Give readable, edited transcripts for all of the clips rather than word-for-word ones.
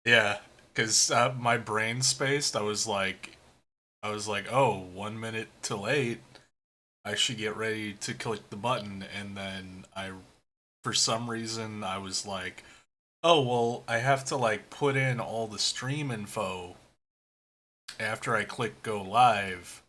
Yeah, because my brain spaced. I was like, oh, 1 minute till 8. I should get ready to click the button, and then for some reason, I was like, oh, well, I have to like put in all the stream info after I click go live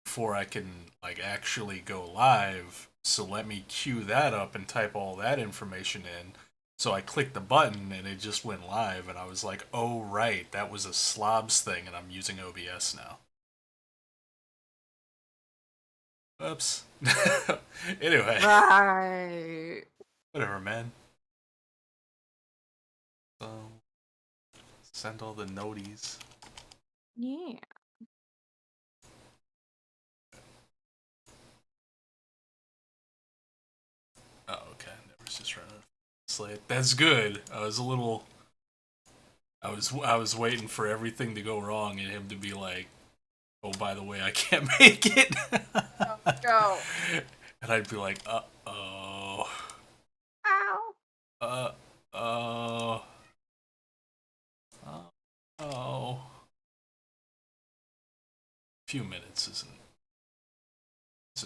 before I can like actually go live. So let me queue that up and type all that information in. So I clicked the button and it just went live, and I was like, oh right, that was a slobs thing, and I'm using OBS now. Oops. Anyway, Right. whatever, man. So send all the noties. Yeah. Oh, okay. Never just running slate. That's good. I was waiting for everything to go wrong and him to be like, "Oh, by the way, I can't make it." Oh, go. And I'd be like, "Uh-oh. Ow. Uh-oh. Uh-oh." Few minutes isn't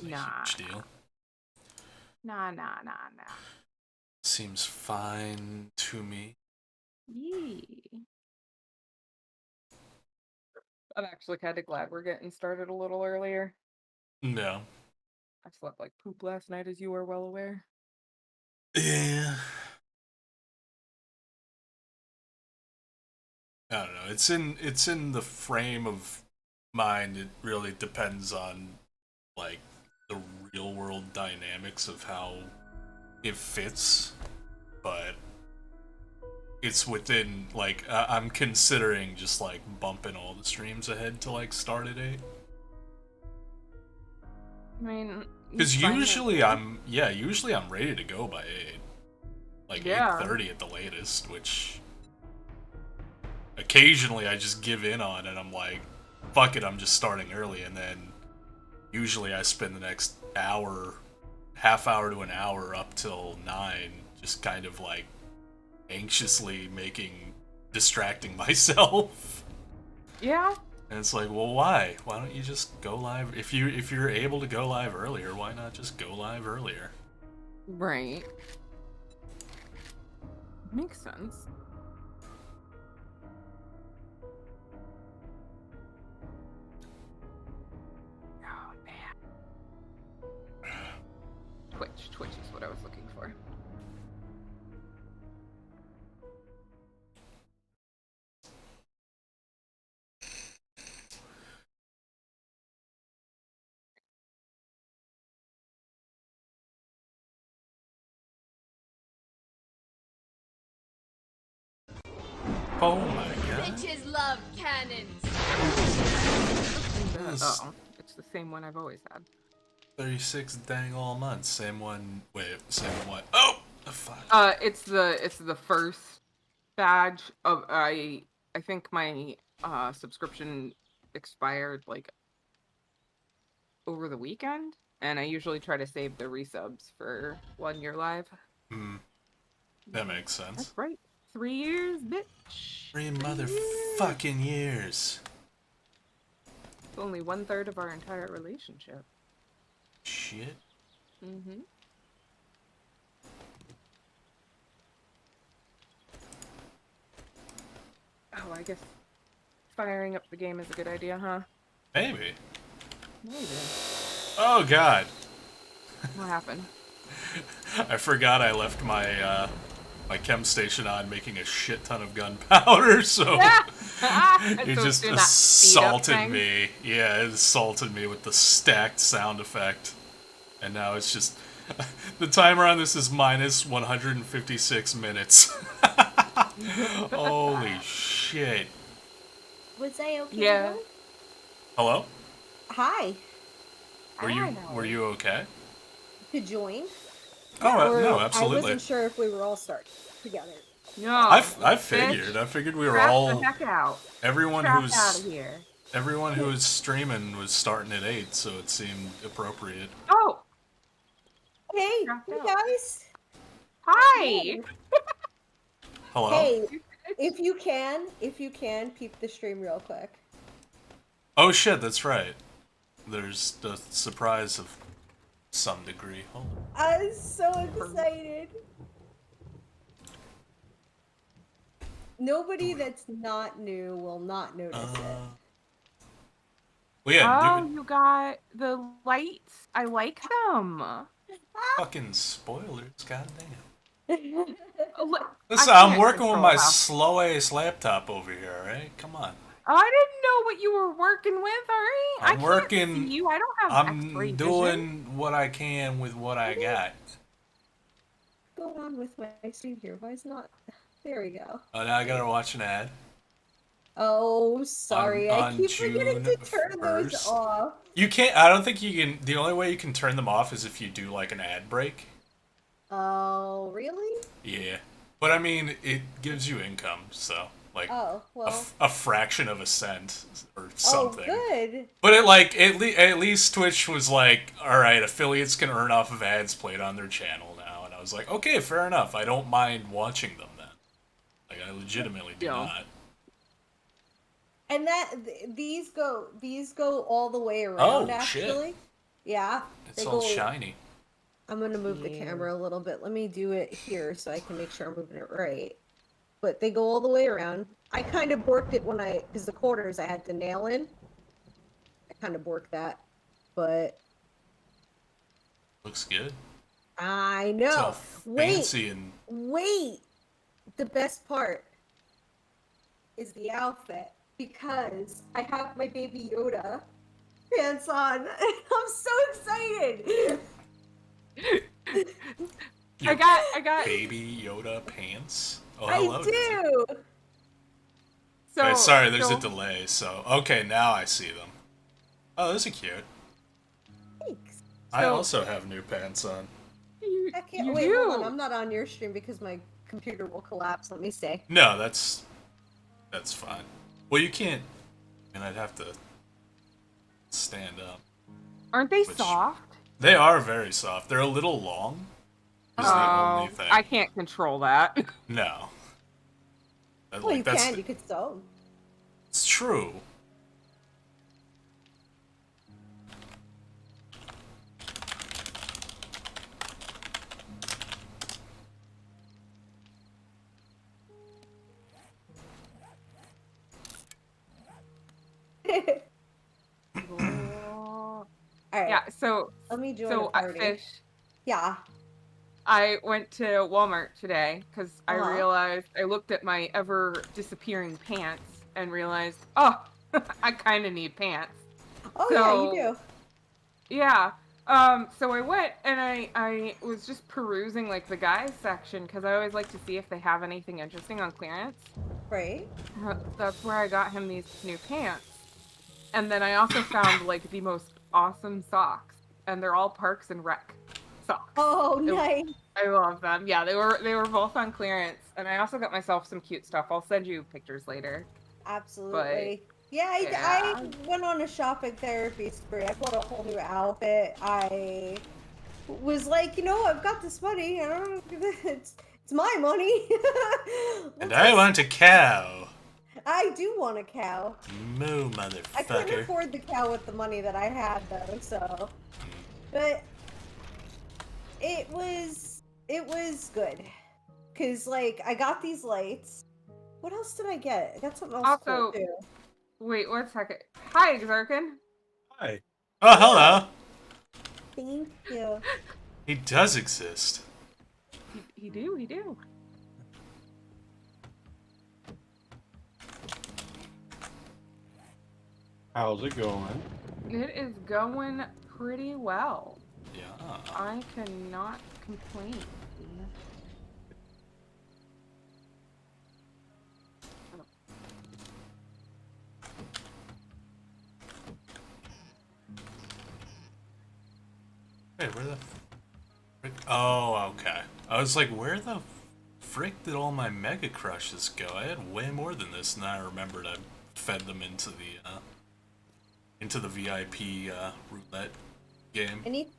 a Nah. huge deal. Nah, nah, nah, nah. Seems fine to me. Yee. I'm actually kind of glad we're getting started a little earlier. No. I slept like poop last night, as you are well aware. Yeah. I don't know. It's in the frame of mind. It really depends on like the real world dynamics of how it fits, but it's within like I'm considering just like bumping all the streams ahead to like start at 8. I mean, Because it's fine with me. usually I'm ready to go by 8, like Yeah. 8:30 at the latest, which occasionally I just give in on, and I'm like, fuck it, I'm just starting early, and then usually I spend the next hour, half hour to an hour up till 9, just kind of like anxiously distracting myself. Yeah. And it's like, well, why? Why don't you just go live? If you're able to go live earlier, why not just go live earlier? Right. Makes sense. Oh, man. Twitch. Twitch is what I was looking for. Oh my god. Bitches love cannons. This Oh, it's the same one I've always had. 36 dang all months. Same one. Wait, same what? Oh, the fuck. It's the first badge of I think my subscription expired like over the weekend, and I usually try to save the resubs for 1 year live. Hmm, that makes That's sense. right. 3 years, bitch. 3 years. Motherfucking years. It's only 1/3 of our entire relationship. Shit. Mm-hmm. Oh, I guess firing up the game is a good idea, huh? Maybe. Maybe. Oh god. What happened? I forgot I left my chem station on making a shit ton of gunpowder, so it So it's just doing that speed up assaulted thing. me. Yeah, it assaulted me with the stacked sound effect. And now it's just the timer on this is minus 156 minutes. Holy shit. Was I okay Yeah. though? Hello? Hi. Were I you don't were know. you okay? To join? Oh no, Or I absolutely. wasn't sure if we were all starting together. No, I bitch. figured. I figured we were Trap the all heck out. everyone Trap out of who's here. everyone who was streaming was starting at 8, so it seemed appropriate. Oh, Hey, trapped hey out. guys. How's it Hi. going? Hello? Hey, If you can, peep the stream real quick. Oh shit, that's right. There's the surprise of some degree. Hold on. I'm so excited. Nobody that's not new will not notice it. Well, yeah, Oh, you got the lights. I like them. fucking spoilers, goddamn. Li- Listen, I I'm can't working with control my how- slow ass laptop over here, alright? Come on. I didn't know what you were working with, alright? I I'm can't working. see you. I don't have X-ray I'm vision. doing what I can with what I got. What's going on with my stream here? Why is not? There we go. Oh, now I gotta watch an ad. Oh, sorry. I On keep forgetting to June turn those 1st. off. You can't. I don't think you can. The only way you can turn them off is if you do like an ad break. Oh, really? Yeah, but I mean, it gives you income, so like Oh, well. a fraction of a cent or something. Oh, good. But it like at least Twitch was like, all right, affiliates can earn off of ads played on their channel now, and I was like, okay, fair enough. I don't mind watching them then. Like I legitimately do not. And these go all the way around. Oh, actually. shit. Yeah. It's all shiny. I'm gonna move the camera a little bit. Let me do it here so I can make sure I'm moving it right. But they go all the way around. I kind of borked it because the quarters I had to nail in. I kind of borked that, but Looks good. I It's know. all fancy and Wait. The best part is the outfit because I have my Baby Yoda pants on. I'm so excited. your I got Baby Yoda pants. Oh, I hello. do. So Wait, sorry, there's a delay. So okay, now I see them. Oh, those are cute. Thanks. I So- also have new pants on. You Wait, do. hold on. I'm not on your stream because my computer will collapse. Let me see. No, that's fine. Well, you can't. And I'd have to stand up. Aren't they Which- soft? They are very soft. They're a little long. Is the only thing. I can't control that. No. Well, you can. You could sew. It's true. All right. Yeah, so Let me join so a party. Fish, Yeah. I went to Walmart today because I Uh-huh. realized I looked at my ever disappearing pants and realized, oh, I kind of need pants. Oh yeah, So- you do. Yeah. So I went and I was just perusing like the guys section because I always like to see if they have anything interesting on clearance. Right. That's where I got him these new pants. And then I also found like the most awesome socks, and they're all Parks and Rec socks. Oh, nice. I love them. Yeah, they were both on clearance, and I also got myself some cute stuff. I'll send you pictures later. Absolutely. Yeah, yeah. I went on a shopping therapy spree. I bought a whole new outfit. I was like, I've got this money. I don't. It's my money. And I want a cow. I do want a cow. Moo, I couldn't motherfucker. afford the cow with the money that I had though, so. But it was good, cause like I got these lights. What else did I get? I got something else cool Also- too. Wait, 1 second. Hi, Xarkin. Hi. Oh, hello. Thank you. He does exist. He do. How's it going? It is going pretty well. Yeah. I cannot complain. Wait, where the frick? Oh, okay. I was like, where the frick did all my Mega Crushes go? I had way more than this, and I remembered I fed them into the VIP roulette game. I need to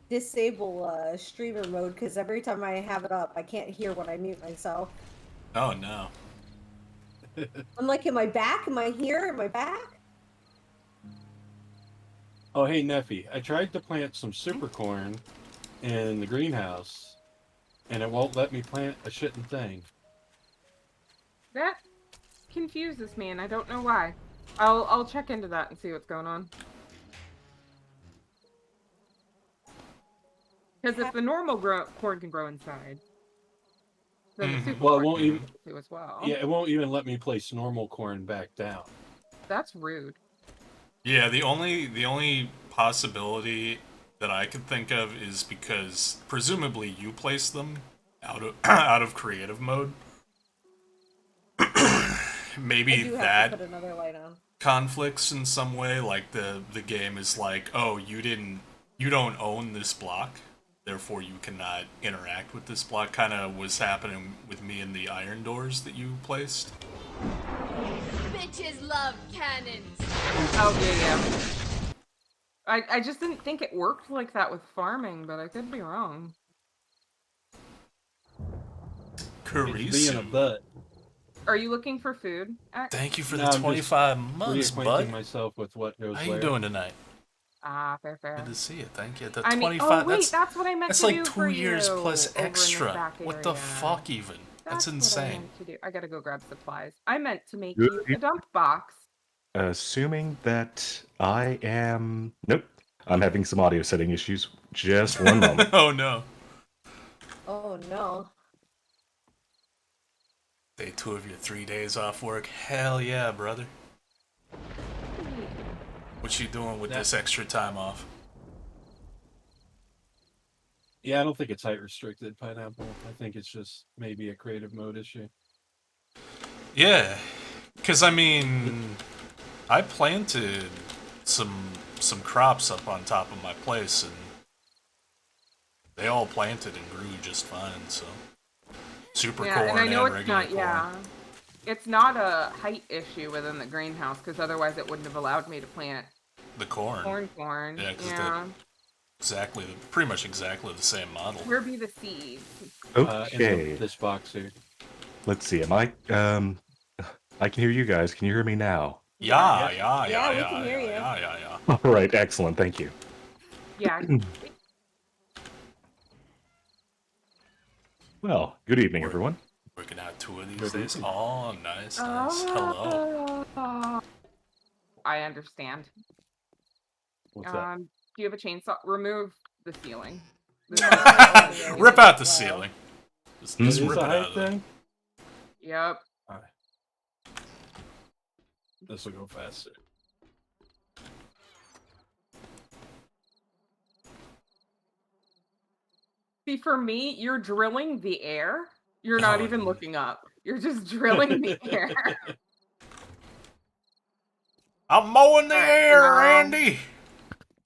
disable streamer mode because every time I have it up, I can't hear when I mute myself. Oh no. I'm like, am I back? Am I here? Am I back? Oh, hey, Neffy. I tried to plant some super corn in the greenhouse, and it won't let me plant a shitting thing. That confuses me, and I don't know why. I'll check into that and see what's going on. Because if the normal corn can grow inside, then the super Well, it corn won't can even. do as well. Yeah, it won't even let me place normal corn back down. That's rude. Yeah, the only possibility that I could think of is because presumably you placed them out of out of creative mode. I Maybe do have to that put another light on. conflicts in some way. Like the game is like, oh, you don't own this block, therefore you cannot interact with this block. Kind of was happening with me in the iron doors that you placed. Bitches love cannons. Oh, yeah. I just didn't think it worked like that with farming, but I could be wrong. It's being a Carisu. butt. Are you looking for food? Thank you for No, the I'm just 25 months, reacquainting bud. myself with what goes How you where. doing tonight? Fair. Good to see you. Thank you. The I mean, 25. wait, that's what I meant That's to like do 2 for years you plus over in this extra. back What the area. fuck even? That's What I insane. meant to do. I gotta go grab supplies. I meant to make Good you a dump box. Assuming that I am. Nope. I'm having some audio setting issues. Just one moment. Oh no. Oh no. Day 2 of your 3 days off work. Hell yeah, brother. What you doing with this extra time off? Yeah, I don't think it's height restricted, Pineapple. I think it's just maybe a creative mode issue. Yeah. Cause I mean, I planted some crops up on top of my place and they all planted and grew just fine, so super Yeah, corn and I know and it's regular not. corn. Yeah, it's not a height issue within the greenhouse because otherwise it wouldn't have allowed me to plant The corn. corn. Yeah, because Yeah. pretty much exactly the same model. Where be the seeds? Okay. This box here. Let's see. Am I? I can hear you guys. Can you hear me now? Yeah, Yeah, we can hear you. yeah. All right. Excellent. Thank you. Yeah. Well, good evening, everyone. Working out 2 of these Good days. evening. Oh, nice. Hello. I understand. What's up? Do you have a chainsaw? Remove the ceiling. Rip out the ceiling. Just Is rip this it a out height of there. thing? Yep. Alright. This will go faster. See, for me, you're drilling the air. You're not Oh, even no. looking up. You're just drilling the air. I'm mowing the Alright, air, now- Randy.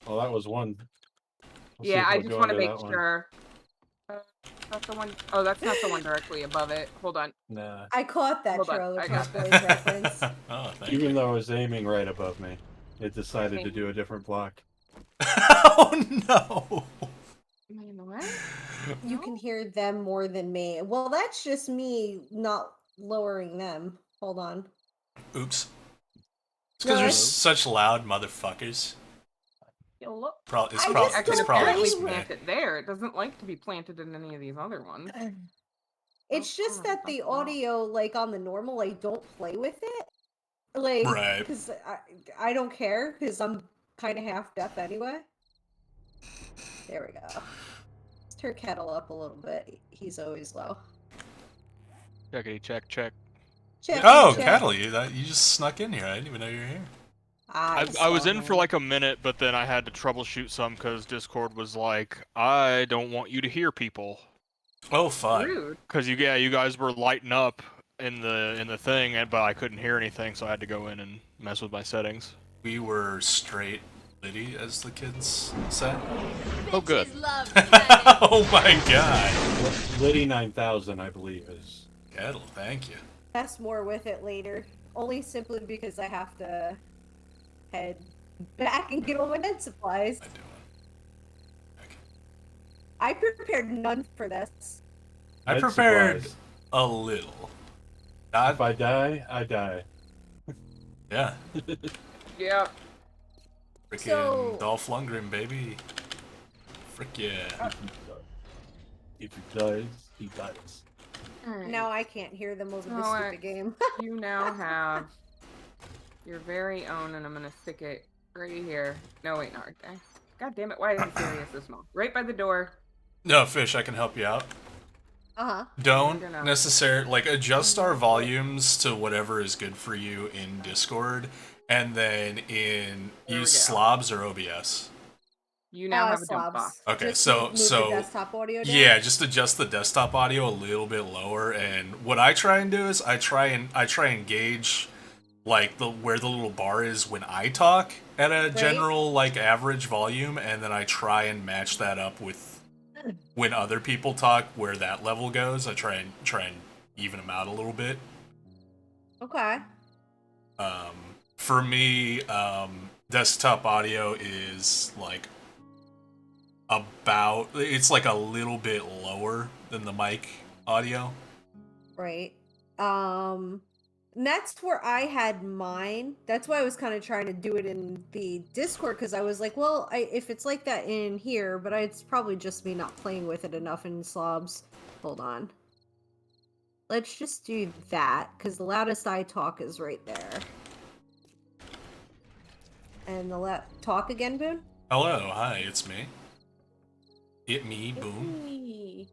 Well, that was one. We'll see Yeah, if I we'll just go want to into make that one. sure. That's the one oh that's not the one directly above it. Hold on. Nah. I caught that Hold on, Trailer I Park got Boys reference. Oh, thank Even you. though I was aiming right above me, it decided to Thank do a different block. Oh no. Man, what? You can hear them more than me. Well, that's just me not lowering them. Hold on. Oops. It's No, because you're it's- such loud motherfuckers. You look. It's I probably just I can it's don't probably apparently just me. plant it there. It doesn't like to be planted in any of these other ones. It's Oh, just that the that's loud. audio, like on the normal, I don't play with it. Like, Right. because I don't care, because I'm kind of half deaf anyway. There we go. Let's turn Kettle up a little bit. He's always low. Checkity check. Check. Oh, check. Cattle, you just snuck in here. I didn't even know you were here. I was saw in for him. like a minute, but then I had to troubleshoot some because Discord was like, I don't want you to hear people. Oh, fun. Rude. Because you guys were lighting up in the thing, but I couldn't hear anything, so I had to go in and mess with my settings. We were straight Liddy, as the kids say. Oh, good. Bitches love cannons. Oh my god. Liddy 9000, I believe, is. Cattle, thank you. Mess more with it later. Only simply because I have to head back and get all my med supplies. I do it. Okay. I prepared none for this. I Med prepared supplies. a little. If I die, I die. Yeah. Yep. Freaking So- Dolph Lundgren, baby. Frick yeah. If he dies, he dies. Alright. Now I can't hear them over this So, stupid game. You now have your very own, and I'm gonna stick it right here. No, wait, not right there. God damn it! Why is this area so small? Right by the door. No, Fish, I can help you out. Uh-huh. Don't We're gonna- necessarily, like, adjust our volumes to whatever is good for you in Discord, and then There we use go. slobs or OBS. You now have a jump Slobs. box. Okay, Just so- move so- the desktop audio down. Yeah, just adjust the desktop audio a little bit lower, and what I try and do is I try and gauge like where the little bar is when I talk at a general like average volume, and then I try and match that up with when other people talk where that level goes. I try and even them out a little bit. Okay. For me, desktop audio is like it's like a little bit lower than the mic audio. Right. And that's where I had mine. That's why I was kind of trying to do it in the Discord, because I was like, well, if it's like that in here, but it's probably just me not playing with it enough in slobs. Hold on. Let's just do that, because the loudest I talk is right there. And talk again, Boone? Hello, hi, it's me. Boom.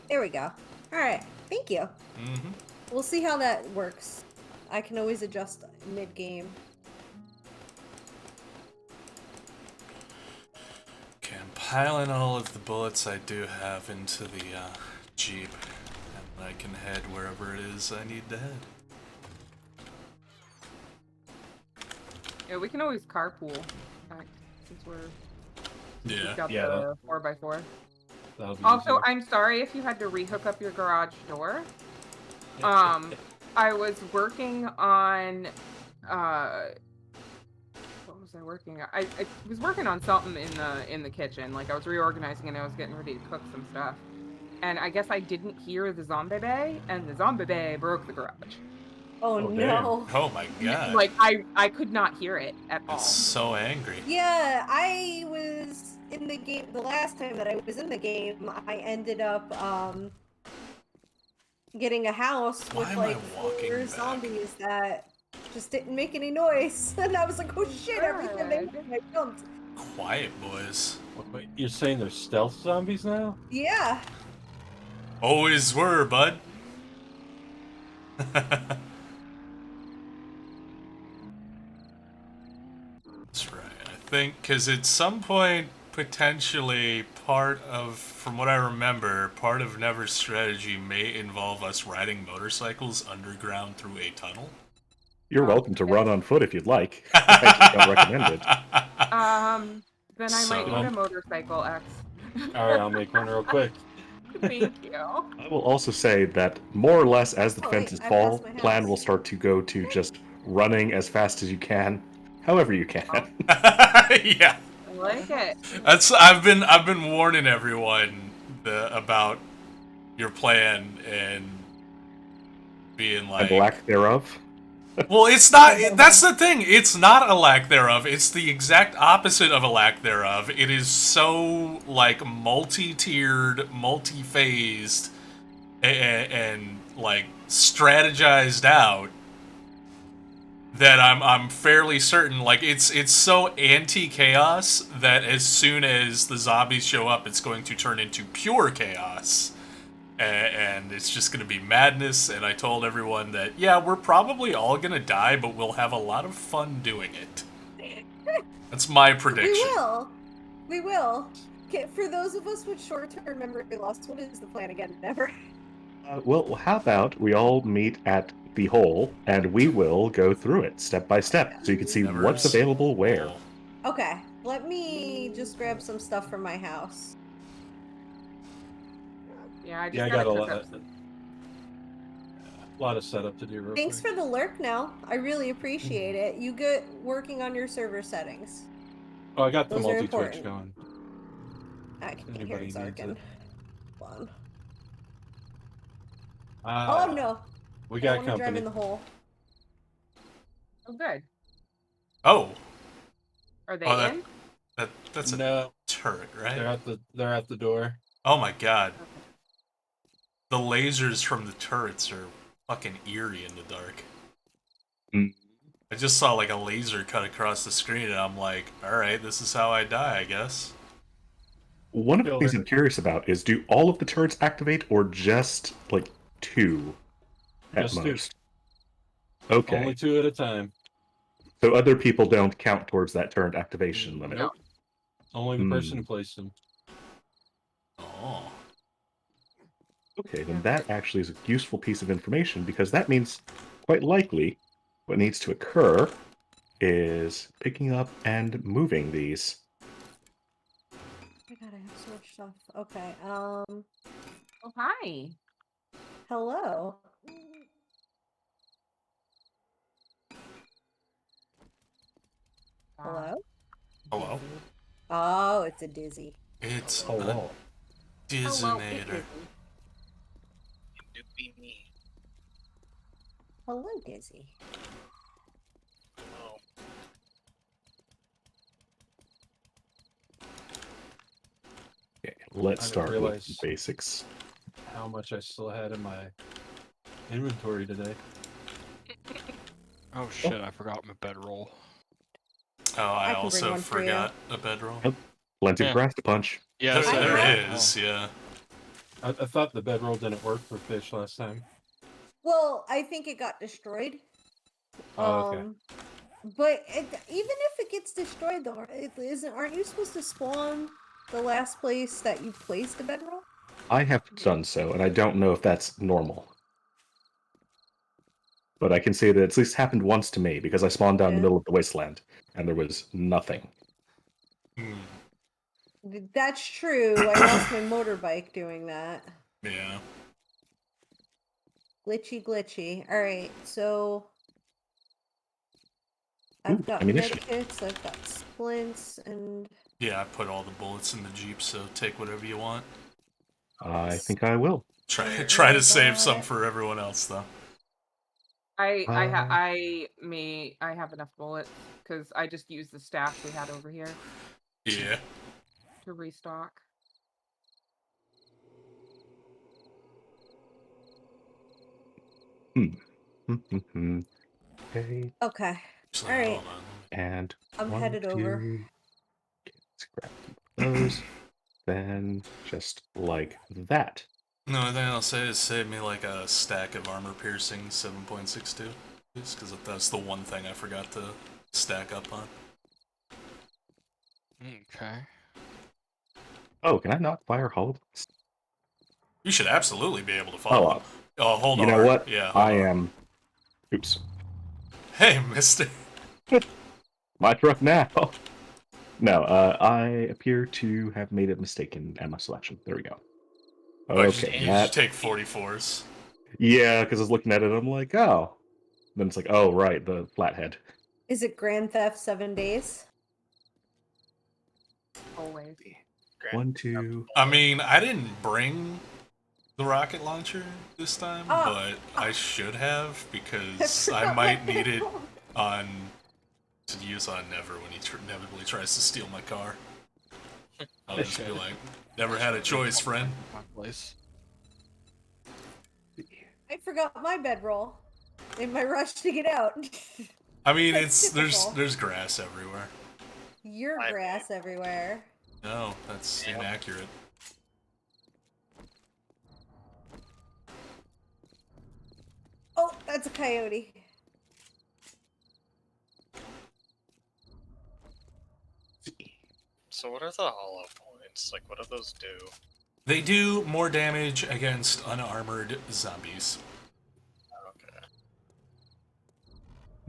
There we go. Alright, thank you. Mm-hmm. We'll see how that works. I can always adjust mid-game. Okay, I'm piling all of the bullets I do have into the Jeep, and I can head wherever it is I need to head. Yeah, we can always carpool. Since we've Yeah. got Yeah, the 4x4. That'll be Also, easier. I'm sorry if you had to rehook up your garage door. I was working on what was I working on? I was working on something in the kitchen. Like I was reorganizing and I was getting ready to cook some stuff. And I guess I didn't hear the zombie bay, and the zombie bay broke the garage. Oh, Oh, no. Oh my god. Like I could not hear it at all. It's so angry. Yeah, I was in the game the last time that I was in the game. I ended up getting a house Why with am I like walking 4 back? zombies that just didn't make any noise, and I was like, "Oh shit!" Every time they moved, I jumped. Quiet, boys. Wait, you're saying they're stealth zombies now? Yeah. Always were, bud. That's right. I think because at some point, potentially, from what I remember, part of Never's strategy may involve us riding motorcycles underground through a tunnel. You're welcome to run on foot if you'd like. I just don't recommend it. Then I might need a motorcycle, X. Alright, I'll make one real quick. Thank you. I will also say that more or less as the Oh, defenses wait, I fall, passed my plan house. will start to go to just running as fast as you can, however you can. Yeah. I like it. I've been warning everyone about your plan and being like And lack thereof. well, it's not. That's the thing. It's not a lack thereof. It's the exact opposite of a lack thereof. It is so like multi-tiered, multi-phased, and like strategized out that I'm fairly certain. Like it's so anti-chaos that as soon as the zombies show up, it's going to turn into pure chaos. And it's just going to be madness, and I told everyone that, yeah, we're probably all going to die, but we'll have a lot of fun doing it. That's my prediction. We will. We will. Okay, for those of us with short-term memory loss, what is the plan again? Never. Well, how about we all meet at the hole, and we will go through it step by step, so you can see Never what's available where. Okay, let me just grab some stuff from my house. Yeah, I just Yeah, I gotta got a cook lot, up some. lot of setup to do real Thanks quick. for the lurk, Nell. I really appreciate it. You get working on your server settings. Oh, I got the Those are multi-twitch important. going. I can hear Anybody it, needs Zarkin. it. Hold on. Oh no! We I got want to drive company. in the hole. Oh, good. Oh, Are they oh, that in? that's a No, turret, they're right? at the door. Oh my god, Okay. the lasers from the turrets are fucking eerie in the dark. Mm. I just saw like a laser cut across the screen, and I'm like, all right, this is how I die, I guess. One of the Killed things her. I'm curious about is, do all of the turrets activate, or just like 2 at Just 2. most? Okay, Only 2 at a time. so other people don't count towards that turret activation limit. Nope. Only the person who Hmm. placed them. Oh, Okay, then Yeah. that actually is a useful piece of information, because that means quite likely what needs to occur is picking up and moving these. Oh my god, I have so much stuff. Okay. Oh, hi. Hello. Hello. hello. Dizzy. Oh, it's a dizzy. It's Oh, a wow. Hello, it Disneynator. Dizzy. Hello, dizzy. Okay, let's I didn't start with realize the basics. how much I still had in my inventory today. Oh shit! I forgot my bedroll. Oh, I I can bring also one for you. forgot a bedroll. Yep, plenty Yeah. of grass to punch. Yeah, There, so I there have- is, yeah. I thought the bedroll didn't work for fish last time. Well, I think it got destroyed. Oh, okay. But even if it gets destroyed, though, aren't you supposed to spawn the last place that you placed a bedroll? I have done so, and I don't know if that's normal. But I can say that it's at least happened once to me, because I spawned down in the Yeah. middle of the wasteland, and there was nothing. Hmm, That's true. I lost my motorbike doing that. yeah. Glitchy, glitchy. All right, so Ooh, I've got ammunition. medkits, I've got splints, and Yeah, I put all the bullets in the Jeep, so take whatever you want. I think I will. Try to save some that. for everyone else, though. Uh, I have enough bullets because I just used the stash we had over here Yeah. to restock. Okay, Okay. So, All right, hold on. and I'm 1, headed 2. over. Let's grab those. Then just like that. The only thing I'll say is save me like a stack of armor piercing 7.62. Just because that's the one thing I forgot to stack up on. Okay. Oh, can I not fire hollow? You should absolutely be able to Oh, follow. Oh, hold you on. know what? Yeah, I hold on. am. Oops. Hey, mister. My truck now. No, I appear to have made a mistake in my selection. There we go. Oh, Okay, you that. take 44s. Yeah, because I was looking at it, I'm like, oh. Then it's like, oh, right, the flathead. Is it Grand Theft 7 Days? Always. 1, 2. I mean, I didn't bring the rocket launcher this time, Oh, but I should have because I forgot might my need it bedroll. on to use on Never when he inevitably tries to steal my car. I'll just be like, never had a choice, friend. My place. I forgot my bedroll in my rush to get out. I mean, That's typical. there's grass everywhere. Your grass everywhere. No, that's inaccurate. Oh, that's a coyote. So what are the hollow points? Like, what do those do? They do more damage against unarmored zombies,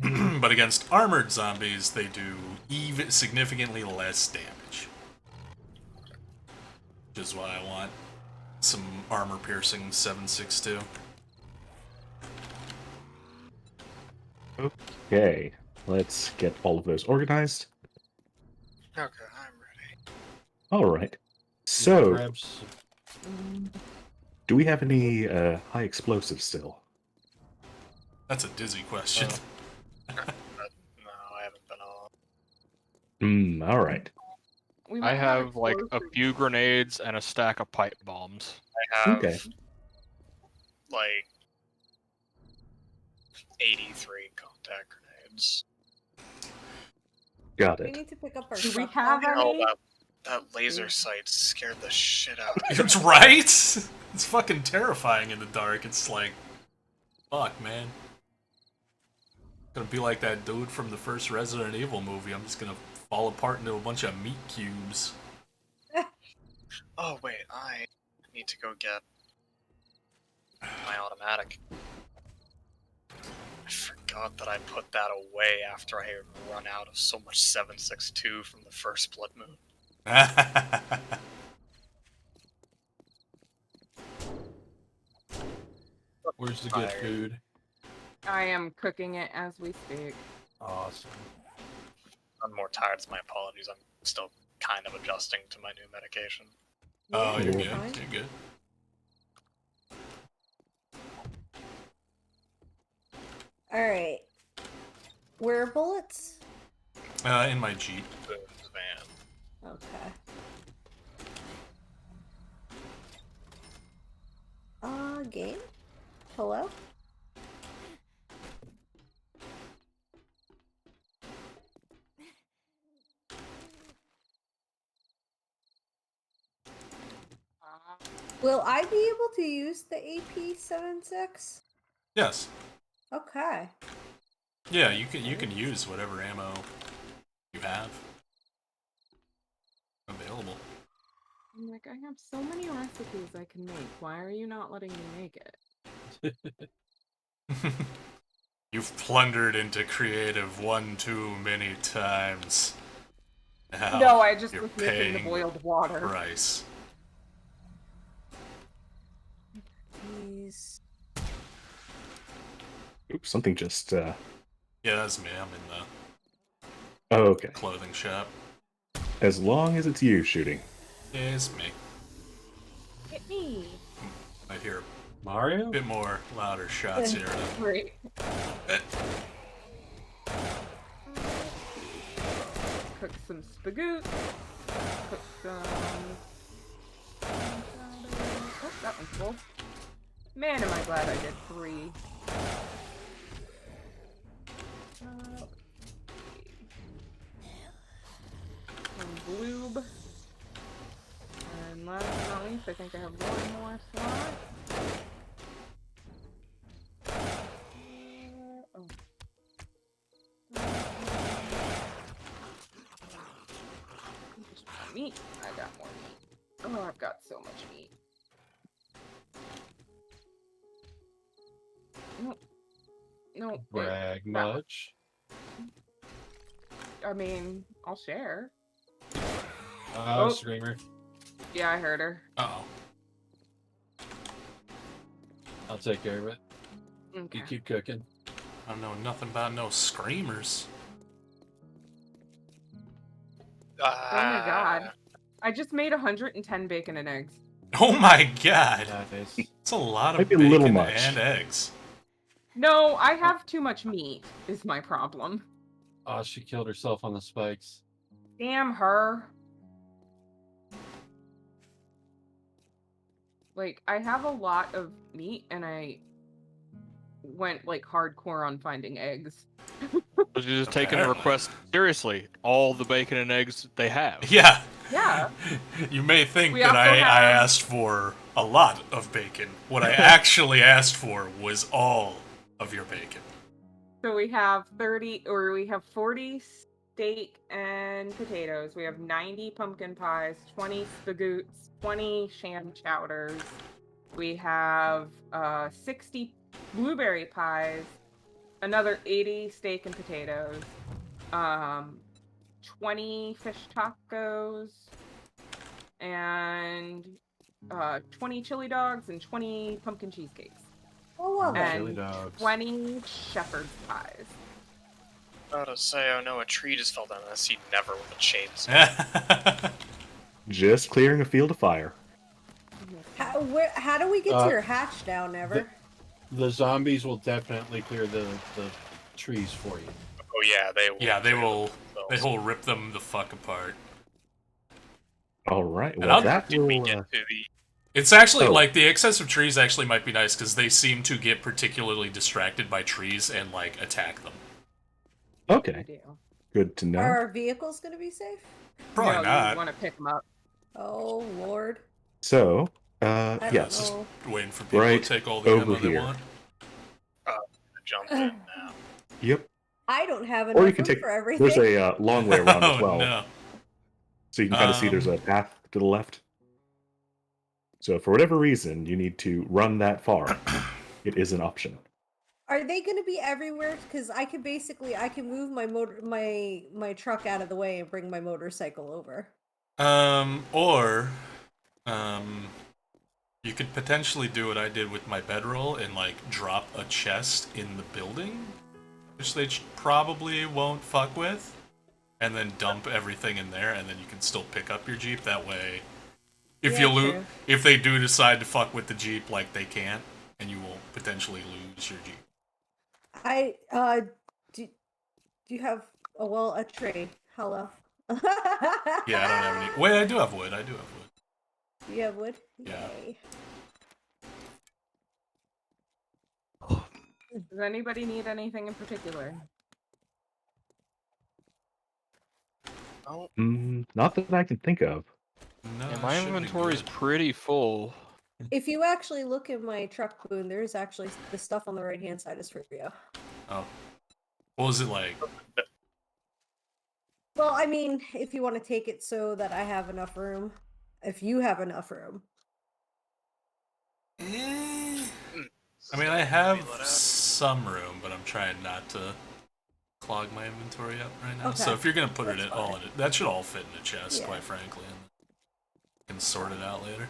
Okay. but against armored zombies, they do even significantly less damage. Which is why I want some armor piercing 7.62. Okay, let's get all of those organized. Okay, I'm ready. All right. So, Grabs. do we have any high explosives still? That's a dizzy question. But no, I haven't been all. All right. We I might have like a explosives. few grenades and a stack of pipe bombs. I have Okay. like 83 contact grenades. Got We it. need to pick up our Do we stuff have back. any? Oh, that laser sight scared the shit out of me. It's right? It's fucking terrifying in the dark. It's like, fuck, man. Gonna be like that dude from the first Resident Evil movie. I'm just gonna fall apart into a bunch of meat cubes. Oh wait, I need to go get my automatic. I forgot that I put that away after I had run out of so much 7.62 from the first Blood Moon. Where's the good food? I am cooking it as we speak. Awesome. I'm more tired, it's my apologies. I'm still kind of adjusting to my new medication. Oh, Yeah, you're that's good. fine. You're good. Alright. Where are bullets? In my Jeep. The van. Okay. Game? Hello? Will I be able to use the AP-76? Yes. Okay. Yeah, you can use whatever ammo you have available. I'm like, I have so many recipes I can make. Why are you not letting me make it? You've plundered into creative one too many times. Now No, I just you're was making the paying boiled water. price. Please. Oops, something just. Yeah, that's me. I'm in the Oh, okay. clothing shop. As long as it's you shooting. Yeah, it's me. Hit me. I hear a Mario? bit more louder shots here. Great. Cook some spagoot. Cook some. Oh, that one's full. Man, am I glad I did 3. Some lube. And last but not least, I think I have one more slot. Oh. Just more meat. I got more meat. Oh, I've got so much meat. Nope. Nope. wait, Brag that one. much? I mean, I'll share. Oh, Oh. screamer. Yeah, I heard her. Uh-oh. I'll take care of it. Okay. You keep cooking. I know nothing about no screamers. Oh my god. I just made 110 bacon and eggs. Oh my god! Nice. That's a lot of Might be a little bacon much. and eggs. No, I have too much meat, is my problem. Oh, she killed herself on the spikes. Damn her. Like, I have a lot of meat, and I went, like, hardcore on finding eggs. Was you just taking the request seriously? All the bacon and eggs they have. Yeah. Yeah. You may think We that also I have- asked for a lot of bacon. What I actually asked for was all of your bacon. So we have 40 steak and potatoes. We have 90 pumpkin pies, 20 spagoots, 20 sham chowders. We have 60 blueberry pies, another 80 steak and potatoes, 20 fish tacos, and 20 chili dogs and 20 pumpkin cheesecakes. Oh, well then. Chili And dogs. 20 shepherd's pies. About to say, oh no, a tree just fell down. I see Never with a chainsaw. Just clearing a field of fire. How do we get to your hatch now, Never? the zombies will definitely clear the trees for you. Oh yeah, they will. Yeah, they clear will. them They themselves. will rip them the fuck apart. All right. And Well, I'll- that Did we will. get to the? It's actually Oh. like the excessive trees actually might be nice because they seem to get particularly distracted by trees and like attack them. They Okay. do. Good to know. Are our vehicles going to be safe? Probably no, not. you want to pick them up. Oh Lord. So, I don't yes. Just know. waiting for people Right to take all the over ammo they here. want. Jump in now. Yep. I don't have Or enough you can room take. for everything. There's a long way around as Oh well, no. so you can kind of see there's a path to the left. So, for whatever reason, you need to run that far. It is an option. Are they going to be everywhere? Because I can move my truck out of the way and bring my motorcycle over. Or, you could potentially do what I did with my bedroll and like drop a chest in the building, which they probably won't fuck with, and then dump everything in there, and then you can still pick up your Jeep. That way, if Yeah, you true. if they do decide to fuck with the Jeep, like they can't, and you will potentially lose your Jeep. I do you have a tree? Hello. Yeah, I don't have any. Wait, I do have wood. I do have wood. Do you have wood? Yeah. Yay. Does anybody need anything in particular? Oh, Not that I can think of. No, Yeah, it my should be inventory's good. pretty full. If you actually look in my truck, Boone, there's actually the stuff on the right hand side is for you. Oh, what was it like? Well, I mean, if you want to take it so that I have enough room, if you have enough room. I mean, I have some room, but I'm trying not to clog my inventory up right now. So Okay, if you're gonna put that's it all in it, that should all fit in the chest, Yeah. quite frankly, and can sort it out later.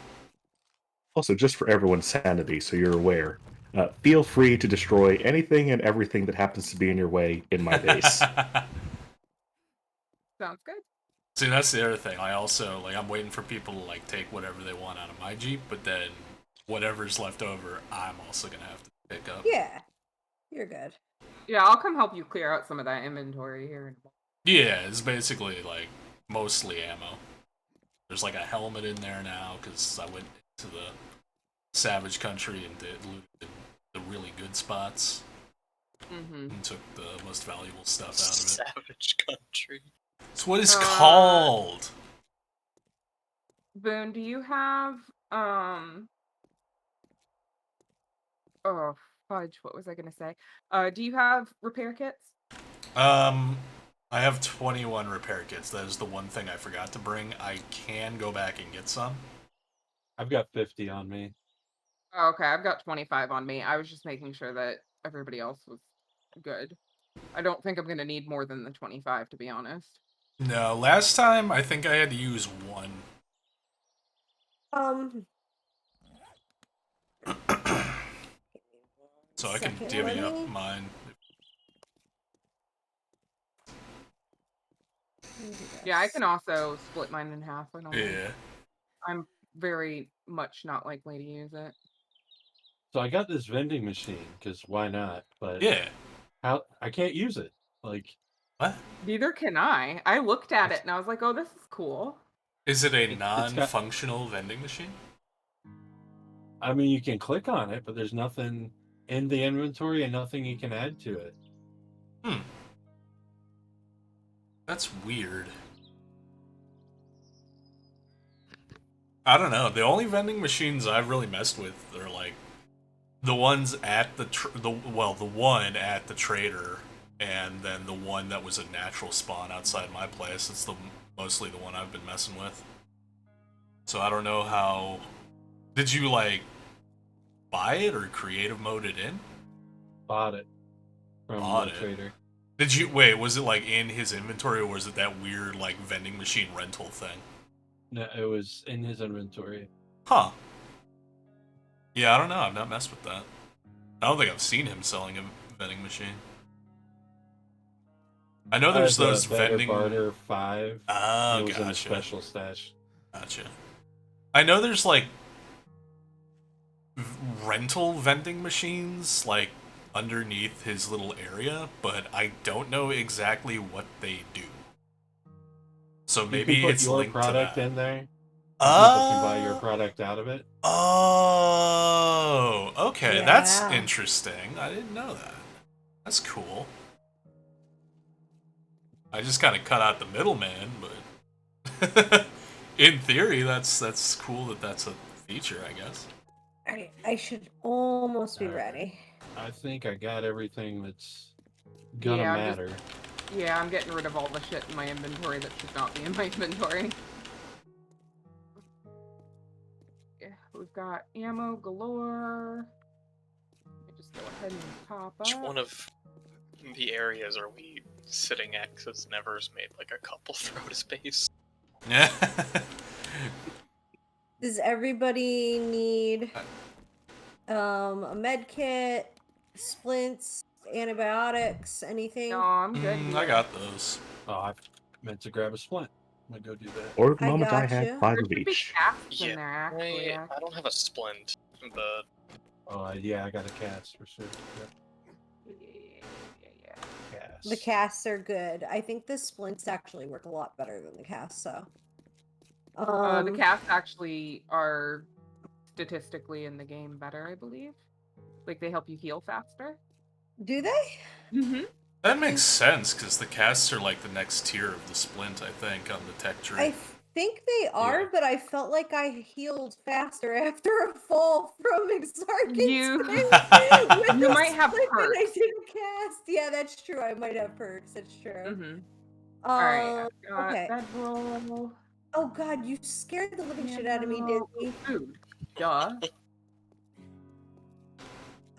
Also, just for everyone's sanity, so you're aware, feel free to destroy anything and everything that happens to be in your way in my base. Sounds good. See, that's the other thing. I also like I'm waiting for people to like take whatever they want out of my Jeep, but then whatever's left over, I'm also gonna have to pick up. Yeah, you're good. Yeah, I'll come help you clear out some of that inventory here in a moment. Yeah, it's basically like mostly ammo. There's like a helmet in there now because I went to the Savage Country and looted the really good spots Mm-hmm. and took the most valuable stuff out of it. Savage Country. It's what it's called. Boone, do you have oh fudge, what was I gonna say? Do you have repair kits? I have 21 repair kits. That is the one thing I forgot to bring. I can go back and get some. I've got 50 on me. Oh, okay, I've got 25 on me. I was just making sure that everybody else was good. I don't think I'm gonna need more than the 25, to be honest. No, last time I think I had to use one. So I can Second, divvy let up me- mine. Yeah, I can also split mine in half. I don't. Yeah. I'm very much not likely to use it. So I got this vending machine because why not? But Yeah. how I can't use it. Like, What? Neither can I. I looked at it and I was like, "Oh, this is cool." Is it a It's got- non-functional vending machine? I mean, you can click on it, but there's nothing in the inventory and nothing you can add to it. That's weird. I don't know. The only vending machines I've really messed with are like the ones at the one at the trader, and then the one that was a natural spawn outside my place. It's mostly the one I've been messing with. So I don't know how. Did you like buy it or creative mode it in? Bought it from Bought the it. trader. Did you wait? Was it like in his inventory, or was it that weird like vending machine rental thing? No, it was in his inventory. Huh. Yeah, I don't know. I've not messed with that. I don't think I've seen him selling a vending machine. I know there's I have those the Better vending. Barter 5. Oh, it was in a gotcha. special stash. Gotcha. I know there's like rental vending machines like underneath his little area, but I don't know exactly what they do. So You can maybe put it's your linked to product that. in there, and people can buy your product out of it. Oh, okay, that's Yeah. interesting. I didn't know that. That's cool. I just kind of cut out the middleman, but in theory, that's cool that that's a feature, I guess. I should almost be Alright. ready. I think I got everything that's gonna Yeah, matter. Yeah, I'm getting rid of all the shit in my inventory that should not be in my inventory. Yeah, we've got ammo galore. Let me just go ahead and top Which up. one of the areas are we sitting at? Because Never's made like a couple throw to space. Yeah. Does everybody need a med kit, splints, antibiotics, anything? No, I'm good I here. got those. Oh, I meant to grab a splint. I'm gonna go do that. Or at the I moment, I got have you. 5 There of should be each. casts Yeah, in there, actually. I don't have a splint, but Oh, yeah, I got a cast for sure. Yeah. Cast. The casts are good. I think the splints actually work a lot better than the casts, so. The casts actually are statistically in the game better, I believe. Like, they help you heal faster. Do they? Mm-hmm. That makes sense, because the casts are like the next tier of the splint, I think, on the tech tree. I think they are, Yeah. but I felt like I healed faster after a fall from Exarchan's You- thing with You the might have splint than I perks. did a cast. Yeah, that's true. I might have perks. That's true. Mm-hmm. Alright, I've got Okay. bedroll. Oh god, you scared the living shit out of me, Disney. Food. Duh.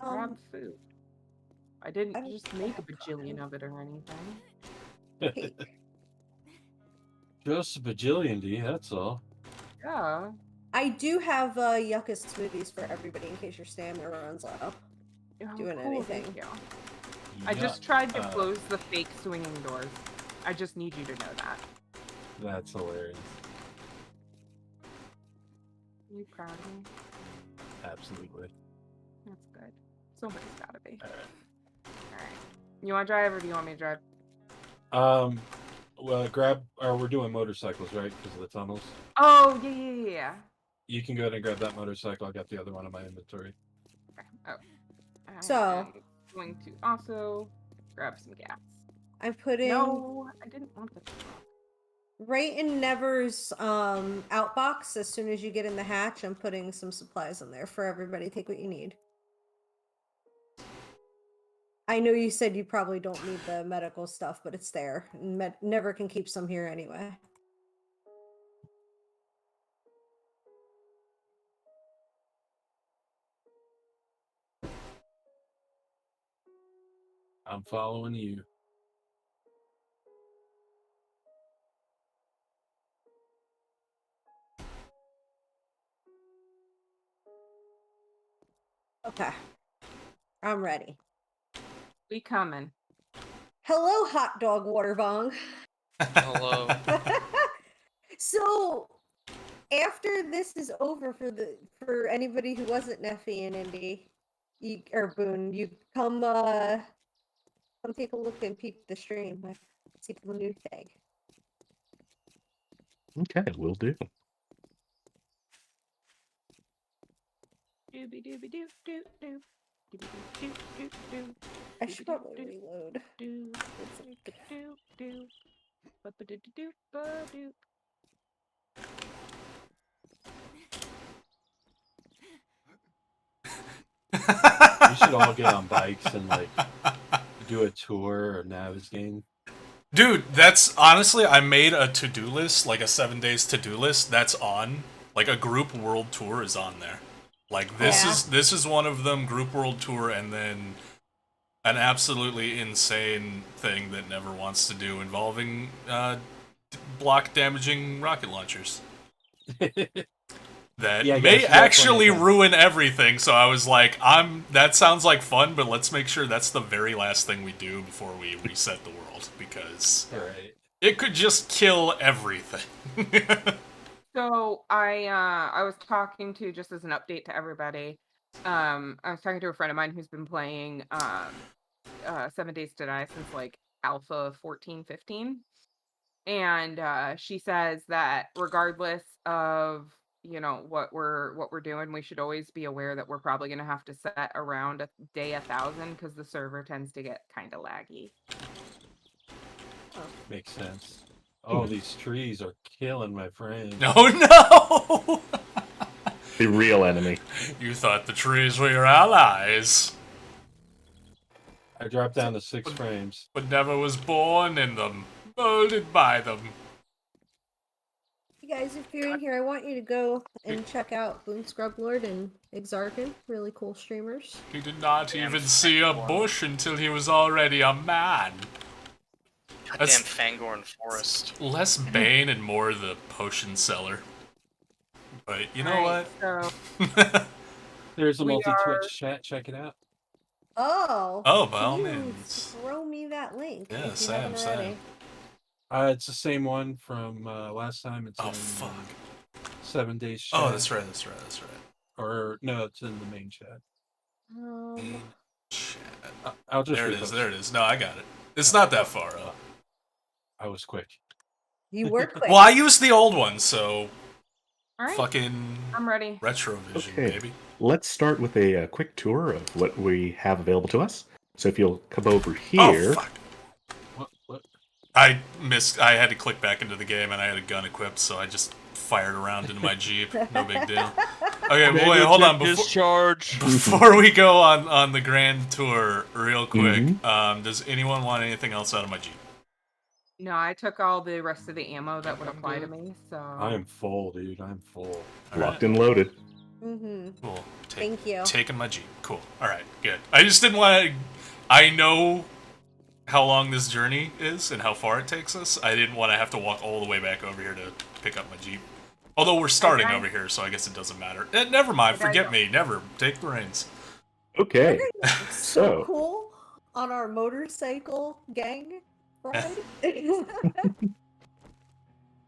Grab Um, food. I didn't I don't just make a have bajillion of it or anything. cake. Just a bajillion D, that's all. Yeah. I do have yucca smoothies for everybody in case your stamina runs low. Oh, Doing cool, anything. thank you. I just Yeah, tried to close the fake swinging doors. I just need you to know that. That's hilarious. Are you proud of me? Absolutely. That's good. Somebody's gotta be. Alright. Alright. You wanna drive or do you want me to drive? Well, we're doing motorcycles, right? Because of the tunnels. Oh, yeah. You can go ahead and grab that motorcycle. I got the other one in my inventory. Okay. Oh. So- I'm going to also grab some gas. I'm putting No, I didn't want the right in Never's outbox. As soon as you get in the hatch, I'm putting some supplies in there for everybody. Take what you need. I know you said you probably don't need the medical stuff, but it's there. Never can keep some here anyway. I'm following you. Okay. I'm ready. We coming. Hello, hot dog water bong. hello. So after this is over for anybody who wasn't Neffy and Indy, or Boone, you come take a look and peep the stream. See the new thing. Okay, will do. Dooby dooby doo doo doo. Dooby doo doo doo doo. I should probably reload. Doo doo doo doo. Ba-ba-doo-doo-doo, ba-doo. We should all get on bikes and like do a tour or Navigating. Dude, that's honestly, I made a to-do list, like a 7 days to-do list. That's on, like a group world tour is on there. Like Yeah. this is one of them, group world tour, and then an absolutely insane thing that Never wants to do involving block damaging rocket launchers. That Yeah, may guys, you got actually plenty of time. ruin everything. So I was like, that sounds like fun, but let's make sure that's the very last thing we do before we reset the world, because Alright. it could just kill everything. So I was talking to, just as an update to everybody. I was talking to a friend of mine who's been playing 7 Days to Die since like Alpha 14, 15. And she says that regardless of what we're doing, we should always be aware that we're probably going to have to set around a day 1,000 because the server tends to get kind of laggy. Makes sense. Oh, these trees are killing my friend. Oh no! The real enemy. You thought the trees were your allies, I dropped down to 6 frames. but never was born in them, molded by them. You guys, if you're in here, I want you to go and check out Boon Scrub Lord and Exarkin. Really cool streamers. He did not Damn even see a Fangorn. bush until he was already a man. Goddamn That's- Fangorn Forest. Less Bane and more the potion seller. But you know Alright, what? So There's a We multi-Twitch are- chat. Check it out. Oh. Oh, by all please means. throw me that link. Yeah, if you Sam, haven't Sam. already. It's the same one from last time. It's Oh in fuck. 7 Days chat. Oh, that's right. That's right. That's right. Or no, it's in the main chat. Main chat. I'll just There it repost is. There it is. No, I got it. It's not that far up. I was quick. You were quick. Well, I used the old one, so all right, fucking I'm ready. Retrovision, Okay. baby. Let's start with a quick tour of what we have available to us. So if you'll come over Oh here, fuck. What? I missed. I had to click back into the game, and I had a gun equipped, so I just fired around into my Jeep. No big deal. Okay, well, wait, hold on. Discharge. Before we go on the grand tour, real quick, Mhm. does anyone want anything else out of my Jeep? No, I took all the rest of the ammo that would I'm apply to good. me. So I am full, dude. I'm full. All locked right, and loaded. Mm-hmm. cool. Thank you. Taking my Jeep. Cool. All right, good. I just didn't want to. I know how long this journey is and how far it takes us. I didn't want to have to walk all the way back over here to pick up my Jeep. Although we're starting Okay. over here, so I guess it doesn't matter. Never mind. Okay. Forget me. Never. Take the reins. Okay. So So, cool on our motorcycle gang ride.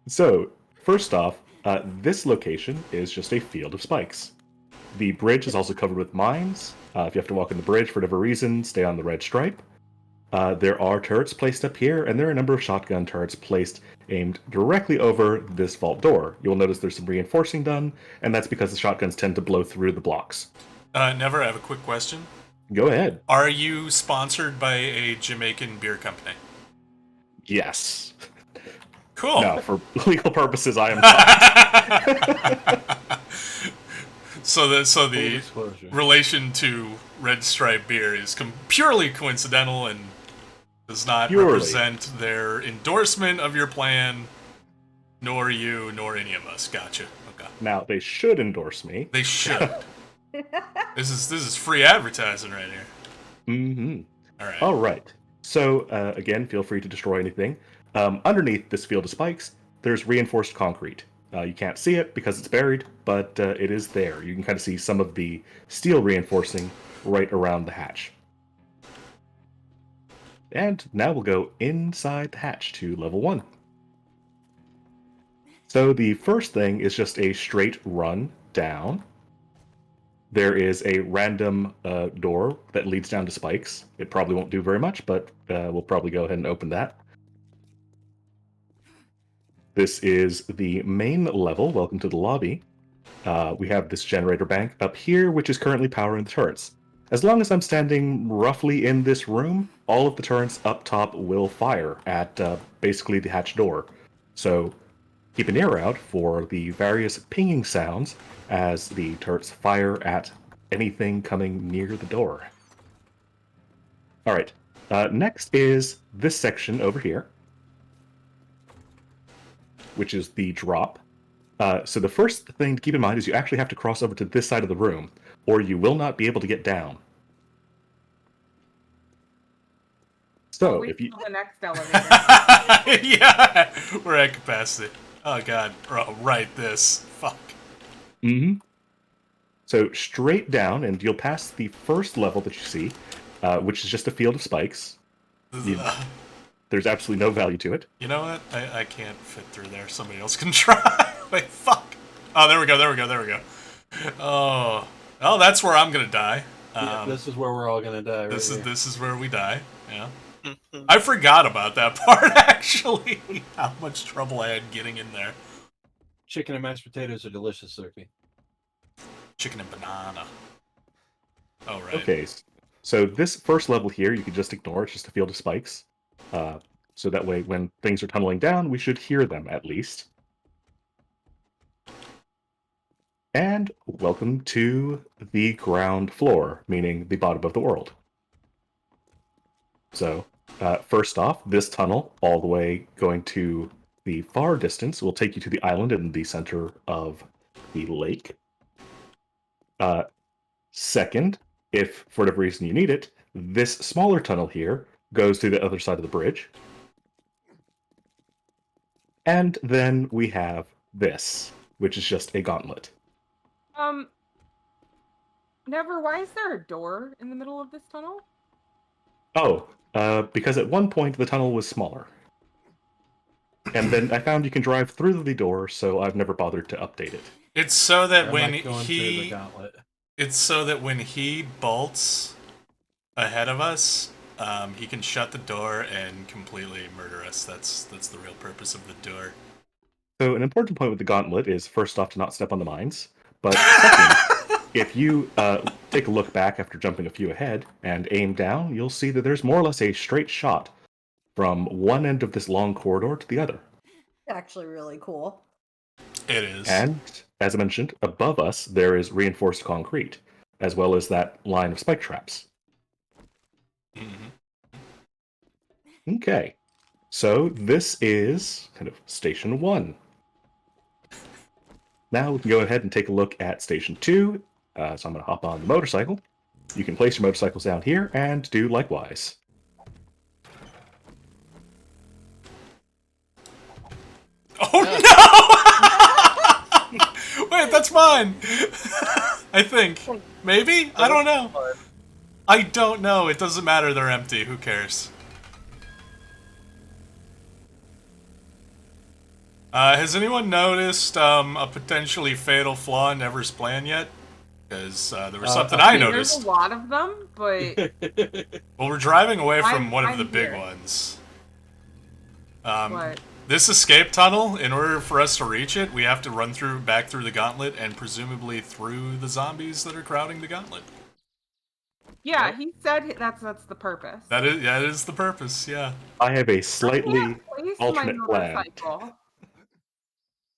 so first off, this location is just a field of spikes. The bridge is also covered with mines. If you have to walk on the bridge for whatever reason, stay on the red stripe. There are turrets placed up here, and there are a number of shotgun turrets placed aimed directly over this vault door. You'll notice there's some reinforcing done, and that's because the shotguns tend to blow through the blocks. Never. I have a quick question. Go ahead. Are you sponsored by a Jamaican beer company? Yes. Cool. No, for legal purposes, I am not. So the Full disclosure. relation to Red Stripe beer is purely coincidental and does not Purely. represent their endorsement of your plan, nor you, nor any of us. Gotcha. Okay. Now, they should endorse me. They should. This is free advertising right here. Mm-hmm. All right. All right. So, again, feel free to destroy anything. Underneath this field of spikes, there's reinforced concrete. You can't see it because it's buried, but it is there. You can kind of see some of the steel reinforcing right around the hatch. And now we'll go inside the hatch to level 1. So the first thing is just a straight run down. There is a random door that leads down to spikes. It probably won't do very much, but we'll probably go ahead and open that. This is the main level. Welcome to the lobby. We have this generator bank up here, which is currently powering the turrets. As long as I'm standing roughly in this room, all of the turrets up top will fire at basically the hatch door. So keep an ear out for the various pinging sounds as the turrets fire at anything coming near the door. Alright, next is this section over here, which is the drop. So the first thing to keep in mind is you actually have to cross over to this side of the room, or you will not be able to get down. So wait if you... till the next elevator. Yeah, we're at capacity. Oh god. Oh, right. This. Fuck. Mm-hmm. So straight down, and you'll pass the first level that you see, which is just a field of spikes. There's absolutely no value to it. You know what? I can't fit through there. Somebody else can try. Wait, fuck. Oh, there we go. There we go. There we go. Oh, Oh, that's where I'm gonna die. Yeah, this is where we're all gonna die. Right This is here. this is where we die. Yeah. I forgot about that part actually. How much trouble I had getting in there. Chicken and mashed potatoes are delicious, Sophie. Chicken and banana. Oh right. Okay, so this first level here, you can just ignore. It's just a field of spikes. So that way, when things are tunneling down, we should hear them at least. And welcome to the ground floor, meaning the bottom of the world. So, first off, this tunnel, all the way going to the far distance, will take you to the island in the center of the lake. Second, if for whatever reason you need it, this smaller tunnel here goes to the other side of the bridge. And then we have this, which is just a gauntlet. Never. Why is there a door in the middle of this tunnel? Oh, because at one point the tunnel was smaller. And then I found you can drive through the door, so I've never bothered to update it. It's so that I'm when not going through the he gauntlet. it's so that when he bolts ahead of us, he can shut the door and completely murder us. That's the real purpose of the door. So an important point with the gauntlet is first off to not step on the mines, but second, if you take a look back after jumping a few ahead and aim down, you'll see that there's more or less a straight shot from one end of this long corridor to the other. Actually, really cool. It is. And, as I mentioned, above us there is reinforced concrete, as well as that line of spike traps. Mhm. Okay, so this is kind of Station 1. Now we can go ahead and take a look at Station 2. So I'm going to hop on the motorcycle. You can place your motorcycles down here and do likewise. Oh no! Wait, that's mine. I think. Maybe? I don't know. I don't know. It doesn't matter. They're empty. Who cares? Has anyone noticed a potentially fatal flaw in Never's plan yet? Because there was something I There's noticed. a lot of them, but Well, we're driving away from one of I'm the big here. ones. What? This escape tunnel, in order for us to reach it, we have to run back through the gauntlet and presumably through the zombies that are crowding the gauntlet. Yeah, he said that's the purpose. That is the purpose, yeah. I have a I slightly can't place my alternate plan. motorcycle.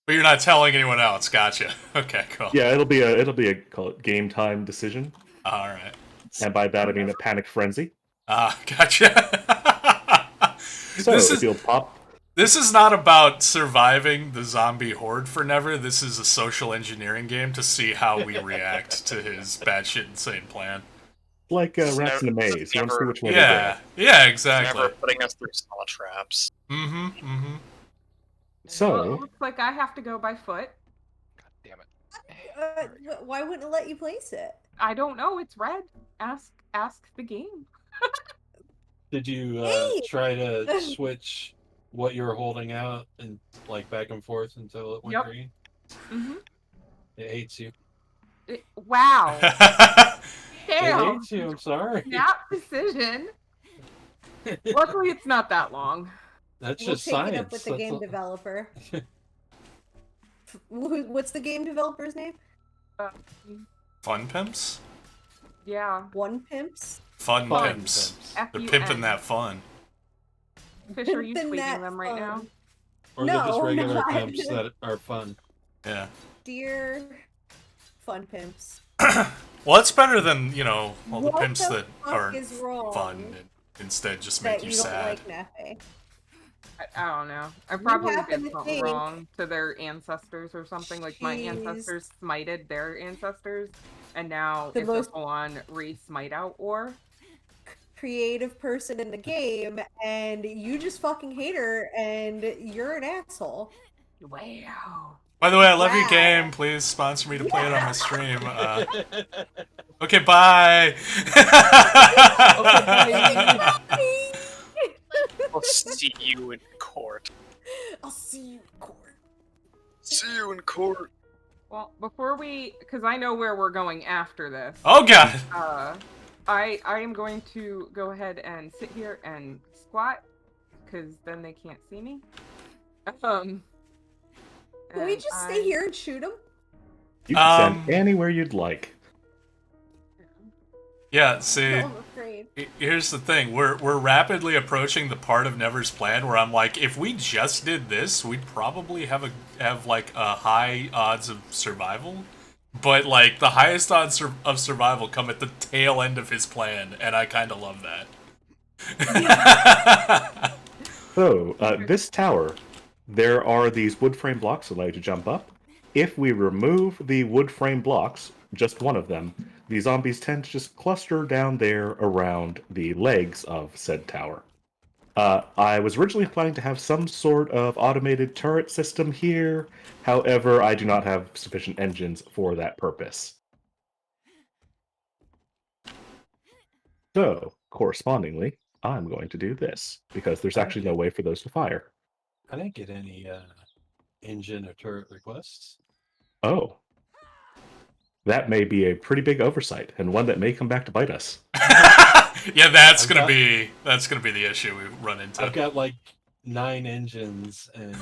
But you're not telling anyone else, gotcha. Okay, cool. Yeah, it'll be a call it game time decision, Alright. and by that I mean a panic frenzy. Gotcha. So if you'll pop. This is not about surviving the zombie horde for Never. This is a social engineering game to see how we react to his batshit insane plan. Like rats in a never- maze. You want to see which one Yeah, yeah, exactly. Never putting us through saw traps. Mm-hmm, mm-hmm. Well, it So, looks like I have to go by foot. Damn it. Why wouldn't it let you place it? I don't know. It's red. Ask the game. Did you Hey! try to switch what you were holding out and like back and forth until it went Yep. green? Mm-hmm. It hates you. Wow. It Damn. hates you. I'm sorry. Snap decision. Luckily, it's not that long. That's We'll just take science. it up with the That's game all- developer. What's the game developer's name? Fun pimps? Yeah. One Pimps? Fun Fun pimps. pimps. They're F-U-N. pimping that fun. Fish, are you Pimpin' tweeting that them right now? fun. Or they're just No, regular not. pimps that are fun. Yeah. Dear Fun Pimps. Well, it's better than, all the What pimps the that fuck are is wrong fun and instead just that make you you don't sad. like Nafe? I don't know. I probably happen did to something think- wrong to their ancestors or something. Like my Jeez. ancestors smited their ancestors, and now The it's most- a full-on re-smite out war. Creative person in the game, and you just fucking hate her, and you're an asshole. Wow. By the way, I love your Wow. game. Please sponsor me to play it on my stream. Okay, bye. I'll see you in court. I'll see you in court. See you in court. Well, before we, because I know where we're going after this. Oh god. I am going to go ahead and sit here and squat, because then they can't see me. Can we and just stay here and shoot them? You can stand anywhere you'd like. Yeah, see, No, I'm afraid. here's the thing. We're rapidly approaching the part of Never's plan where I'm like, if we just did this, we'd probably have like a high odds of survival. But like the highest odds of survival come at the tail end of his plan, and I kind of love that. So, this tower, there are these wood frame blocks that allow you to jump up. If we remove the wood frame blocks, just one of them, the zombies tend to just cluster down there around the legs of said tower. I was originally planning to have some sort of automated turret system here. However, I do not have sufficient engines for that purpose. So, correspondingly, I'm going to do this, because there's actually no way for those to fire. I didn't get any engine or turret requests. Oh. That may be a pretty big oversight, and one that may come back to bite us. Yeah, that's gonna be the issue we run into. I've got like 9 engines and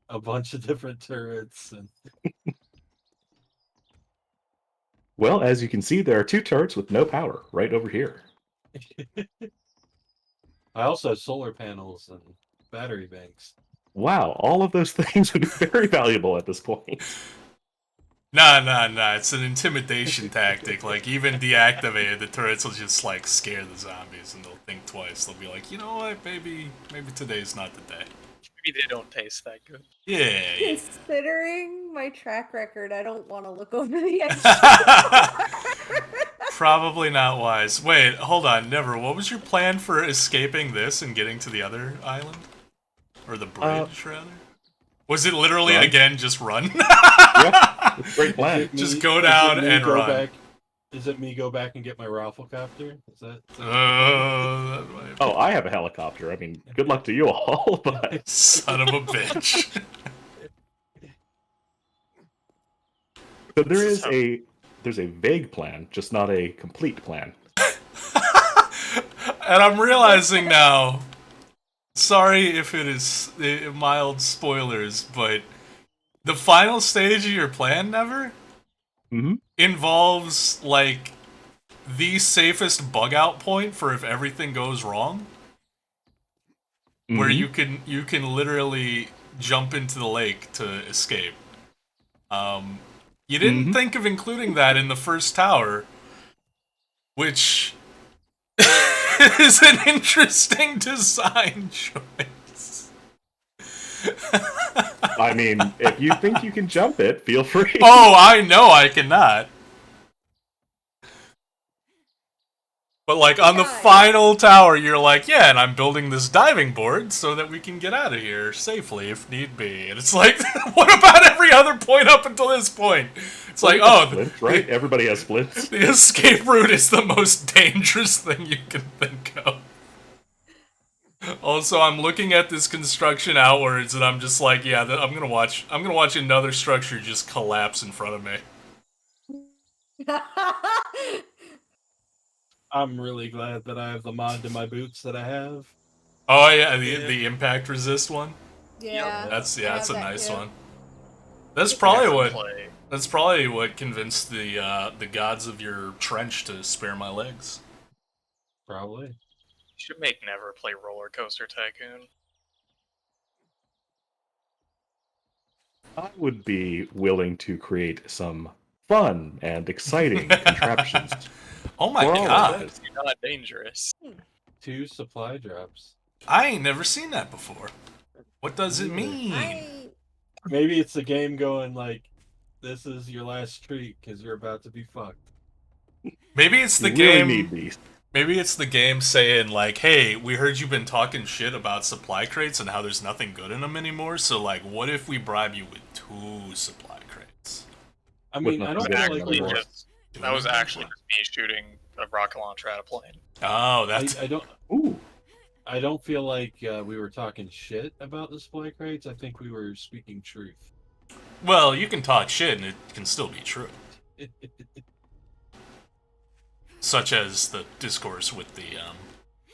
a bunch of different turrets. And Well, as you can see, there are 2 turrets with no power right over here. I also have solar panels and battery banks. Wow, all of those things would be very valuable at this point. Nah. It's an intimidation tactic. Like, even deactivated, the turrets will just, like, scare the zombies, and they'll think twice. They'll be like, you know what, maybe today's not the day. Maybe they don't taste that good. Yeah. Considering my track record, I don't want to look over the edge. Probably not wise. Wait, hold on, Never. What was your plan for escaping this and getting to the other island? Or the bridge, rather? Was it literally, Run. again, just run? Yeah, great plan. Just go down and run. Is it me go back and get my Rafflecopter? Is that Oh, I have a helicopter. I mean, good luck to you all, but... Son of a bitch. So there's a vague plan, just not a complete plan. And I'm realizing now, sorry if it is mild spoilers, but the final stage of your plan, Never, involves, like, the safest bug out point for if everything goes wrong. Where you can literally jump into the lake to escape. You didn't think of including that in the first tower, which is an interesting design choice. I mean, if you think you can jump it, feel free. Oh, I know I cannot. But, like, on the final tower, you're like, yeah, and I'm building this diving board so that we can get out of here safely if need be. And it's like, what about every other point up until this point? It's like, oh, splints, right? Everybody has splints. The escape route is the most dangerous thing you can think of. Also, I'm looking at this construction outwards, and I'm just like, yeah, I'm gonna watch another structure just collapse in front of me. I'm really glad that I have the mod to my boots that I have. Oh yeah, the impact resist one. Yeah, that's a nice one. That's probably what convinced the gods of your trench to spare my legs. Probably. You should make Never play Roller Coaster Tycoon. I would be willing to create some fun and exciting contraptions. Oh my god! That's not dangerous. 2 supply drops. I ain't never seen that before. What does it mean? Maybe it's the game going like, this is your last treat because you're about to be fucked. Maybe it's the You game. really need these. Maybe it's the game saying like, "Hey, we heard you've been talking shit about supply crates and how there's nothing good in them anymore. So like, what if we bribe you with 2 supply crates?" I mean, I don't feel like That was actually just me shooting a rocket launcher at a plane. Oh, that's. I don't. Ooh. I don't feel like we were talking shit about the supply crates. I think we were speaking truth. Well, you can talk shit and it can still be true. Such as the discourse with the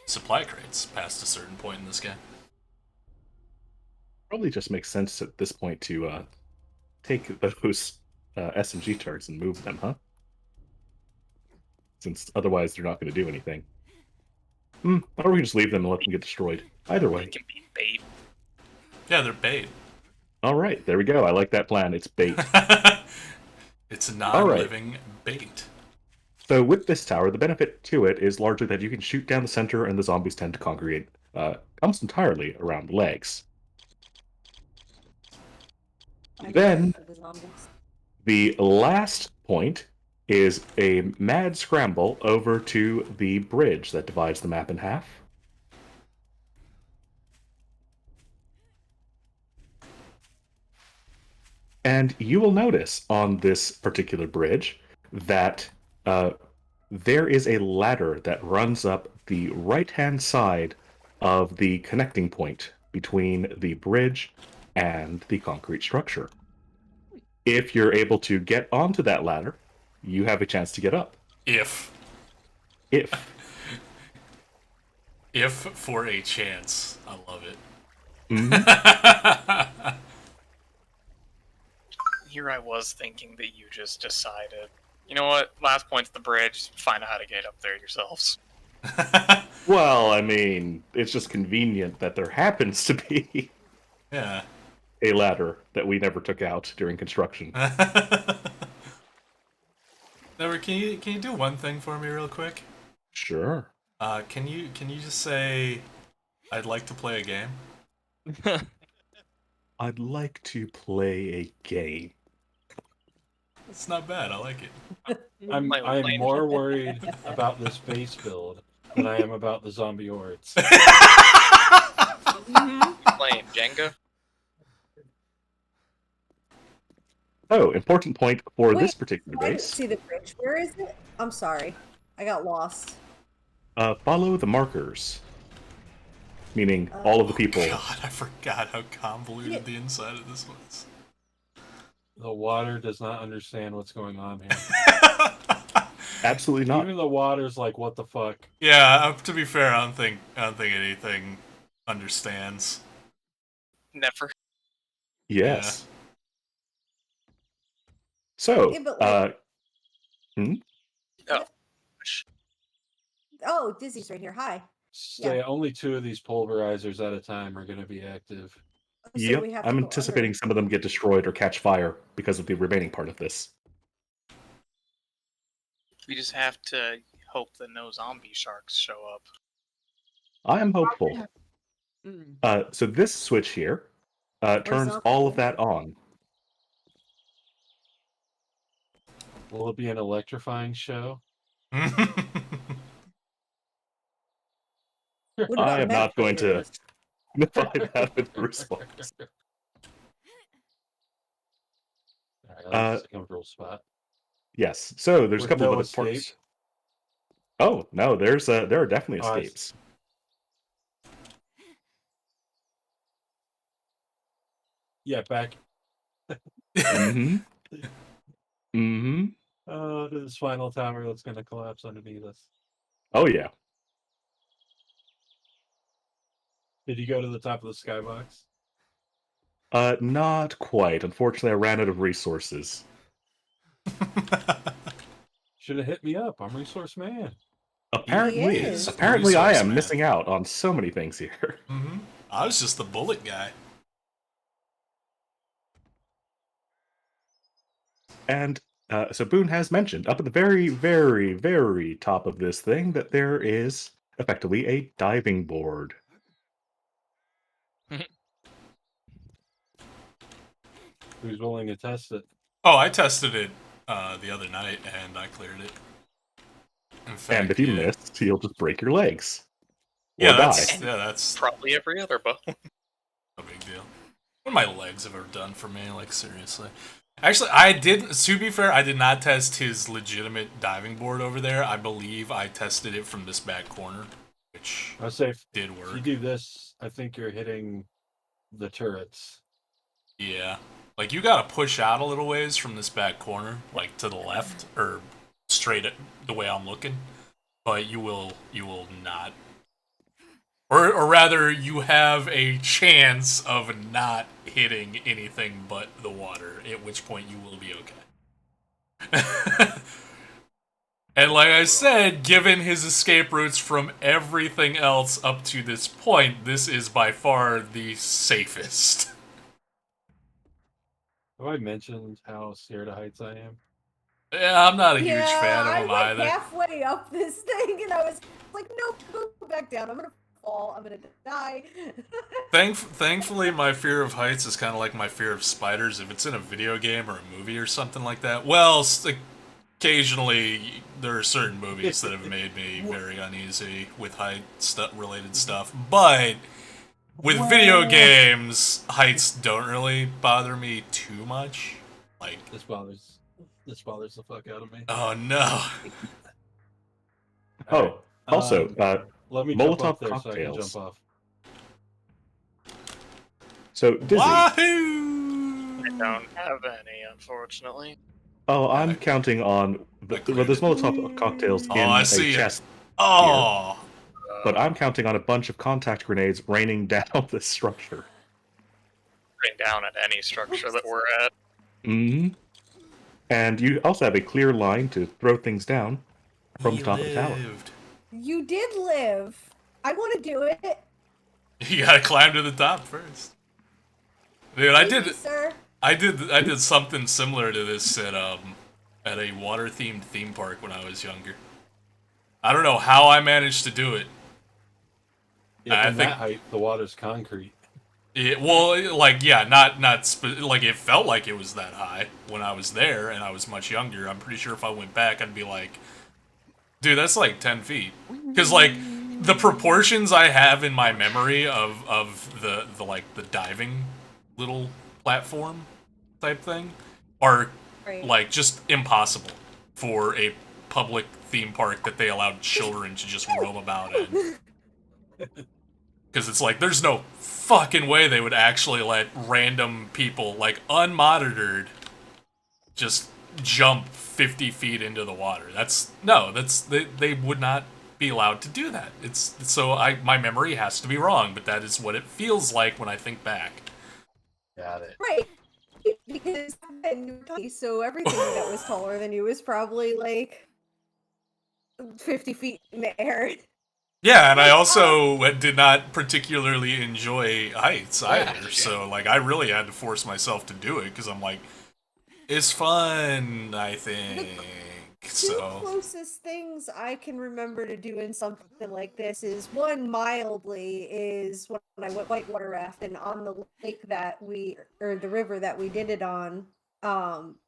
supply crates past a certain point in this game. Probably just makes sense at this point to take those SMG turrets and move them, huh? Since otherwise they're not going to do anything. Or we can just leave them and let them get destroyed. Either They way. can be bait. Yeah, they're bait. All right, there we go. I like that plan. It's bait. It's a non-living bait. So with this tower, the benefit to it is largely that you can shoot down the center and the zombies tend to congregate almost entirely around legs. Then the last point is a mad scramble over to the bridge that divides the map in half. And you will notice on this particular bridge that there is a ladder that runs up the right-hand side of the connecting point between the bridge and the concrete structure. If you're able to get onto that ladder, you have a chance to get up. If for a chance. I love it. Here I was thinking that you just decided, you know what, last point's the bridge, find out how to get up there yourselves. Well, I mean, it's just convenient that there happens to be Yeah. a ladder that we never took out during construction. Never, can you do one thing for me real quick? Sure. Can you just say, I'd like to play a game? I'd like to play a game. It's not bad. I like it. I'm Might I'm blame more worried about this base build than I am about the zombie hordes. Playing Jenga? Oh, important point for Wait, this particular I didn't base. see the bridge. Where is it? I'm sorry. I got lost. Follow the markers. Meaning all of the people. God, I forgot how convoluted the inside of this was. The water does not understand what's going on here. Absolutely not. Even the water's like, what the fuck? Yeah, to be fair, I don't think anything understands. Never. Yes. So, Yeah, but like- Oh. Oh, Dizzy's right here. Hi. Say only 2 of these pulverizers at a time are going to be active. So yep, we have to I'm go anticipating under. some of them get destroyed or catch fire because of the remaining part of this. We just have to hope that no zombie sharks show up. I am hopeful. So this switch here turns zombie all of danger. that on. Will it be an electrifying show? What I about am not going to meditators? define that with the response. Alright, that's a comfortable spot. Yes. So there's a With couple no of other escape? parts. Oh no, there are definitely Oh, escapes. Yeah, back. Mm-hmm. Mm-hmm. To this final tower that's going to collapse underneath us. Oh yeah. Did you go to the top of the skybox? Not quite. Unfortunately, I ran out of resources. Should have hit me up. I'm resource man. Apparently, is. apparently, I Resource am man. missing out on so many things here. I was just the bullet guy. And so Boone has mentioned up at the very, very, very top of this thing that there is effectively a diving board. Who's willing to test it? Oh, I tested it the other night and I cleared it. In fact, And if you yeah. miss, you'll just break your legs. Or Yeah, die. that's Probably every other bone. no big deal. What my legs have ever done for me, like seriously. Actually, I didn't. To be fair, I did not test his legitimate diving board over there. I believe I tested it from this back corner, which I'll say if did you work. do this, I think you're hitting the turrets. Yeah. Like, you gotta push out a little ways from this back corner, like to the left, or straight at the way I'm looking. But you will not. Or rather, you have a chance of not hitting anything but the water, at which point you will be okay. And like I said, given his escape routes from everything else up to this point, this is by far the safest. Have I mentioned how scared of heights I am? Yeah, I'm not a huge Yeah, fan of I him went either. halfway up this thing, and I was like, "Nope, go back down. I'm gonna fall. I'm gonna die." Thankfully, my fear of heights is kind of like my fear of spiders. If it's in a video game or a movie or something like that, well, occasionally there are certain movies that have made me very uneasy with height related stuff. But with video games, heights don't really bother me too much. Like, This bothers the fuck out of me. oh no. Oh, also, Let me jump Molotov up there so I can cocktails. jump off. So, Dizzy. Wahoo! I don't have any, unfortunately. Oh, I'm counting on well, there's Molotov cocktails in I a see it. chest, Oh, but I'm counting on a bunch of contact grenades raining down this structure. Bring down at any structure that we're at. Hmm. And you also have a clear line to throw things down from the top of the tower. You did live. I want to do it. You gotta climb to the top first. Dude, Thank you, sir. I did something similar to this at a water themed theme park when I was younger. I don't know how I managed to do it. Yeah, I from think that height, the water's concrete. like it felt like it was that high when I was there and I was much younger. I'm pretty sure if I went back, I'd be like, dude, that's like 10 feet. Because like the proportions I have in my memory of the like the diving little platform type thing are like just impossible for a public theme park that they allowed children to just roam about in. Because it's like, there's no fucking way they would actually let random people, like, unmonitored, just jump 50 feet into the water. They would not be allowed to do that. My memory has to be wrong, but that is what it feels like when I think back. Got it. Right. Because so everything that was taller than you was probably like 50 feet in the air. Yeah, and I also did not particularly enjoy heights either, so, like, I really had to force myself to do it, because I'm like, it's fun, I think, Two closest things I can remember to doing something like this is, one mildly, is when I went whitewater rafting on the lake the river that we did it on.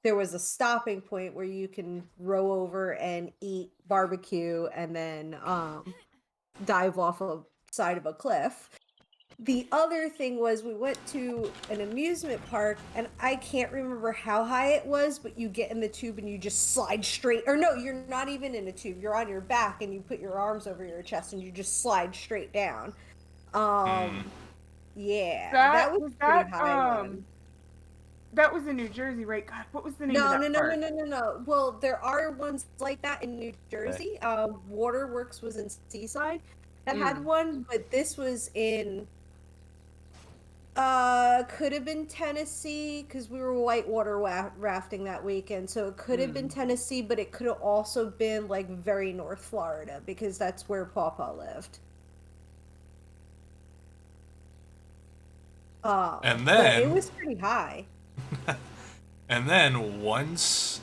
There was a stopping point where you can row over and eat barbecue and then dive off a side of a cliff. The other thing was we went to an amusement park, and I can't remember how high it was, but you get in the tube and you just slide straight. Or no, you're not even in a tube. You're on your back and you put your arms over your chest and you just slide straight down. Yeah, that was pretty high one. That was in New Jersey, right? God, what was the name of that park? No. Well, there are ones like that in New Jersey. Waterworks was in Seaside that had one, but this was in could have been Tennessee, because we were whitewater rafting that weekend, so it could have been Tennessee, but it could have also been like very North Florida, because that's where Pawpaw lived. And then it was pretty high. And then once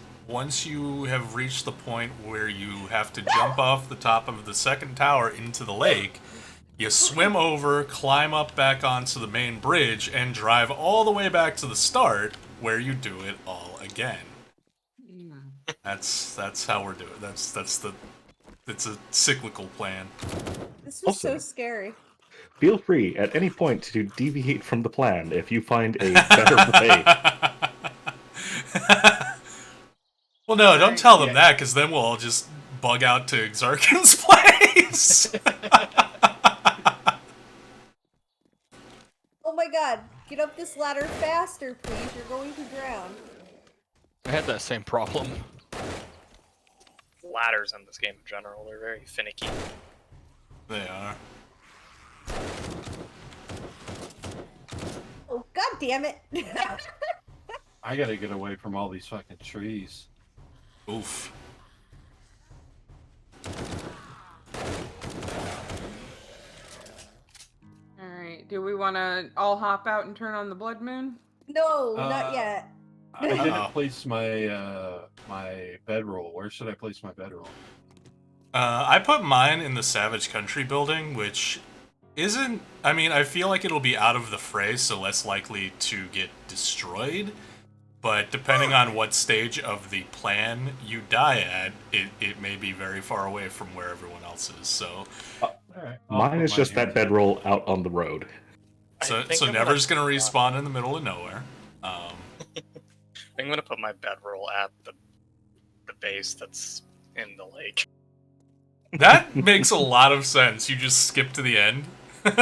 you have reached the point where you have to jump off the top of the second tower into the lake, you swim over, climb up back onto the main bridge, and drive all the way back to the start, where you do it all again. That's how we're doing. It's a cyclical plan. This was so scary. Feel free at any point to deviate from the plan if you find a better way. Well, no, don't tell them that, because then we'll all just bug out to Xarkin's place. Oh my god, Get up this ladder faster, please. You're going to drown. I had that same problem. Ladders in this game in general, they're very finicky. They are. Oh, god damn it! I gotta get away from all these fucking trees. Oof. Alright, do we want to all hop out and turn on the blood moon? No, Uh, not yet. I didn't Uh-oh. place my my bedroll. Where should I place my bedroll? I put mine in the Savage Country building, which isn't... I mean, I feel like it'll be out of the fray, so less likely to get destroyed. But depending on what stage of the plan you die at, it may be very far away from where everyone else is. So, All right, Mine is just that bedroll out on the road. so I'm Never's gonna respawn in the middle of nowhere. I'm gonna put my bedroll at the base that's in the lake. That makes a lot of sense. You just skip to the end. Well,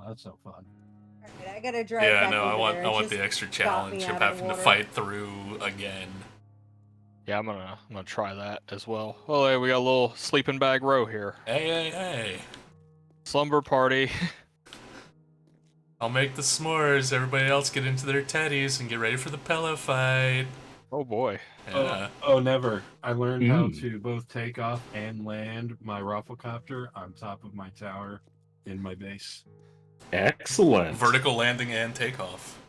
that's no fun. Alright, I gotta drive Yeah, back no, over I want there. I want Just the extra got me challenge out of the having to water. fight through again. Yeah, I'm gonna try that as well. Oh, hey, we got a little sleeping bag row here. Hey. Slumber party. I'll make the s'mores. Everybody else get into their teddies and get ready for the pillow fight. Oh boy. Yeah. Oh, never. I learned how Mm. to both take off and land my Rafflecopter on top of my tower in my base. Excellent. Vertical landing and takeoff.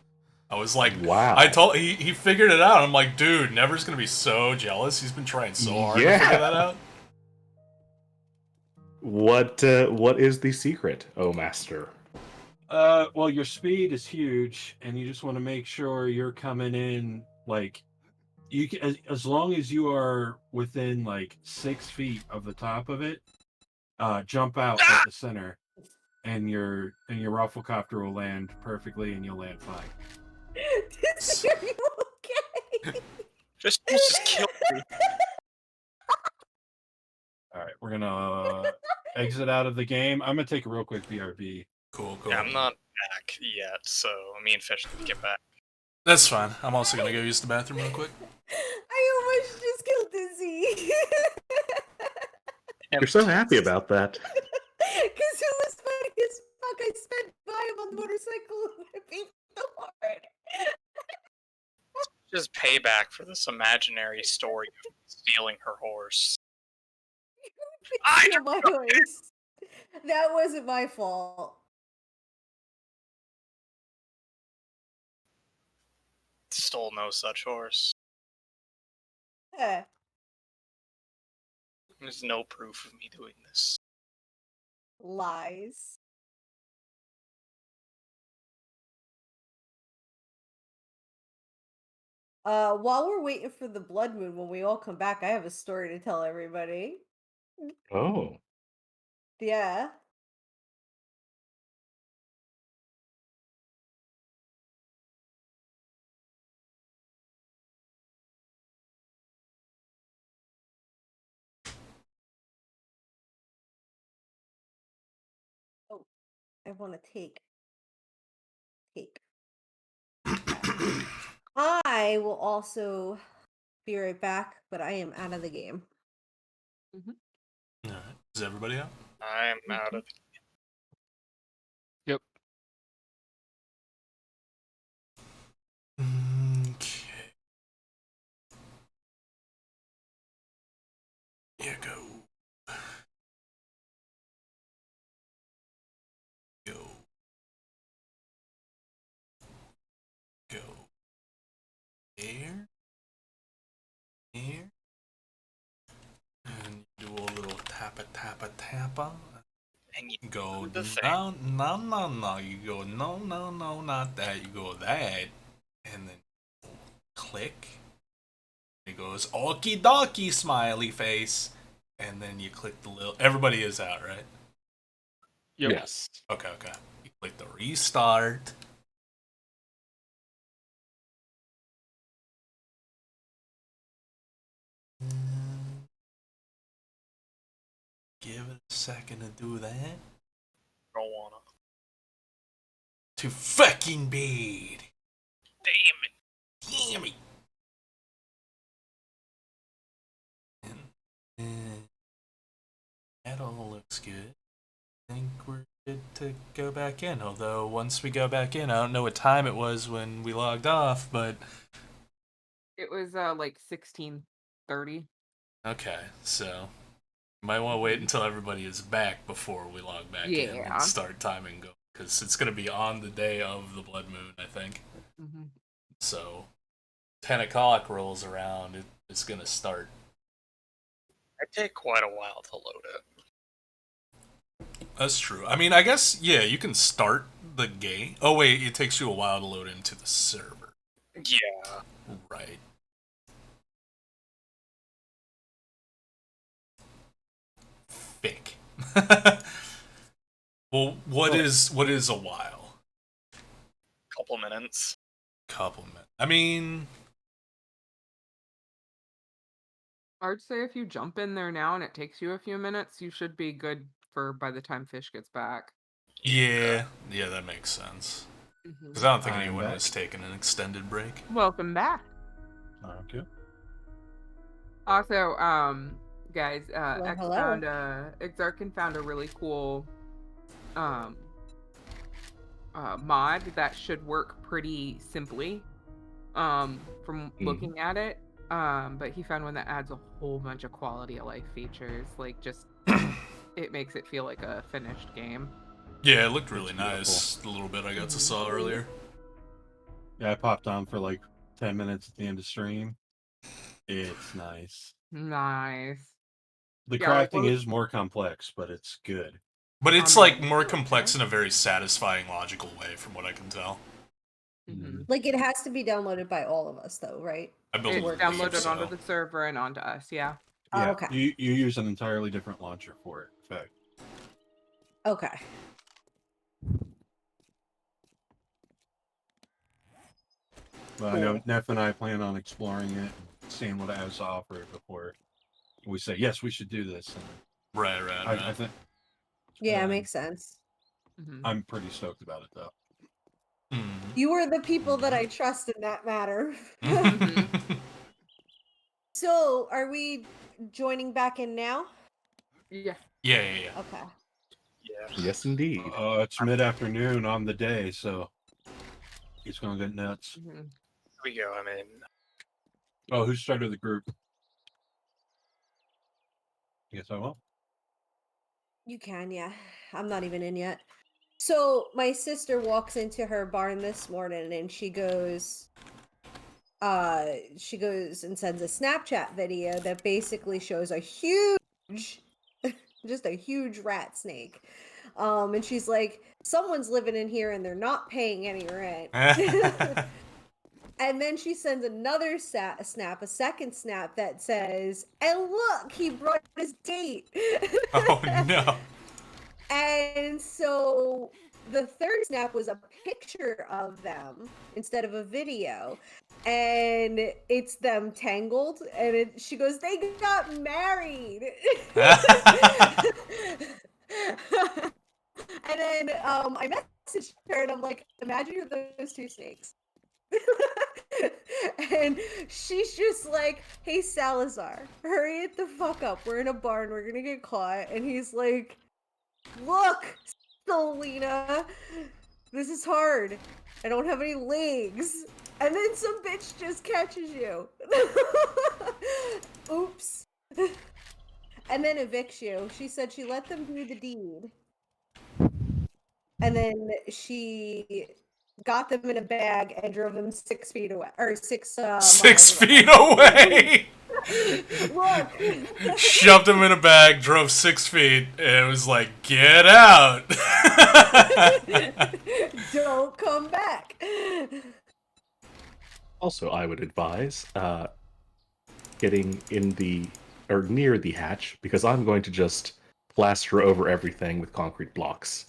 I was like, Wow. I told he figured it out. I'm like, dude, Never's gonna be so jealous. He's been trying so hard to figure that out. What is the secret, oh master? Well, your speed is huge, and you just want to make sure you're coming in like you can, as long as you are within like 6 feet of the top of it. Jump out at the center, and your Rafflecopter will land perfectly, and you'll land fine. Are you okay? Just kill me. All right, we're gonna exit out of the game. I'm gonna take a real quick BRB. Cool. Yeah, I'm not back yet, so me and Fish need to get back. That's fine. I'm also gonna go use the bathroom real quick. I almost just killed Dizzy. You're so happy about that. Because it was funny as fuck. I sped by him on the motorcycle and I beat so hard. Just payback for this imaginary story of stealing her horse. I Steal my horse. That wasn't my fault. stole no such horse. Eh. There's no proof of me doing this. Lies. While we're waiting for the blood moon, when we all come back, I have a story to tell everybody. Oh. Yeah. Oh, I want to take. I will also be right back, but I am out of the game. All right. Is everybody out? I'm out of the Yep. Okay. Yeah, go. Go. Go. Here. Here. And do a little tappa. and you Go do the thing. no. You go no, not that. You go that, and then click. It goes okie dokie smiley face, and then you click the little. Everybody is out, right? Yep. Yes. Okay. You click the restart. Give it a second to do that. Don't wanna. to fucking bed. Damn it. Damn it. That all looks good. I think we're good to go back in. Although once we go back in, I don't know what time it was when we logged off, but It was like 16:30. okay, so might want to wait until everybody is back before we log back in and Yeah. start timing go, because it's gonna be on the day of the blood moon, I think. Mm-hmm. So 10 o'clock rolls around, it's gonna start. It take quite a while to load it. That's true. I mean, I guess yeah, you can start the game. Oh wait, it takes you a while to load into the server. Yeah. Right. Thick. Well, what is a while? Couple minutes. Couple minutes. I mean, I'd say if you jump in there now and it takes you a few minutes, you should be good for by the time Fish gets back. yeah, that makes sense. Mm-hmm. Because I don't think I'm anyone back. was taking an extended break. Welcome back. Okay. Also, guys, Well, X hello. found Exarkin found a really cool mod that should work pretty simply from looking at it. But he found one that adds a whole bunch of quality of life features, like just it makes it feel like a finished game. Yeah, it looked really It's nice. The little bit I got to Mhm. saw earlier. Yeah, I popped on for like 10 minutes at the end of stream. It's nice. Nice. The Yeah, like, crafting what- is more complex, but it's good. But it's I like mean, more okay. complex in a very satisfying, logical way, from what I can tell. Mm-hmm. Like it has to be downloaded by all of us, though, right? I believe It's work downloaded so. onto the server and onto us. Yeah. Yeah, okay. you use an entirely different launcher for it. In fact, Okay. but I know Neff and I plan on exploring it and seeing what it has to offer before we say yes, we should do this. And Right. I think Yeah, Um, makes sense. Mm-hmm. I'm pretty stoked about it though. You are the people that I trust in that matter. Mm-hmm. So, are we joining back in now? Yeah. Yeah. Okay. Yeah. Yes, indeed. It's mid-afternoon on the day, so it's gonna get nuts. Mm-hmm. Here we go. I'm in. Oh, who started the group? Yes, I will. You can, yeah. I'm not even in yet. So, my sister walks into her barn this morning and she goes and sends a Snapchat video that basically shows a huge just a huge rat snake. And she's like, someone's living in here and they're not paying any rent. And then she sends another a second snap that says, and look, he brought his date. Oh no. And so the third snap was a picture of them instead of a video. And it's them tangled. And she goes, they got married. And then I messaged her and I'm like, imagine you're those two snakes. And she's just like, hey Salazar, hurry it the fuck up. We're in a barn, we're gonna get caught. And he's like, look, Selena, this is hard. I don't have any legs. And then some bitch just catches you. Oops. And then evicts you. She said she let them do the deed. And then she got them in a bag and drove them 6 feet away. Or 6 6 miles away. feet away. Look. Shoved him in a bag, drove 6 feet, and it was like, get out. Don't come back. Also, I would advise getting in the or near the hatch because I'm going to just plaster over everything with concrete blocks.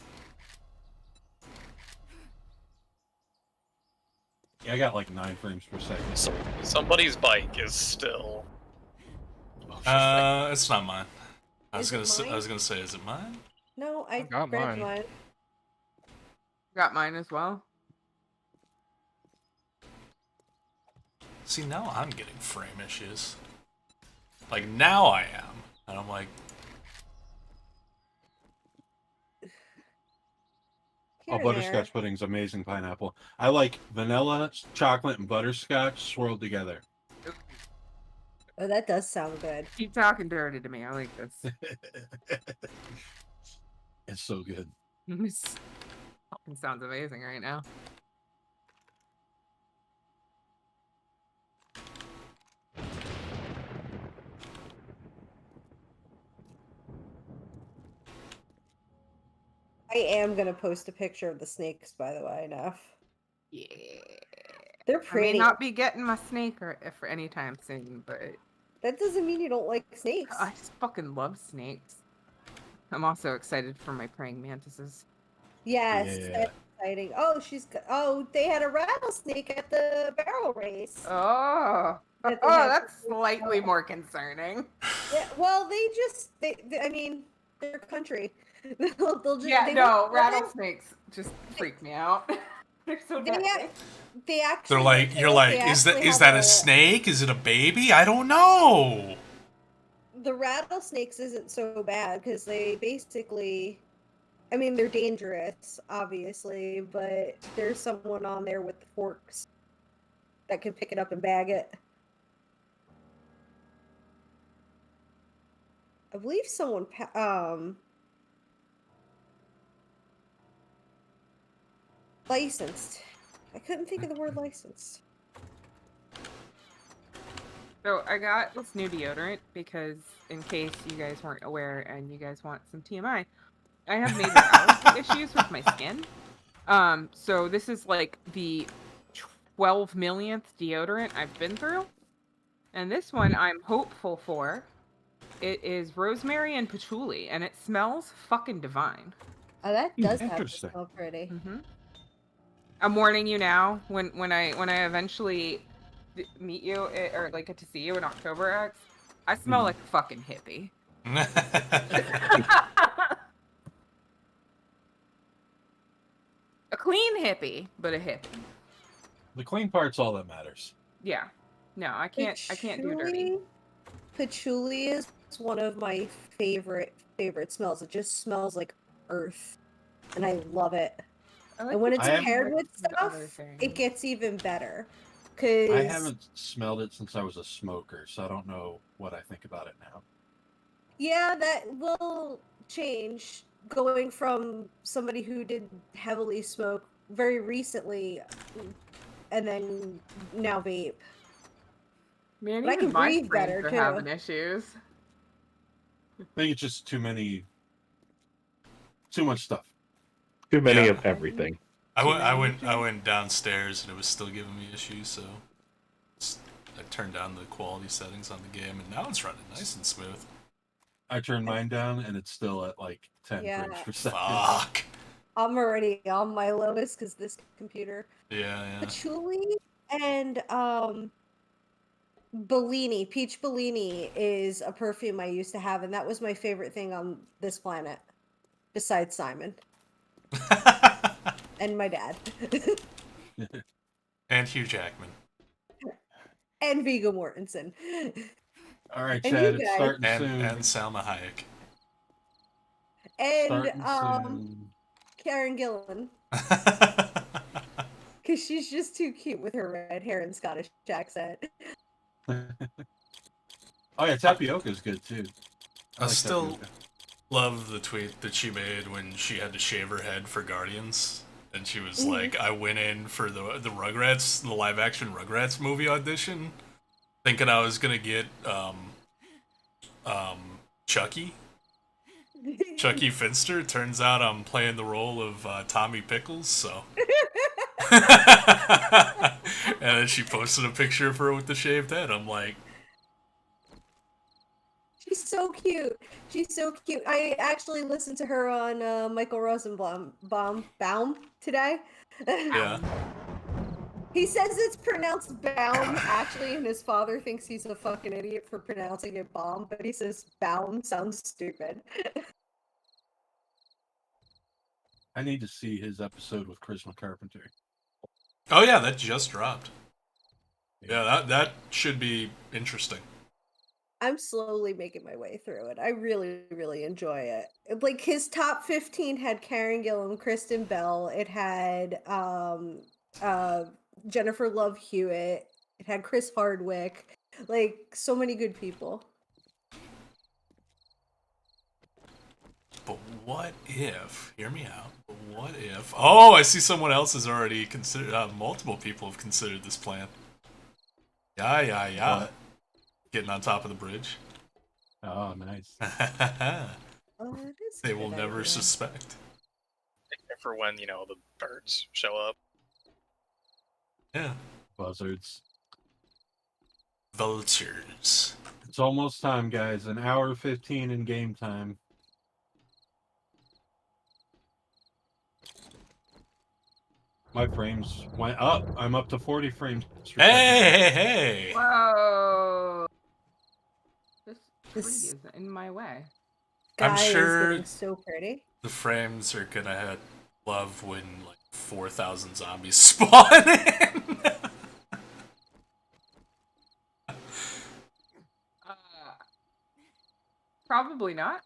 Yeah, I got like 9 frames per second. Somebody's bike is still. It's not mine. I was Is gonna it say, mine? I was gonna say, is it mine? No, I got grabbed mine. mine. Got mine as well. See, now I'm getting frame issues. Like, now I am. And I'm like, Here and butterscotch pudding's amazing pineapple. I like vanilla, chocolate, and butterscotch swirled together. Oh, that does sound good. Keep talking dirty to me. I like this. It's so good. This fucking sounds amazing right now. I am gonna post a picture of the snakes, by the way, enough. Yeah. They're I may pretty. not be getting my snake for any time soon, but That doesn't mean you don't like snakes. I just fucking love snakes. I'm also excited for my praying mantises. Yes, Yeah. that's exciting. Oh, oh, they had a rattlesnake at the barrel race. Oh, That they oh, have that's for- slightly more concerning. Yeah, well, I mean, they're country. They'll just, Yeah, they no, won't- rattlesnakes just freak me out. They're so They, deadly. they actually. they're like, you're like, is that a snake? Is it a baby? I don't know. The rattlesnakes isn't so bad because they basically, I mean, they're dangerous, obviously, but there's someone on there with the forks that can pick it up and bag it. I believe someone, licensed. I couldn't think of the word licensed. So I got this new deodorant because, in case you guys weren't aware and you guys want some TMI, I have major allergy issues with my skin. So this is like the 12 millionth deodorant I've been through, and this one I'm hopeful for. It is rosemary and patchouli, and it smells fucking divine. Oh, that does have to Interesting. smell pretty. Mm-hmm. I'm warning you now. When I eventually meet you or like get to see you in October X, I smell like a fucking hippie. A clean hippie, but a hippie. The clean part's all that matters. Yeah. No, I can't do dirty. Patchouli is one of my favorite smells. It just smells like earth, and I love it. And when it's I paired with the stuff, other thing. it gets even better. Cause I haven't smelled it since I was a smoker, so I don't know what I think about it now. yeah, that will change. Going from somebody who did heavily smoke very recently, and then now vape. Man, But I even can my breathe strains better, are too. having issues. I think it's just too much stuff. Too many Yeah. of everything. I went downstairs and it was still giving me issues, so I turned down the quality settings on the game, and now it's running nice and smooth. I turned mine down, and it's still at like 10 Yeah. frames per second. Fuck. I'm already on my lowest because this computer. Yeah. Patchouli and Bellini, peach Bellini is a perfume I used to have, and that was my favorite thing on this planet, besides Simon and my dad, And Hugh Jackman. and Viggo Mortensen. All right, And Chad, you it's guys. starting And soon. Salma Hayek. And Starting soon. Karen Gillan, because she's just too cute with her red hair and Scottish accent. Oh yeah, tapioca is good too. I like still tapioca. love the tweet that she made when she had to shave her head for Guardians, and she was like, "I went in for the Rugrats, the live action Rugrats movie audition, thinking I was gonna get Chucky Finster. Turns out I'm playing the role of Tommy Pickles, so." And then she posted a picture of her with the shaved head. I'm like, She's so cute. She's so cute. I actually listened to her on Michael Rosenbaum Baum today. yeah. He says it's pronounced Baum, actually, and his father thinks he's a fucking idiot for pronouncing it Baum, but he says Baum sounds stupid. I need to see his episode with Chris Carpenter. Oh yeah, that just dropped. Yeah, that should be interesting. I'm slowly making my way through it. I really, really enjoy it. Like his top 15 had Karen Gillan, Kristen Bell. It had Jennifer Love Hewitt. It had Chris Hardwick. Like so many good people. But what if? Hear me out. But what if? Oh, I see someone else has already considered. Multiple people have considered this plan. Yeah. What? Getting on top of the bridge. Oh, nice. Oh, that is a They will good never idea. suspect. Except for when, you know, the birds show up. Yeah. Buzzards. Vultures. It's almost time, guys. An hour 15 in game time. My frames went up. I'm up to 40 frames per second. Hey! Whoa! This tree This- is in my way. I'm Guy sure- is getting so pretty. The frames are gonna love when like 4,000 zombies spawn in. Probably not.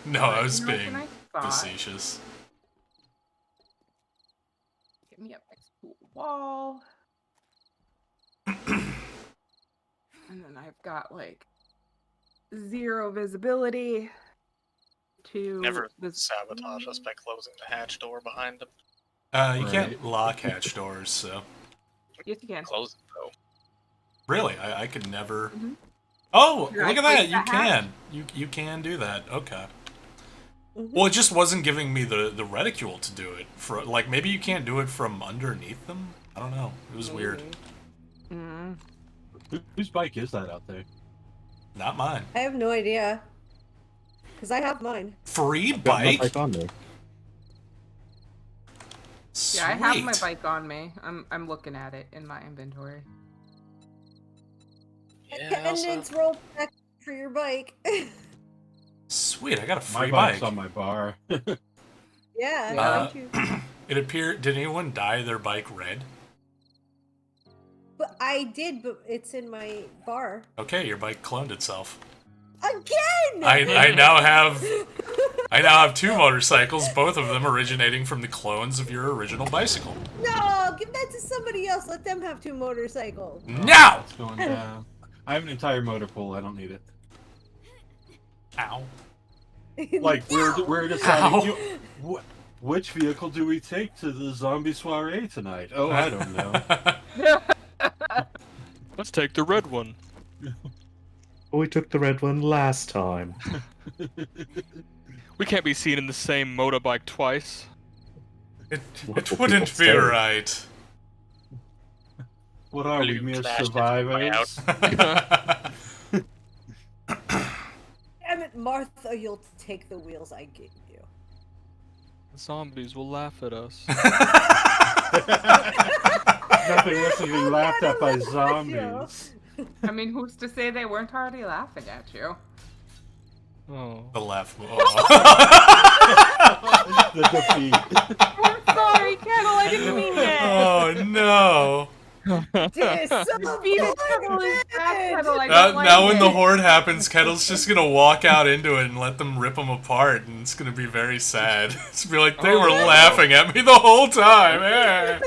No, I was You know, being nice thought. facetious. Get me up next to a wall. And then I've got like 0 visibility to Never this sabotage us by closing the hatch door behind them. You can't Right. lock hatch doors, so Yes, you can. Close it, though. really, I could never. Mhm. Oh, Here, look I at that! placed You the hatch. can. You can do that. Okay. Mhm. Well, it just wasn't giving me the reticule to do it. For like, maybe you can't do it from underneath them. I don't know. It was weird. Mm. Whose bike is that out there? Not mine. I have no idea. Because I have mine. Free Got my bike. bike on me. Yeah, I have my Sweet. bike on me. I'm looking at it in my inventory. Yeah, I also- Attendance roll back for your bike. Sweet, I got a My free bike's bike. on my bar. yeah, Yeah. mine too. It appeared. Did anyone dye their bike red? But I did, but it's in my bar. Okay, your bike cloned itself. Again! I now have 2 motorcycles, both of them originating from the clones of your original bicycle. No, give that to somebody else. Let them have 2 motorcycles. Now! It's going down. I have an entire motor pool. I don't need it. Ow. Like No! we're deciding. Which vehicle do we take to the zombie soiree tonight? Oh, I don't know. Let's take the red one. We took the red one last time. We can't be seen in the same motorbike twice. It What will wouldn't people be say? right. What are we, Blue mere flashed into my survivors? Damn it, Martha, you'll take the wheels I gave you. Zombies will laugh at us. Nothing less than being laughed at by I don't laugh at you. zombies. I mean, who's to say they weren't already laughing at you? Oh. The left. Oh. The defeat. I'm sorry, Kettle. I didn't mean it. Oh no! Beat Kettle is bad, Kettle. I Now, don't like now when the it. horde happens, Kettle's just gonna walk out into it and let them rip them apart, and it's gonna be very sad. It's gonna be like they Oh, were no. laughing at me the whole time. Eh.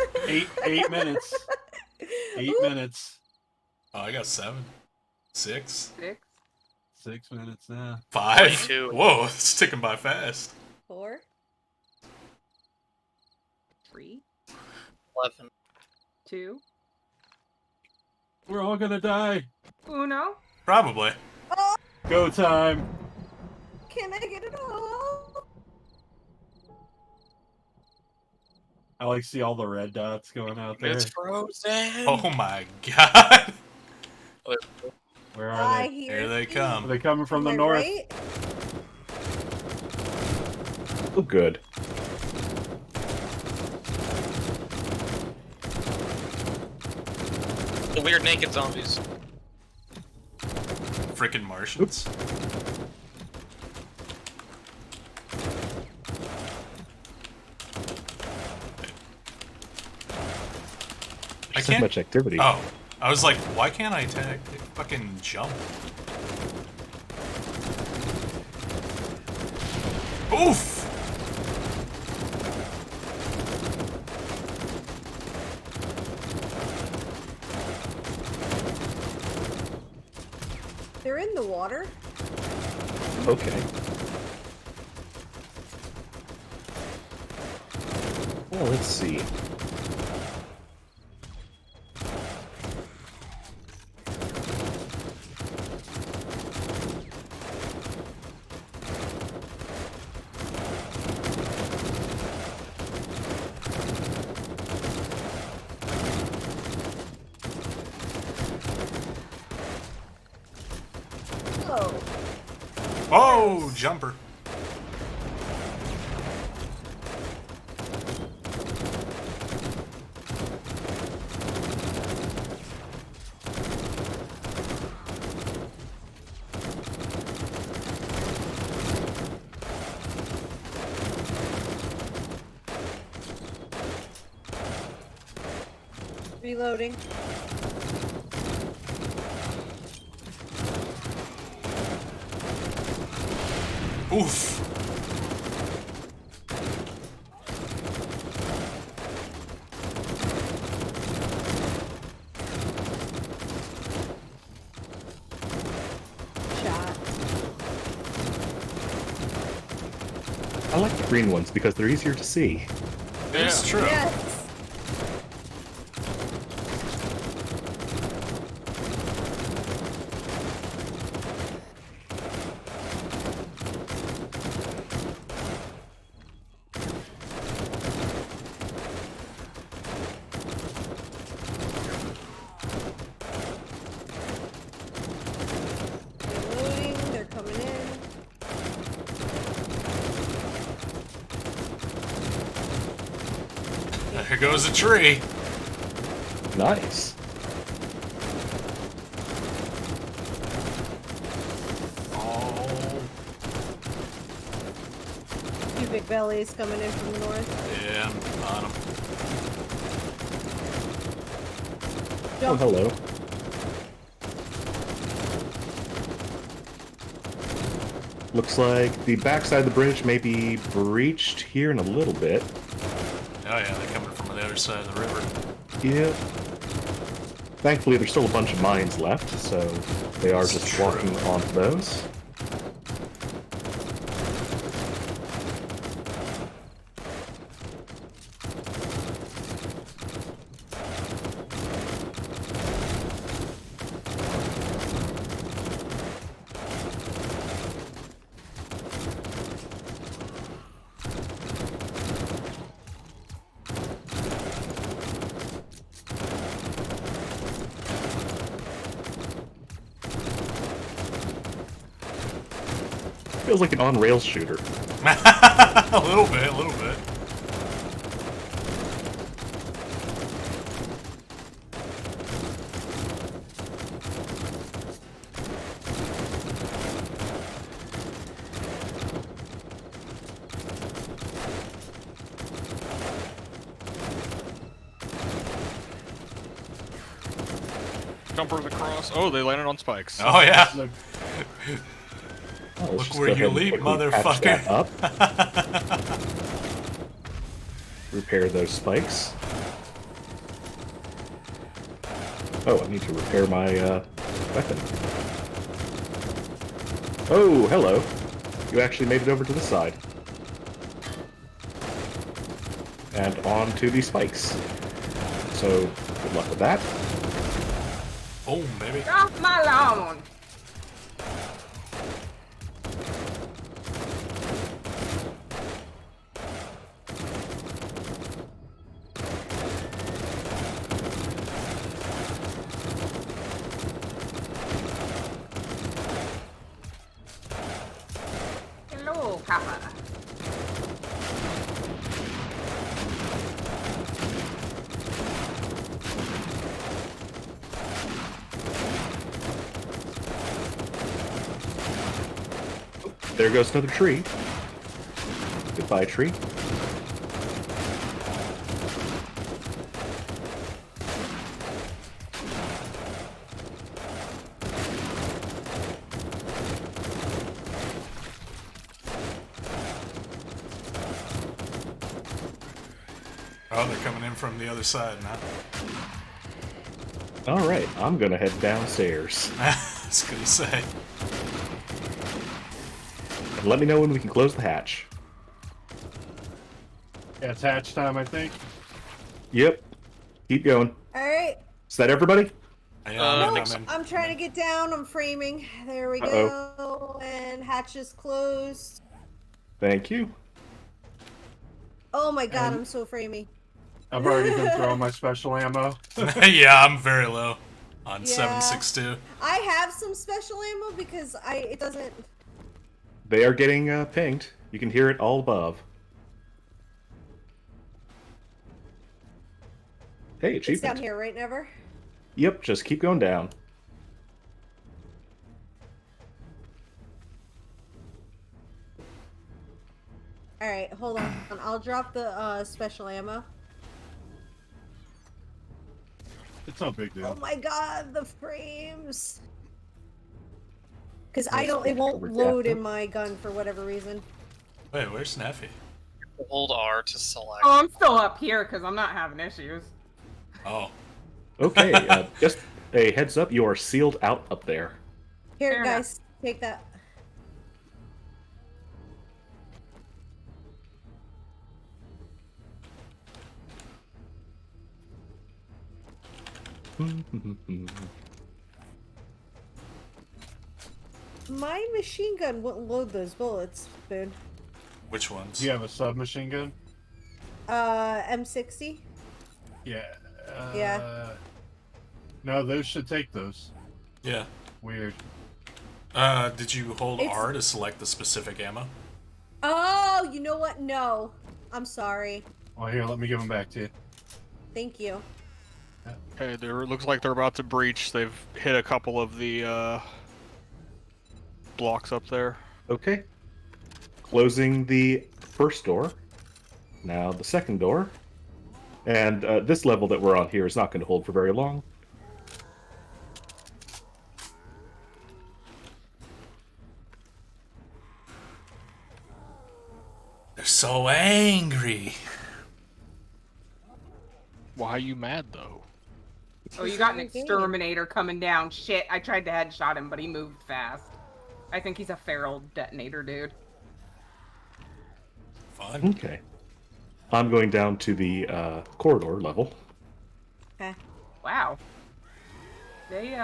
8 minutes. 8 minutes. Oh, I got 7, 6, 6. 6 minutes now. 5. 22. Whoa, it's ticking by fast. 4. 3. 11. 2. We're all gonna die. Uno. Probably. Oh, Go time. can I get it all? I like see all the red dots going out there. It's frozen. Oh my god. Where are I they? hear Here they you. come. Are they coming from the Am I north? right? Oh, good. The weird naked zombies. Frickin' Martians. I So can't. much activity. Oh, I was like, why can't I fucking jump? Oof! They're in the water. Okay. Well, let's see. Oh, Oh, jumper. reloading. Oof. Shot. I like the green ones because they're easier to see. It's true. Yes. Reloading. They're coming in. There goes a tree. Nice. Oh, Two big bellies coming in from the north. yeah, I'm on 'em. Oh, Jump. hello. Looks like the backside of the bridge may be breached here in a little bit. Oh yeah, they're coming from the other side of the river. Yep. Thankfully, there's still a bunch of mines left, so they are That's just true. walking onto those. Feels like an on-rails shooter. A little bit, a little bit. Jumpers across. Oh, they landed on spikes. Oh yeah. Look, Oh, let's Look just where go you ahead and leap, quickly patch that motherfucker. up. Repair those spikes. Oh, I need to repair my weapon. Oh, hello. You actually made it over to the side. And on to the spikes. So, good luck with that. Boom, baby. Drop my lawn. Hello, Papa. There goes another tree. Goodbye, tree. Oh, they're coming in from the other side now. All right, I'm gonna head downstairs. I was gonna say. And let me know when we can close the hatch. Yeah, it's hatch time, I think. Yep. Keep going. All right. Is that everybody? Yeah, I I'm think coming. I'm trying to get down. I'm framing. There we go. And hatch is closed. Thank you. Oh my god, And- I'm so framing. I've already been throwing my special ammo. Yeah, I'm very low on Yeah. 7.62. I have some special ammo because it doesn't. They are getting pinged. You can hear it all above. Hey, It's achievement. down here, right, Never? Yep, just keep going down. All right, hold on. I'll drop the special ammo. It's no big Oh deal. my god, the frames. Because Let's it won't over load Captain. in my gun for whatever reason. Wait, where's Snaffy? Hold R to select. Oh, I'm still up here because I'm not having issues. Oh. Okay, just a heads up, you are sealed out up there. Here, Fair enough. guys, take that. My machine gun wouldn't load those bullets, Spoon. Which ones? Do you have a submachine gun? M60? Yeah. Yeah. No, those should take those. Yeah. Weird. Did you hold It's- R to select the specific ammo? Oh, you know what? No. I'm sorry. Well, here, let me give them back to you. Thank you. Okay, there looks like they're about to breach. They've hit a couple of the blocks up there. Okay. Closing the first door. Now the second door. And this level that we're on here is not going to hold for very long. They're so angry. Why are you mad though? Oh, you got an Okay. exterminator coming down. Shit, I tried to headshot him, but he moved fast. I think he's a feral detonator dude. Fun. Okay. I'm going down to the corridor level. Okay. Wow. They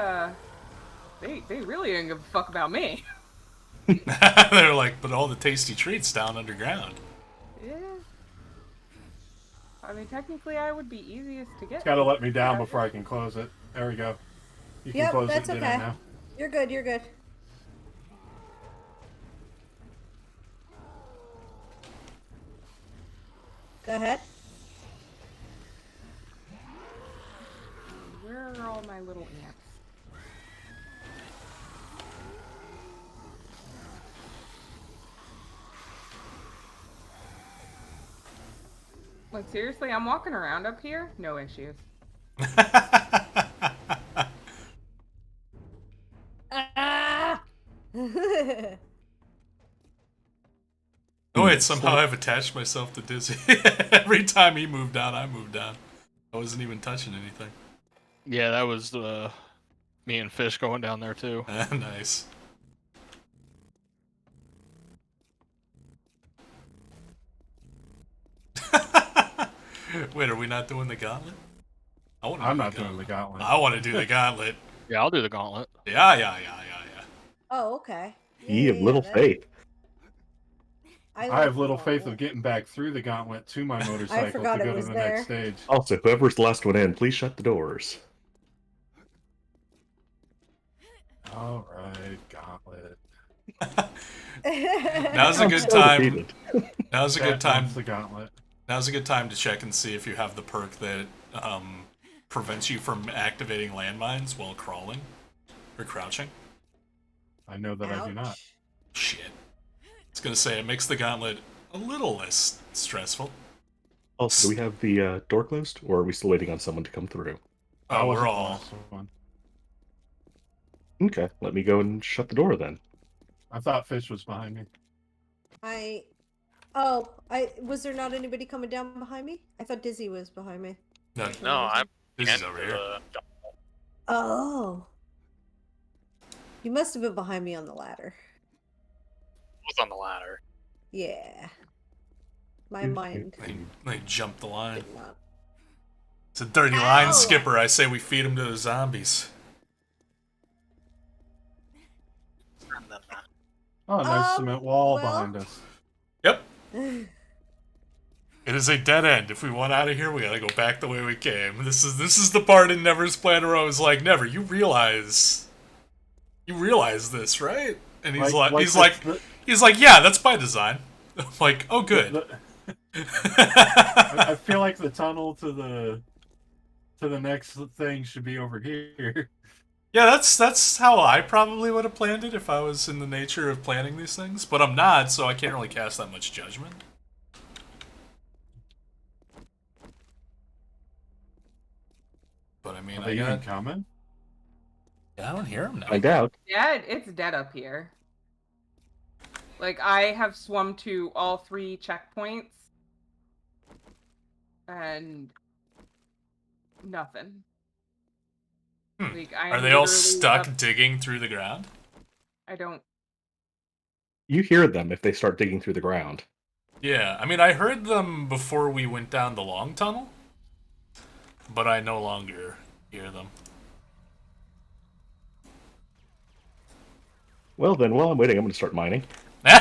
really didn't give a fuck about me. They're like, but all the tasty treats down underground. Yeah. I mean, technically, I would be easiest to get. It's got to let me down before I can close it. There we go. You can Yep, close that's it and get okay. in now. You're good, you're good. Go ahead. Where are all my little ants? Like, seriously, I'm walking around up here? No issues. Ah! Oh wait, somehow I've attached myself to Dizzy. Every time he moved down, I moved down. I wasn't even touching anything. Yeah, that was me and Fish going down there too. Nice. Wait, are we not doing the gauntlet? I'm not doing the gauntlet. I want to do the gauntlet. Yeah, I'll do the gauntlet. Yeah. Oh, okay. Ye of little that- faith. I I have like little the faith of gauntlet. getting back through the gauntlet to my motorcycle forgot to it go to was the there. next stage. Also, whoever's the last one in, please shut the doors. All right, gauntlet. Now's a I'm good so time. defeated. Now's a That good time. one's the gauntlet. Now's a good time to check and see if you have the perk that prevents you from activating landmines while crawling or crouching. I know that I do not. Ouch. Shit. It's gonna say it makes the gauntlet a little less stressful. Also, do we have the door closed, or are we still waiting on someone to come through? I Oh, wasn't we're the all. last one. Okay, let me go and shut the door then. I thought Fish was behind me. Oh, was there not anybody coming down behind me? I thought Dizzy was behind me. No, No, I'm this is getting over to here. the- Oh. You must have been behind me on the ladder. was on the ladder. Yeah. My mind They jumped the line. did not. It's a dirty Ow! line, Skipper. I say we feed him to the zombies. And then that. Oh, nice cement wall well- behind us. Yep. It is a dead end. If we want out of here, we gotta go back the way we came. This is the part in Never's plan where I was like, Never, you realize this, right? And he's he's like, yeah, that's by design. I'm like, oh, good. I feel like the tunnel to the next thing should be over here. Yeah, that's how I probably would have planned it if I was in the nature of planning these things, but I'm not, so I can't really cast that much judgment. But I mean, Are they even coming? Yeah, I don't hear him now. I doubt. It's dead up here. Like, I have swum to all 3 checkpoints. And nothing. Like, Are they all literally stuck up- digging through the ground? I don't. You hear them if they start digging through the ground. Yeah, I mean, I heard them before we went down the long tunnel, but I no longer hear them. Well then, while I'm waiting, I'm going to start mining. I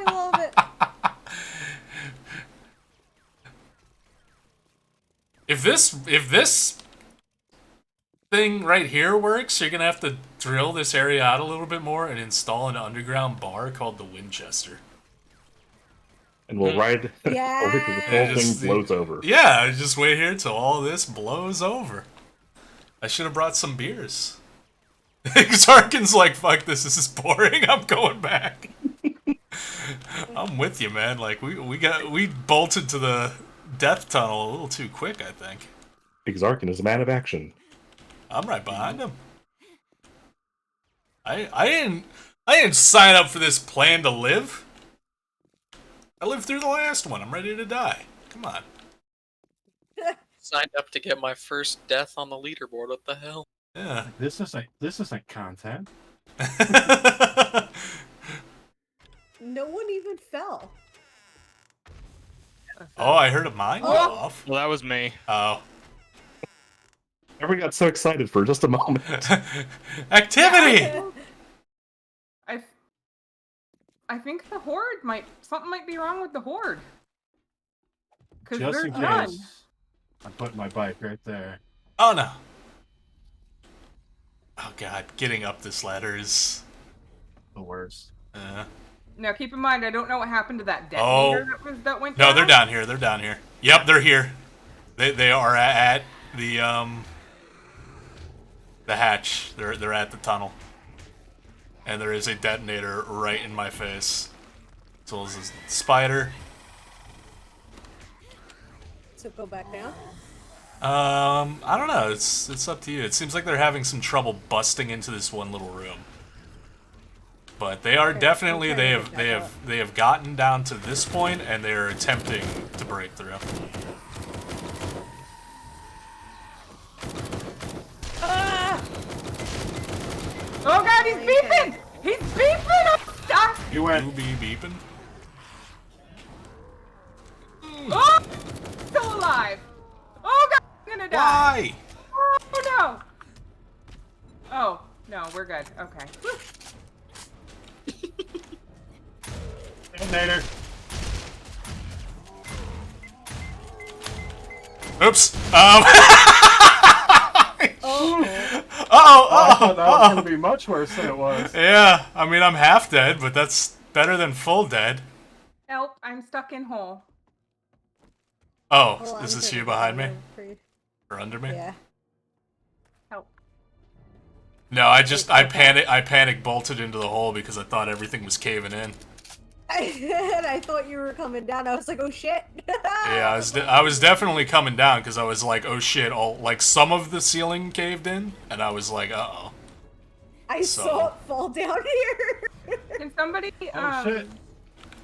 love it. If this thing right here works, you're gonna have to drill this area out a little bit more and install an underground bar called the Winchester. And we'll ride over till the whole And thing just- blows over. Yeah, just wait here till all this blows over. I should have brought some beers. Zarkin's like, fuck this is boring, I'm going back. I'm with you, man. Like, we bolted to the death tunnel a little too quick, I think. Zarkin is a man of action. I'm right behind him. I didn't sign up for this plan to live. I lived through the last one. I'm ready to die. Come on. Signed up to get my first death on the leaderboard. What the hell? Yeah. This isn't content. No one even fell. Oh, I heard a mine go off. Well, that was me. Oh. Everyone got so excited for just a moment. Activity! I think the horde something might be wrong with the horde. Because Just they're in done. case, I'm putting my bike right there. Oh no. Oh god, getting up this ladder is The worst. Now keep in mind, I don't know what happened to that Oh. detonator that went No, down. they're down here. They're down here. Yep, they're here. They are at the hatch. They're at the tunnel. And there is a detonator right in my face. So there's this spider. So go back down. I don't know. It's up to you. It seems like they're having some trouble busting into this one little room. But they are definitely they have gotten down to this point and they're attempting to break through. Ah! Oh god, he's beeping! He's beeping! Oh, stop! You went. You be beeping. Oh! Still alive! Oh god, I'm gonna die! Why? Oh no! Oh, no, we're good. Okay. Detonator. Oops. Oh. I thought that was going to be much worse than it was. Yeah, I mean, I'm half dead, but that's better than full dead. Help, I'm stuck in hole. Oh, Hold on, is I'm this gonna you behind me? go for you. Or under me? Yeah. Help. No, I panic bolted into the hole because I thought everything was caving in. And I thought you were coming down. I was like, oh shit. Yeah, I was definitely coming down because I was like, oh shit, like some of the ceiling caved in, and I was like, uh-oh. I saw it fall down here. Can somebody Oh shit!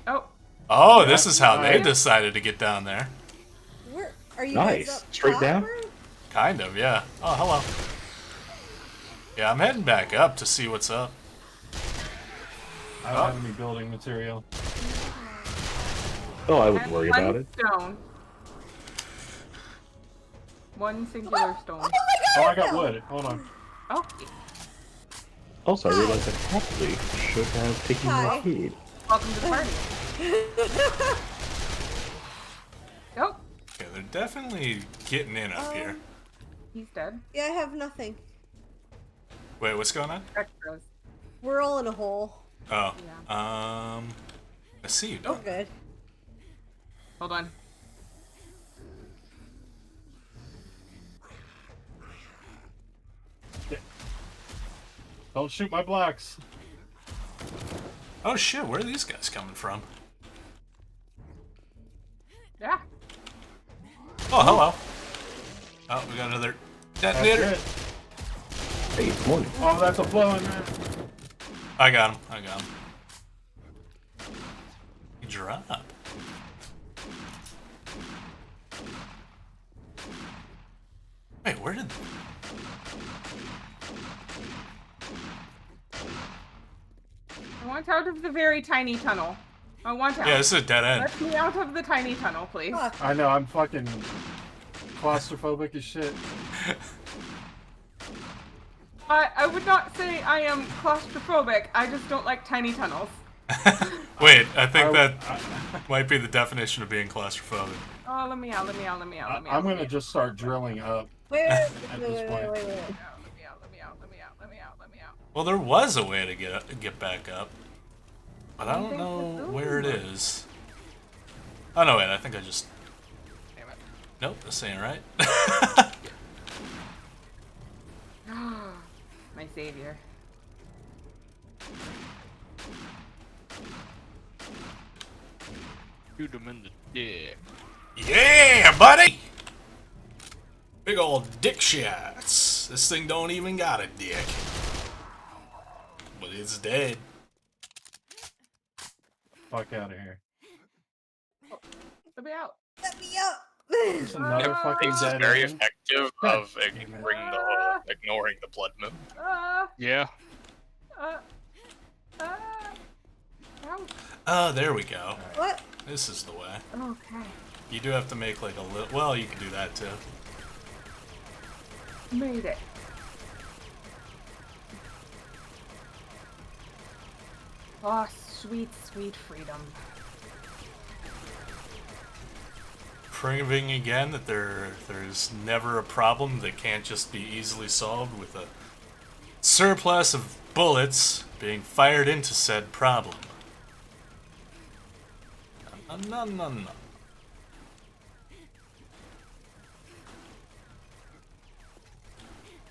Oh, Oh, Yeah, this is how they I- decided to get down there. Where are you Nice. guys up Straight top, down? or- Kind of, yeah. Oh, hello. Yeah, I'm heading back up to see what's up. I don't have any building material. Oh, I wouldn't and worry one about it. stone. One singular stone. Oh, I got wood. Hold on. Oh, Also, I realized I probably should have taken Hi. more food. welcome to the party. Nope, Okay, they're definitely getting in up here. he's dead. Yeah, I have nothing. Wait, what's going on? Extras. We're all in a hole. Oh, Yeah. I see you, We're don't good. Hold on. Don't shoot my blocks. Oh shit, where are these guys coming from? Yeah. Oh, hello. Oh, we got another That's detonator. it. Hey, good morning. Oh, that's a blowing man. I got him. I got him. He dropped. Wait, where did... I want out of the very tiny tunnel. I want out. Yeah, this is a dead end. Let me out of the tiny tunnel, please. Fuck. I know. I'm fucking claustrophobic as shit. I would not say I am claustrophobic. I just don't like tiny tunnels. Wait, I think that I, might be the definition of being claustrophobic. Oh, let me out, let me out, let me out, let me out. I'm let gonna me just start drilling up. Wait, At wait, this wait, point. wait, wait. out, let me out, let me out, let me out, let me out, let me out. Well, there was a way to get back up, but I don't There's know the where it door. is. Oh no, wait, I think I just... Damn it. Nope, this ain't right. My savior. Shoot him in the dick. Yeah, buddy! Big old dick shots. This thing don't even got a dick. But it's dead. Fuck out of here. Let me out. Let me up. It's another fucking It's dead very end. effective of ignoring the blood moon. Yeah. Ouch. Oh, there we go. What? This is the way. Okay. You do have to make like a little... Well, you can do that too. Made it. Oh, sweet, sweet freedom. Proving again that there's never a problem that can't just be easily solved with a surplus of bullets being fired into said problem. No, no, no, no.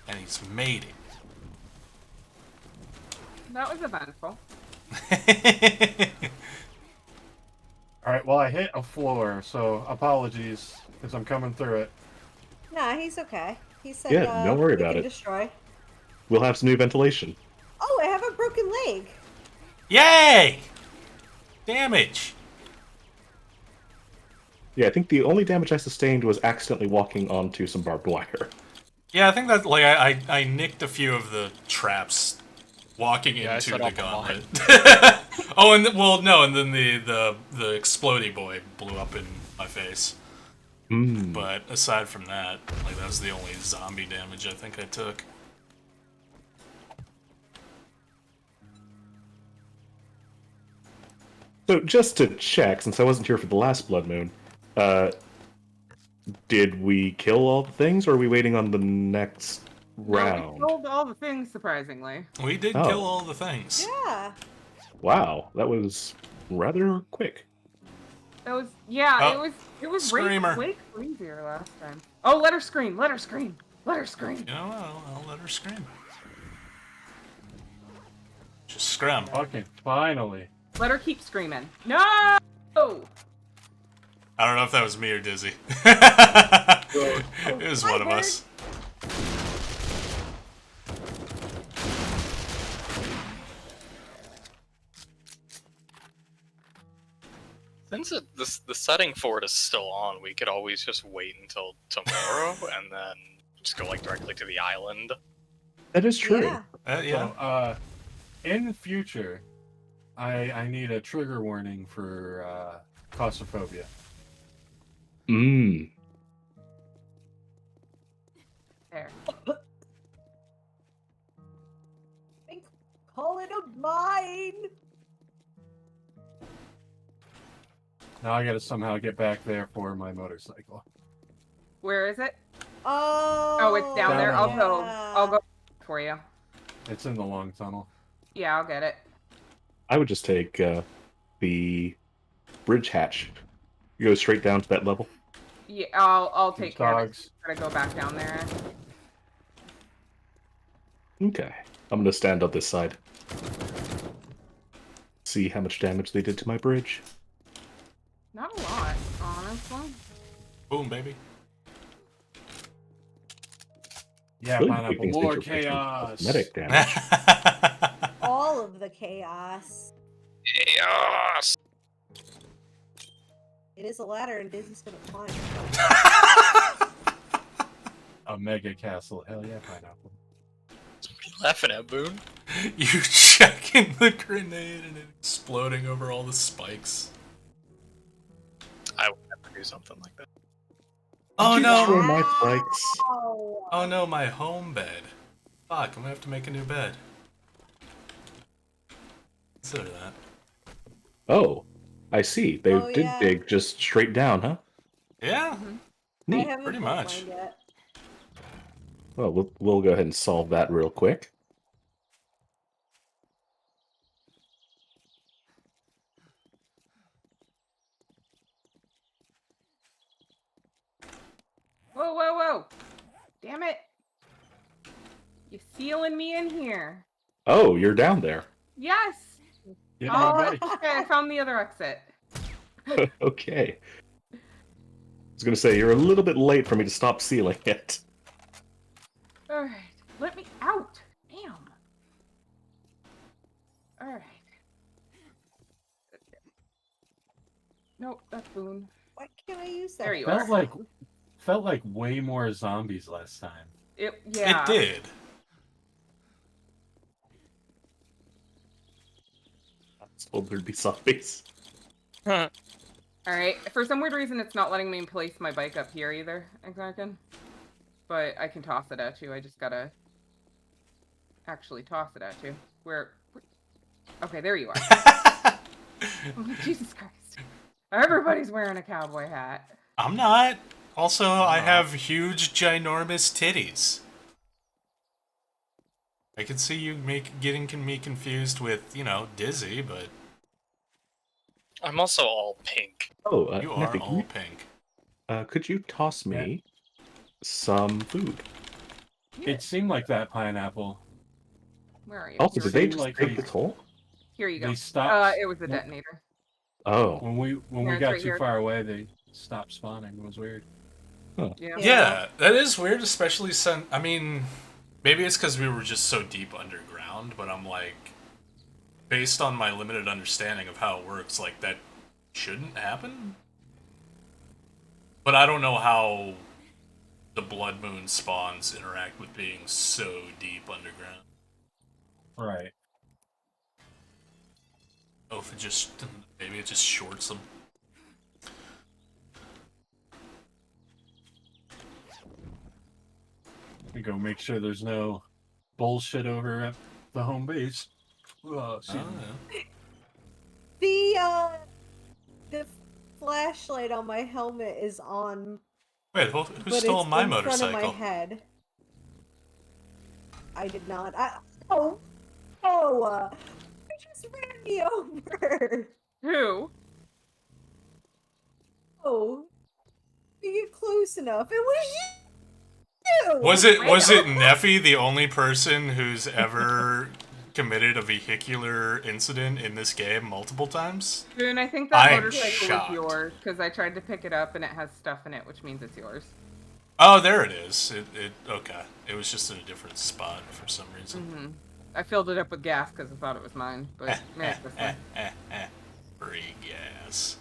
And he's made That was eventful. it. All right. Well, I hit a floor, so apologies because I'm coming through it. Nah, he's okay. He said, Yeah, don't worry we about can it. destroy. We'll have some new ventilation. Oh, I have a broken leg. Yay! Damage! Yeah, I think the only damage I sustained was accidentally walking onto some barbed wire. Yeah, I think that, like, I nicked a few of the traps walking Yeah, I into set the off gauntlet. Oh, and well, no, and then the explodey boy blew up in my face. Hmm. But aside from that, like, that was the only zombie damage I think I took. So just to check, since I wasn't here for the last blood moon, did we kill all the things, or are we waiting on the next No, round? we sold all the things, surprisingly. We did Oh. kill all the things. Yeah. Wow, that was rather quick. That was, yeah, Oh, it was Screamer. way easier last time. Oh, let her scream, let her scream, let her scream. You know, I'll let her scream. Just scream. Fucking finally. Let her keep screaming. No! I don't know if that was me or Dizzy. It was one of us. since the setting for it is still on, we could always just wait until tomorrow and then just go like directly to the island. That is true. Yeah. Yeah. So, in the future, I need a trigger warning for claustrophobia. Mmm. There. Call it a mine. Now I gotta somehow get back there for my motorcycle. Where is it? Oh. Oh, it's down there. I'll go. yeah. I'll go for you. It's in the long tunnel. Yeah, I'll get it. I would just take the bridge hatch. You go straight down to that level. Yeah, I'll take Huge care of it. dogs. Gotta go back down there. Okay. I'm gonna stand on this side. See how much damage they did to my bridge. Not a lot, honestly. Boom, baby. Yeah, Really pineapple. keeping More things for chaos. cosmetic damage. All of the chaos. Chaos! It is a ladder, and Dizzy's gonna climb. A mega castle. Hell yeah, pineapple. What are you laughing at, Boone? You checking the grenade and it exploding over all the spikes. I would never do something like that. Oh Did you destroy no! my spikes? Oh. Oh no, my home bed. Fuck, I'm gonna have to make a new bed. Consider that. Oh, I see. They Oh, did yeah. dig just straight down, huh? Yeah. I Neat. haven't pretty built much. mine yet. Well, we'll go ahead and solve that real quick. Whoa, whoa, whoa! Damn it! You sealing me in here? Oh, you're down there. Yes. Get Oh, my bike. okay, I found the other exit. Okay. I was gonna say, you're a little bit late for me to stop sealing it. All right, let me out. Damn. All right. Nope, that's Boone. Why can't I use that? There you Felt are. like way more zombies last time. Yeah. It did. I was told there'd be zombies. All right. For some weird reason, it's not letting me place my bike up here either, Exarkin. But I can toss it at you. I just gotta actually toss it at you. Where? Okay, there you are. Oh, Jesus Christ! Everybody's wearing a cowboy hat. I'm not. Also, I have huge, ginormous titties. I can see you getting me confused with, Dizzy, but I'm also all pink. Oh, you Neffy, are all pink. could you toss me some food? It seemed like that pineapple. Where are you? Also, Here did we they go. just like take they- this hole? Here you go. They stopped. It was a Yep. detonator. Oh, When we Yeah, it's got right too here. far away, they stopped spawning. It was weird. Yeah. Yeah, that is weird, especially since, maybe it's because we were just so deep underground, but I'm like, based on my limited understanding of how it works, like, that shouldn't happen? But I don't know how the Blood Moon spawns interact with being so deep underground. Right. Oh, if maybe it just shorts them. We go make sure there's no bullshit over at the home base. Excuse me. The flashlight on my helmet is on, Wait, who but stole it's my in front of my motorcycle? head. I did not. You just ran me over. Who? Oh, you get close enough. It was you. Was it Neffy, the only person who's ever committed a vehicular incident in this game multiple times? Boone, I think that I'm motorcycle shocked. is yours because I tried to pick it up and it has stuff in it, which means it's yours. Oh, there it is. Okay. It was just in a different spot for some reason. Mm-hmm. I filled it up with gas because I thought it was mine, but man, it's this one. Free gas.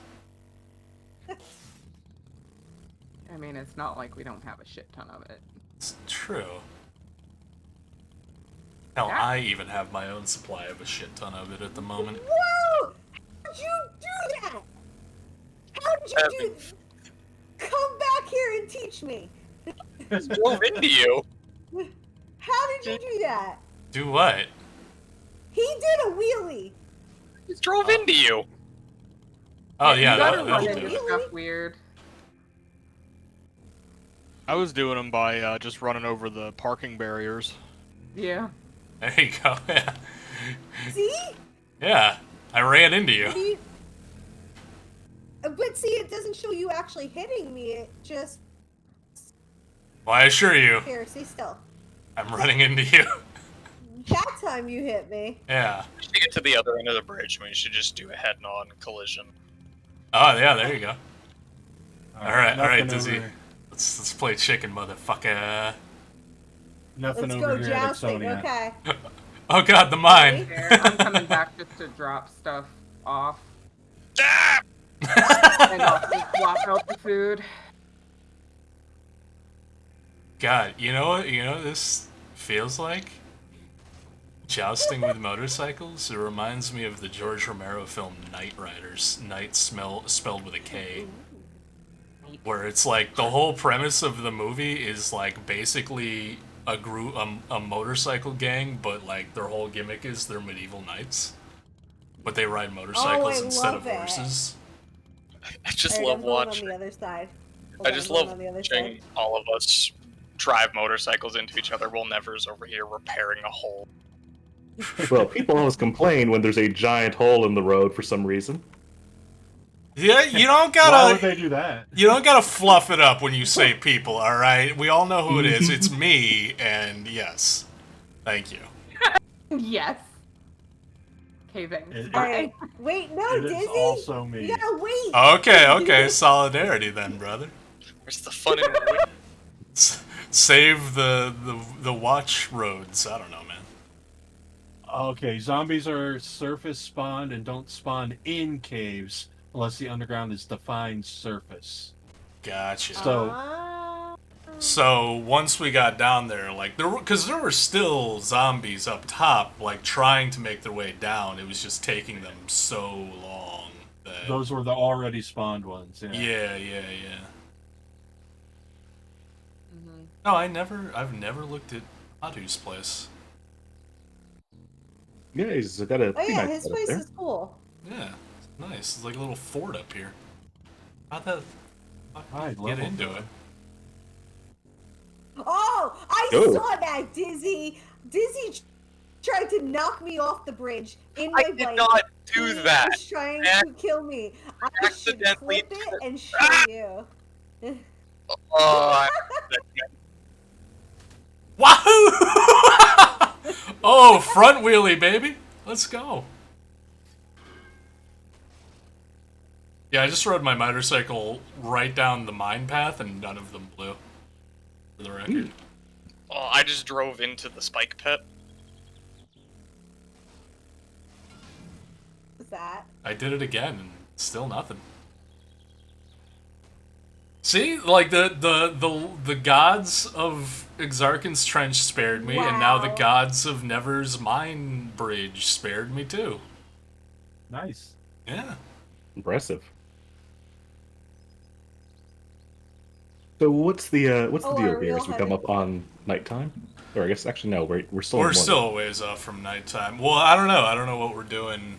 I mean, it's not like we don't have a shit ton of it. It's true. Hell, Yeah. I even have my own supply of a shit ton of it at the moment. Whoa! How did you do that? How did you do? Come back here and teach me. Drove into you. How did you do that? Do what? He did a wheelie. Just drove into you. Oh yeah, you gotta that'll run do into it. stuff weird. I was doing them by just running over the parking barriers. Yeah. There you go. Yeah. See? Yeah, I ran into What do you. you- But see, it doesn't show you actually hitting me. It just Well, I assure you, here. See still. I'm running into you. That time you hit me. Yeah. To get to the other end of the bridge, we should just do a head-on collision. Oh yeah, there you go. All right, nothing Dizzy. over- Let's play chicken, motherfucker. Nothing Let's over go here at jousting. Exonia. Okay. Oh god, the mine. Here, I'm coming back just to drop stuff off. Ah! And also swap out the food. God, you know what? You know what this feels like? Jousting with motorcycles. It reminds me of the George Romero film Knight Riders. Night spelled with a K. Where it's like the whole premise of the movie is like basically a group, a motorcycle gang, but like their whole gimmick is they're medieval knights, but they ride motorcycles instead of love it. horses. I just Alright, love I'm going watching. on the other side. I just I'm going love on the other watching side. all of us drive motorcycles into each other while Never's over here repairing a hole. Well, people always complain when there's a giant hole in the road for some reason. Yeah, you don't Why would gotta. they do that? You don't gotta fluff it up when you say people. All right, we all know who it is. It's me, and yes, thank you. Yes. Okay, thanks. It- Bye. Alright. Wait, no, It is Dizzy. also me. You gotta wait. Okay, solidarity then, brother. Where's the fun in it? Save the watch roads. I don't know, man. Okay, zombies are surface spawned and don't spawn in caves unless the underground is defined surface. Gotcha. So- Ah. So once we got down there, like because there were still zombies up top, like trying to make their way down. It was just taking them so long. That, Those were the already spawned ones. Yeah. yeah. Mhm. No, I've never looked at Adu's place. Yeah, he's got a Oh pretty yeah, nice his setup place there. is cool. Yeah, it's nice. It's like a little fort up here. How'd that Alright, get level into four. it? Oh, I Go. saw that, Dizzy. Dizzy tried to knock me off the bridge in my I did bike. not do He that. was trying Ac- to kill me. I should accidentally clip it and show Ah! you. Oh, Wahoo! Oh, front wheelie, baby. Let's go. Yeah, I just rode my motorcycle right down the mine path, and none of them blew. For the record. oh, I just drove into the spike pit. What's that? I did it again, and still nothing. See, like the gods of Exarchan's Trench spared me, and now the Wow. gods of Never's Mine Bridge spared me too. Nice. Yeah. Impressive. So what's the Oh, deal are we here all as we come headed? up on nighttime? Or I guess actually no, we're still in We're morning. still a ways off from nighttime. Well, I don't know. I don't know what we're doing.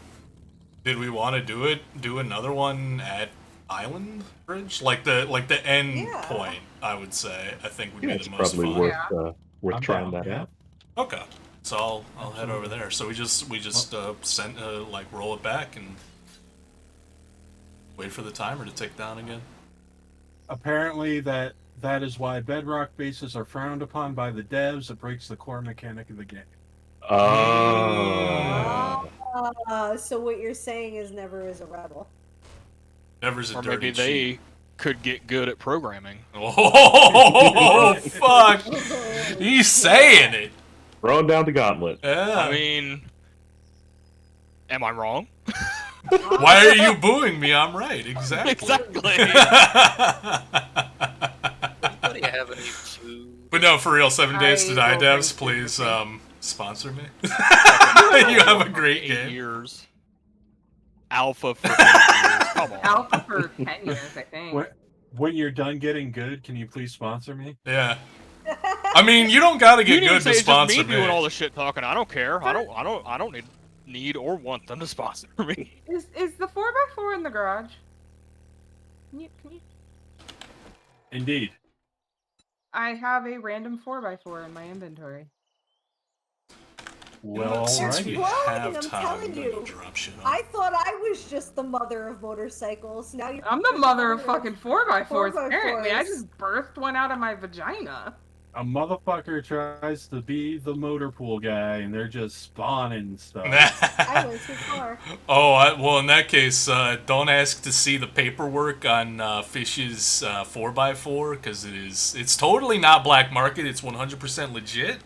Did we want to do another one at Island Bridge? Like the end Yeah. point, I would say. I think would Yeah, be it's the most probably fun. worth I'm trying down, that yeah. out. Okay. So I'll head over there. So we just sent like roll it back and wait for the timer to tick down again. Apparently that is why bedrock bases are frowned upon by the devs. It breaks the core mechanic of the game. Oh. So what you're saying is Never is a rebel. Never's a Or dirty maybe cheat. they could get good at programming. Oh fuck! He's saying it. Throwing down the gauntlet. Yeah. I mean, am I wrong? Why are you booing me? I'm right. Exactly. Exactly. Anybody have any food? But no, for real, 7 Days to Die will devs, bring food please with me. sponsor me. You have a great 8 game. years. Alpha for 8 years. Come on. Alpha for 10 years, I think. When you're done getting good, can you please sponsor me? Yeah. I mean, you don't gotta You get need to good say to it's just me sponsor doing all the shit talking. I don't care. I don't need or want them to sponsor me. Is the 4x4 in the garage? Can you... Indeed. I have a random 4x4 in my inventory. Well, Since alrighty. we Exploding, have I'm time, telling I'm gonna you. drop shit on. I thought I was just the mother of motorcycles. Now you're I'm the mother of fucking 4x4s, 4x4s. apparently. I just birthed one out of my vagina. A motherfucker tries to be the motor pool guy, and they're just spawning stuff. I went too far. Oh, well, in that case, don't ask to see the paperwork on Fish's 4x4, because it's totally not black market. It's 100% legit,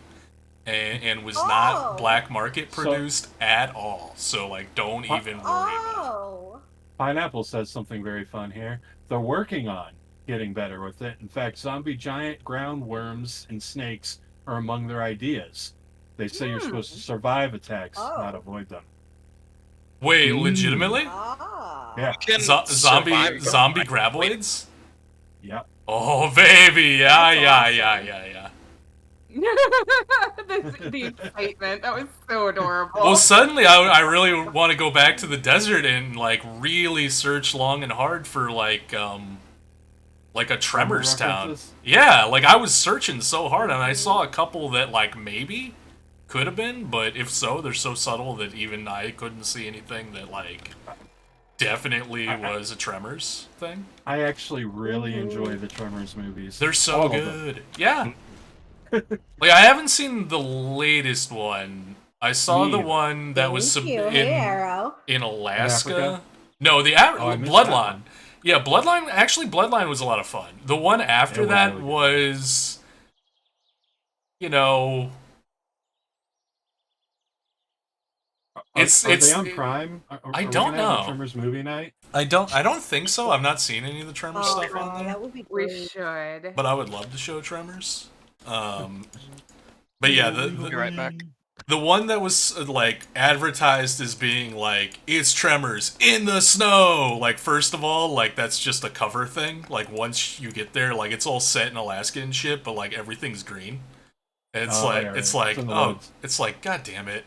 and was not black market produced at all. So, like, don't even worry about Oh. Pineapple says something very fun here. They're working on getting better with it. In fact, zombie giant ground worms and snakes are among their ideas. They say you're supposed to survive attacks, not avoid them. it. Wait, legitimately? Ah. Yeah. Can Zombie survive- graboids? Yep. Oh, baby, yeah. The excitement, that was so adorable. Well, suddenly I really want to go back to the desert and like really search long and hard for like a Tremors town. references? Yeah, like I was searching so hard and I saw a couple that like maybe could have been, but if so, they're so subtle that even I couldn't see anything that like definitely was a Tremors thing. I actually really enjoy the Tremors movies. They're so All of them. good. Yeah. Like I haven't seen the latest one. I saw Me the either. one that was Thank you. Hey, Arrow. in Alaska. Africa? No, the I missed that Bloodline. one. Yeah, Bloodline. Actually, Bloodline was a lot of fun. The one after It was that really good. was, you know, Are it's they on Prime? Are I we don't gonna have know. a Tremors movie night? I don't think so. I've not seen any of the Tremors Oh, stuff on there, that would be We great. should. but I would love to show Tremors. But yeah, Be right back. the one that was like advertised as being like it's Tremors in the snow. Like first of all, like that's just a cover thing. Like once you get there, like it's all set in Alaska and shit, but like everything's green. And it's Oh, like yeah, right. it's like It's in the oh, woods. it's like god damn it.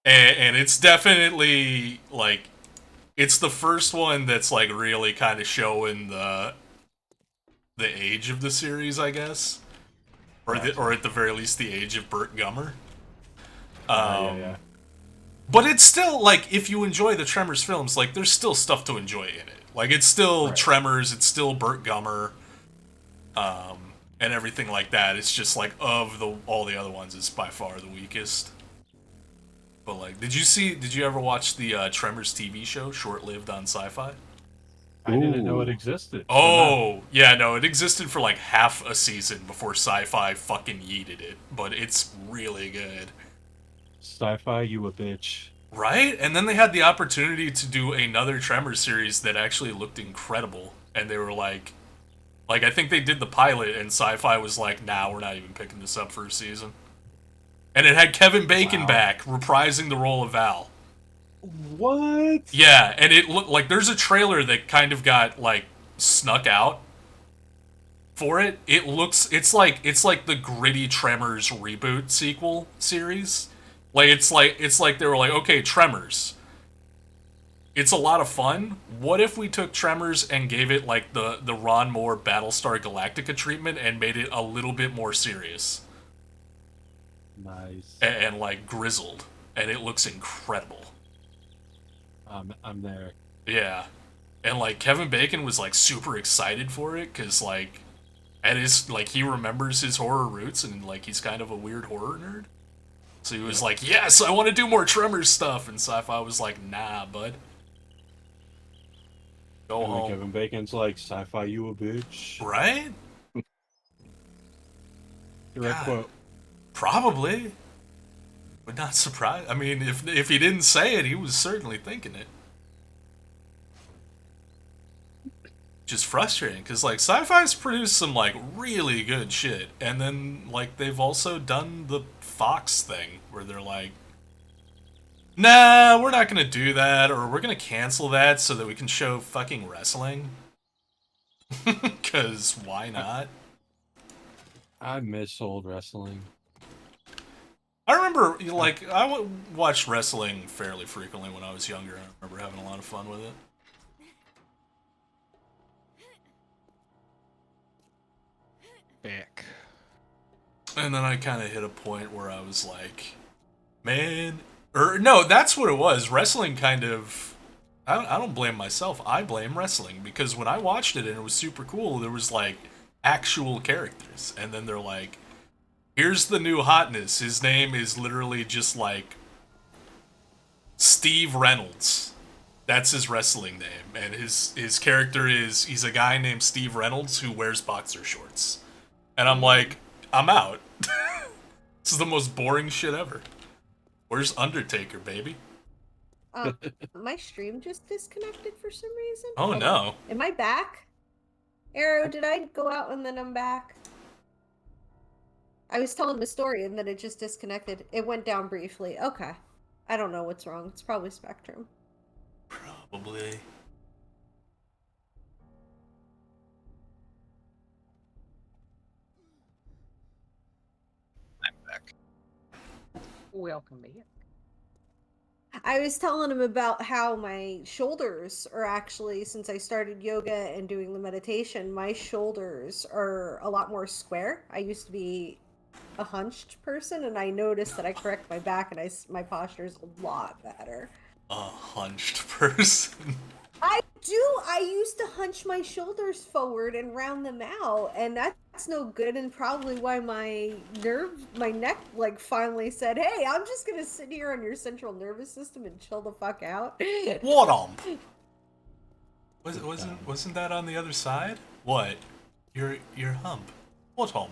And it's definitely like it's the first one that's like really kind of showing the age of the series, I guess. Or at the very least the age of Burt Gummer. Yeah. But it's still like if you enjoy the Tremors films, like there's still stuff to enjoy in it. Like it's still Right. Tremors, it's still Burt Gummer, and everything like that. It's just like of all the other ones, it's by far the weakest. But like, did you ever watch the Tremors TV show, short-lived on Sci-Fi? I didn't know it Ooh. existed. so Oh, yeah, no, it existed for like half a season before Sci-Fi fucking yeeted it, but it's really good. Sci-fi, you a bitch. Right? And then they had the opportunity to do another Tremors series that actually looked incredible, and they were like I think they did the pilot, and Sci-Fi was like, nah, we're not even picking this up for a season. And it had Kevin Bacon Wow. back, reprising the role of Val. What? Yeah, and it looked like there's a trailer that kind of got like snuck out for it. It's like the gritty Tremors reboot sequel series. Like it's like they were like, okay, Tremors. It's a lot of fun. What if we took Tremors and gave it like the Ron Moore Battlestar Galactica treatment and made it a little bit more serious Nice. and like grizzled, and it looks incredible. I'm there. Yeah. And like Kevin Bacon was like super excited for it because like at his like he remembers his horror roots and like he's kind of a weird horror nerd. So he was like, yes, I want to do more Tremors stuff, and Sci-Fi was like, nah, bud. Go And then home. Kevin Bacon's like, "Sci-fi, you a bitch." Right? Direct God. quote. Probably. Would not surprise. I mean, if he didn't say it, he was certainly thinking it. Just frustrating, because like Sci-Fi's produced some like really good shit, and then like they've also done the Fox thing where they're like, nah, we're not gonna do that, or we're gonna cancel that so that we can show fucking wrestling. Cause why not? I miss old wrestling. I remember, like, watched wrestling fairly frequently when I was younger. I remember having a lot of fun with it. Back. And then I kind of hit a point where I was like, man, or no, that's what it was. Wrestling kind of, I don't blame myself. I blame wrestling, because when I watched it and it was super cool, there was like actual characters, and then they're like, here's the new hotness. His name is literally just like Steve Reynolds. That's his wrestling name, and his character is, he's a guy named Steve Reynolds who wears boxer shorts. And I'm like, I'm out. This is the most boring shit ever. Where's Undertaker, baby? My stream just disconnected for some reason. Oh Hold no. on. Am I back? Arrow, did I go out and then I'm back? I was telling the story and then it just disconnected. It went down briefly. Okay. I don't know what's wrong. It's probably Spectrum. Probably. I'm back. Welcome back. I was telling him about how my shoulders are actually, since I started yoga and doing the meditation, my shoulders are a lot more square. I used to be a hunched person, and I noticed that I correct my back and my posture is a lot better. A hunched person. I do. I used to hunch my shoulders forward and round them out, and that's no good, and probably why my neck, like, finally said, hey, I'm just gonna sit here on your central nervous system and chill the fuck out. What wasn't that on the other side? What? Your hump. What hump?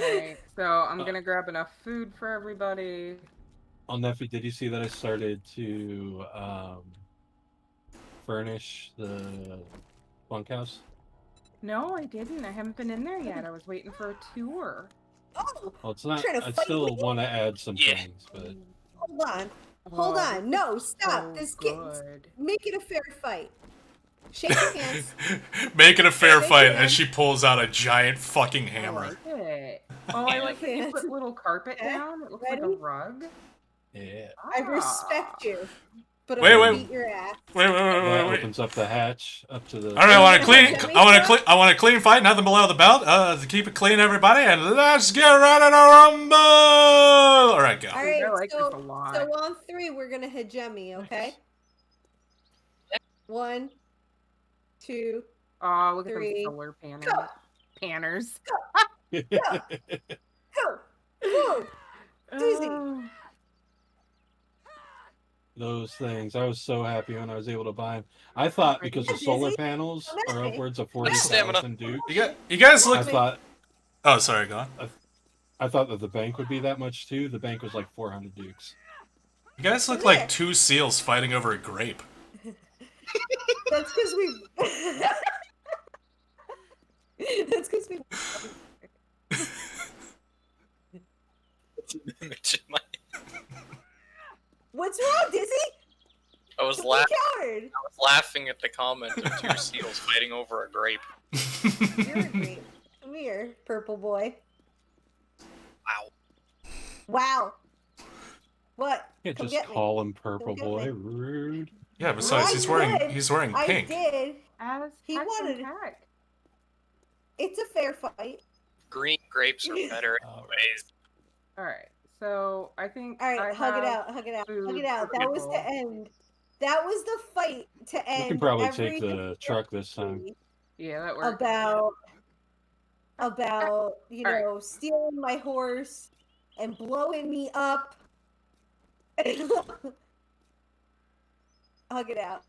Alright, so I'm gonna grab enough food for everybody. On Neffy, did you see that I started to furnish the bunkhouse? No, I didn't. I haven't been in there yet. I was waiting for a tour. Oh, Well, it's not. Trying to I fight still with you? want to add some Yeah. things, but hold on. Hold Oh, on. No, stop. so This kid, good. make it a fair fight. Shake your hands. Make it a fair Shake fight hands. as she pulls out a giant fucking I hammer. like it. Oh, I like that you Hands. put little carpet Okay, down. It looks like a ready? rug. yeah, I respect you, but I'm Wait, gonna wait. beat your ass. that Wait. opens up the hatch up to the. All right, I want Are a you clean. gonna I want a have clean. I want a clean fight. Nothing below the belt. To keep it clean, everybody, and let's get ready to rumble. All right, go. All right, I like this a so lot. on 3, we're gonna hegemony, okay? 1, 2, Oh, look at 3. those solar Go. panners. Go! Woo! Dizzy. Oh. Those things. I was so happy when I was able to buy them. I thought because the solar panels are upwards of Stamina. 40,000 Duke. You guys I look. thought Oh, sorry, go on. I thought that the bank would be that much too. The bank was like 400 Dukes. You guys look like two seals fighting over a grape. That's because we. That's because we. Image in my- What's wrong, Dizzy? I was Don't laughing. be coward. I was laughing at the comment of two seals fighting over a grape. You're a grape. Come here, purple boy. Wow. Wow. What? Can't Come just get me. call him purple get boy. me. Rude. Yeah, besides he's wearing I pink. did. As He heck and wanted- heck. It's a fair fight. Green grapes are better anyways. All right, so I think. All right, I hug it have out. Hug it out. Hug food it out. for That was people. to end. That was the fight to end. We can probably every take the truck this time. Yeah, that works. About you All right. know, stealing my horse and blowing me up. Hug it out.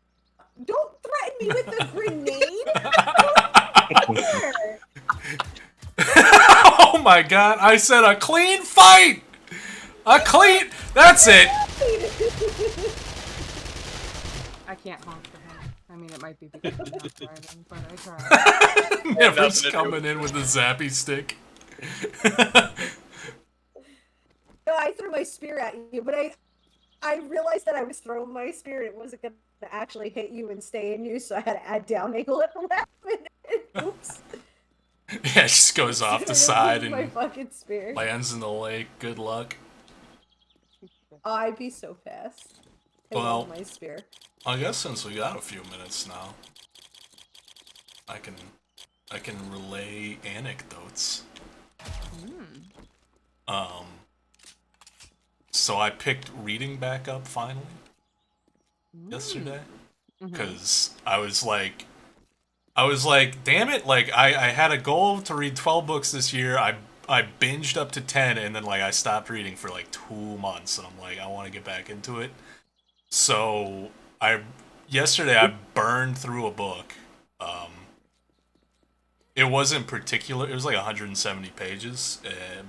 Don't threaten me with a grenade. Oh my god! I said a clean fight. A clean. That's it. I can't honk for him. I mean, it might be because I'm not driving, but I tried. Never's nothing to do coming with in with a zappy stick. No, I threw my spear at you, but I realized that I was throwing my spear. It wasn't gonna actually hit you and stay in you, so I had to add down angle at the last minute. Oops. Yeah, it just goes off the side my and fucking spear. lands in the lake. Good luck. Oh, I'd be so fast. I Well- love my spear. I guess since we got a few minutes now, I can relay anecdotes. So I picked reading back up finally yesterday because I was like, damn it! Like I had a goal to read 12 books this year. I binged up to 10, and then like I stopped reading for like 2 months, and I'm like, I want to get back into it. So yesterday I burned through a book. It wasn't particular. It was like 170 pages,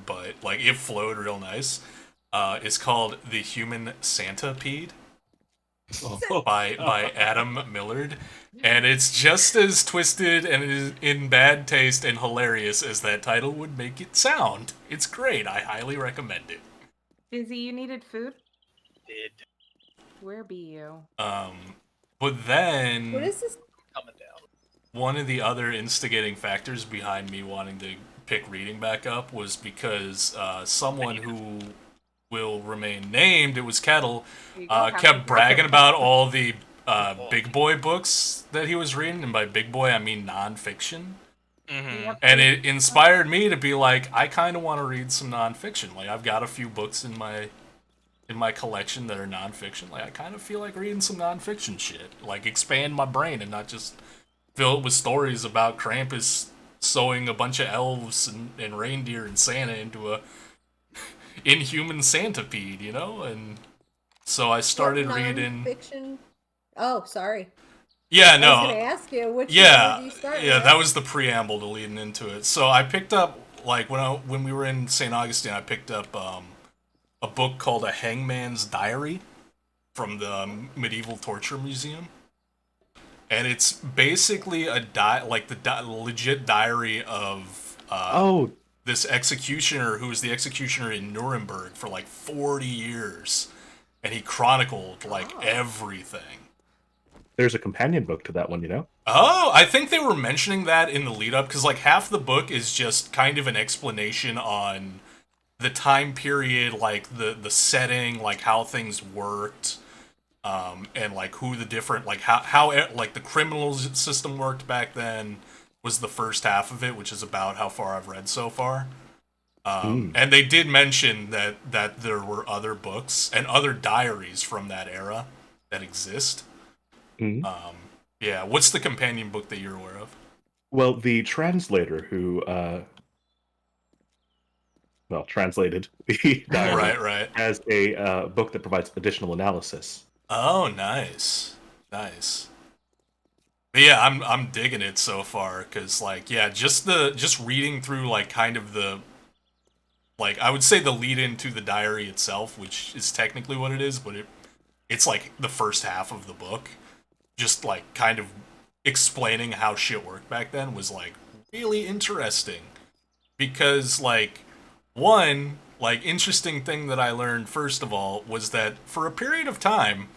but like it flowed real nice. It's called The Human Centipede by Adam Millard, and it's just as twisted and is in bad taste and hilarious as that title would make it sound. It's great. I highly recommend it. Busy, you needed food? Did Where be you? But then What is this? coming down. one of the other instigating factors behind me wanting to pick reading back up was because someone who will remain named, it was Kettle, There you go, kept Captain bragging Crocker. about all the big boy books that he was reading, and by big boy I mean nonfiction. Yep. And it inspired me to be like, I kind of want to read some nonfiction. Like I've got a few books in my collection that are nonfiction. Like I kind of feel like reading some nonfiction shit. Like expand my brain and not just fill it with stories about Krampus sewing a bunch of elves and reindeer and Santa into a inhuman centipede, you know? And so I started reading. Fiction. Oh, sorry. Yeah, I was no. gonna ask you which Yeah, one did you start yeah, with? that was the preamble to leading into it. So I picked up, like, when we were in St. Augustine, I picked up a book called A Hangman's Diary from the Medieval Torture Museum. And it's basically a legit diary of this executioner who was the executioner in Nuremberg for like 40 years. And he chronicled like everything. There's a companion book to that one, you know? Oh, I think they were mentioning that in the lead up because like half the book is just kind of an explanation on the time period, like the setting, like how things worked, and like who the different like how like the criminal system worked back then was the first half of it, which is about how far I've read so far. And they did mention that there were other books and other diaries from that era that exist. Yeah, what's the companion book that you're aware of? Well, the translator who, translated the diary Right. has a book that provides additional analysis. Oh, nice. But yeah, I'm digging it so far because like yeah, just reading through like kind of the like I would say the lead into the diary itself, which is technically what it is, but it's like the first half of the book. Just like kind of explaining how shit worked back then was like really interesting because like one like interesting thing that I learned first of all was that for a period of time,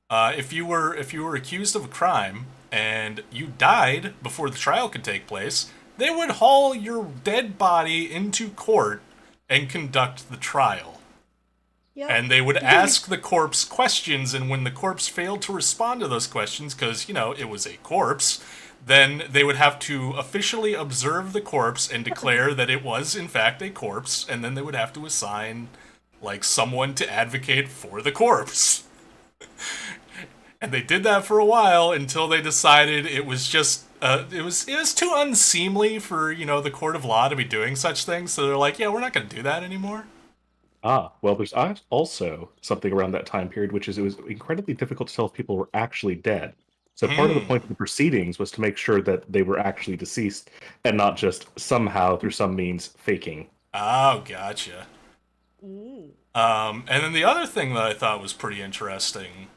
if you were accused of a crime and you died before the trial could take place, they would haul your dead body into court and conduct the trial. Yep. And they would ask the corpse questions, and when the corpse failed to respond to those questions, because, you know, it was a corpse, then they would have to officially observe the corpse and declare that it was, in fact, a corpse, and then they would have to assign, like, someone to advocate for the corpse. And they did that for a while until they decided it was just, it was too unseemly for, you know, the court of law to be doing such things, so they're like, yeah, we're not going to do that anymore. Well, there's also something around that time period, which is it was incredibly difficult to tell if people were actually dead. So part of the point of the proceedings was to make sure that they were actually deceased and not just somehow, through some means, faking Oh, gotcha. Mm. And then the other thing that I thought was pretty interesting,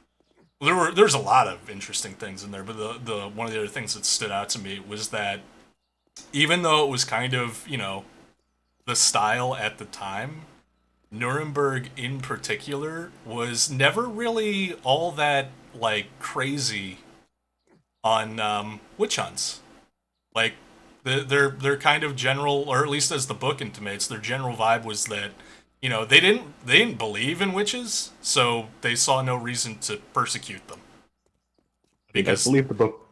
there's a lot of interesting things in there, but the one of the other things that stood out to me was that even though it was kind of, the style at the time, Nuremberg in particular was never really all that like crazy on witch hunts. Like their kind of general, or at least as the book intimates, their general vibe was that they didn't believe in witches, so they saw no reason to persecute them. I Because believe the book.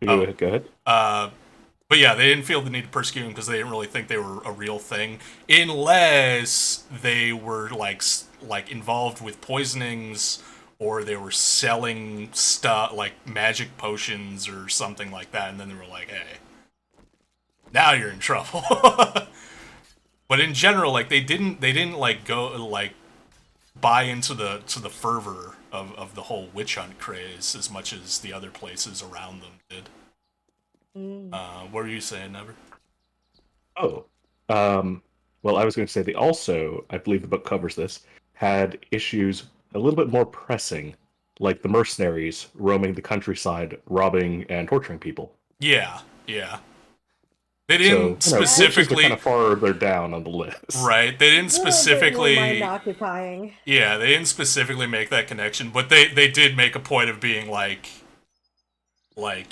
oh, Go ahead. but yeah, they didn't feel the need to persecute them because they didn't really think they were a real thing, unless they were like involved with poisonings or they were selling stuff like magic potions or something like that, and then they were like, "Hey, now you're in trouble." But in general, like they didn't like go like buy into the fervor of the whole witch hunt craze as much as the other places around them did. Mm. What were you saying, Never? Oh, well, I was going to say they also, I believe the book covers this, had issues a little bit more pressing, like the mercenaries roaming the countryside, robbing and torturing people. Yeah, yeah. They So, didn't witches are kind specifically, of farther down on the list. right? They didn't A little bit more mind specifically, occupying. yeah, they didn't specifically make that connection, but they did make a point of being like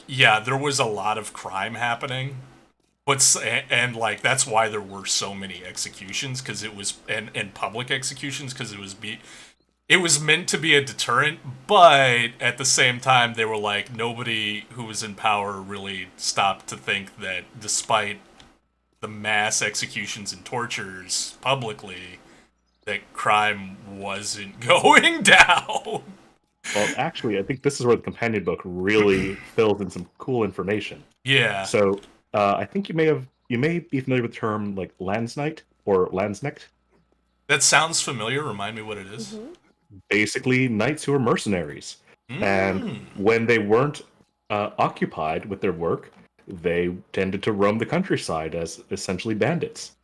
yeah, there was a lot of crime happening, but and like that's why there were so many executions because it was and public executions because it was meant to be a deterrent, but at the same time they were like nobody who was in power really stopped to think that despite the mass executions and tortures publicly, that crime wasn't going down. Well, actually, I think this is where the companion book really fills in some cool information. Yeah, So, I think you may be familiar with the term like Landsknight or Landsknecht. that sounds familiar. Remind me what it is. Hmm. Basically knights who are mercenaries. And Mm. when they weren't occupied with their work, they tended to roam the countryside as essentially bandits.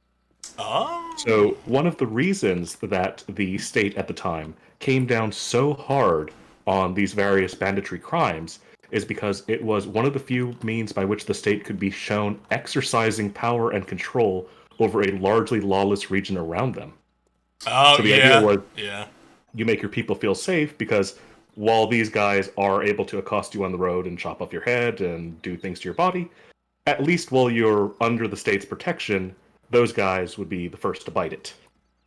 Oh. So, one of the reasons that the state at the time came down so hard on these various banditry crimes is because it was one of the few means by which the state could be shown exercising power and control over a largely lawless region around them. Oh So, the idea yeah. was Yeah. you make your people feel safe because while these guys are able to accost you on the road and chop off your head and do things to your body, at least while you're under the state's protection, those guys would be the first to bite it.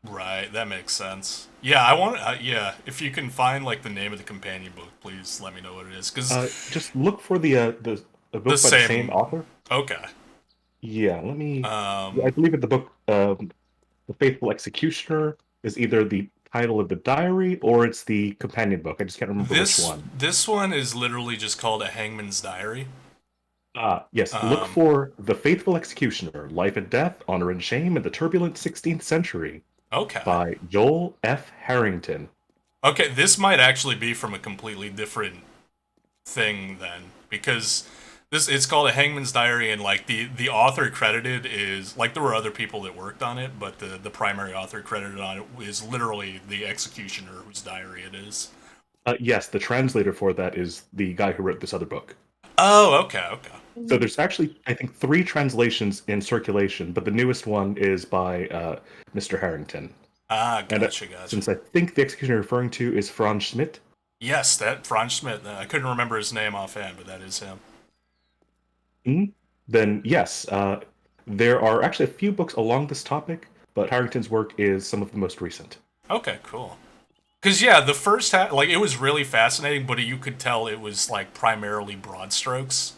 Right. That makes sense. Yeah. I want. Yeah. If you can find like the name of the companion book, please let me know what it is. Cause Just look for the a book by the same. same author. Okay. Yeah, let me. I Um. believe that the book, "The Faithful Executioner," is either the title of the diary or it's the companion book. I just can't remember which This one. this one is literally just called A Hangman's Diary. Yes, look Um. for "The Faithful Executioner: Life and Death, Honor and Shame in the Turbulent 16th Century" Okay. by Joel F. Harrington. Okay. This might actually be from a completely different thing then, because it's called A Hangman's Diary, and like the author credited is like there were other people that worked on it, but the primary author credited on it is literally the executioner whose diary it is. Yes, the translator for that is the guy who wrote this other book. Oh, okay, okay. So there's actually, I think, three translations in circulation, but the newest one is by Mr. Harrington. Ah, And gotcha, gotcha. since I think the executioner you're referring to is Franz Schmidt, Yes, that Franz Schmidt. I couldn't remember his name offhand, but that is him. then yes, there are actually a few books along this topic, but Harrington's work is some of the most recent. Okay, cool. Because yeah, the first half, like it was really fascinating, but you could tell it was like primarily broad strokes,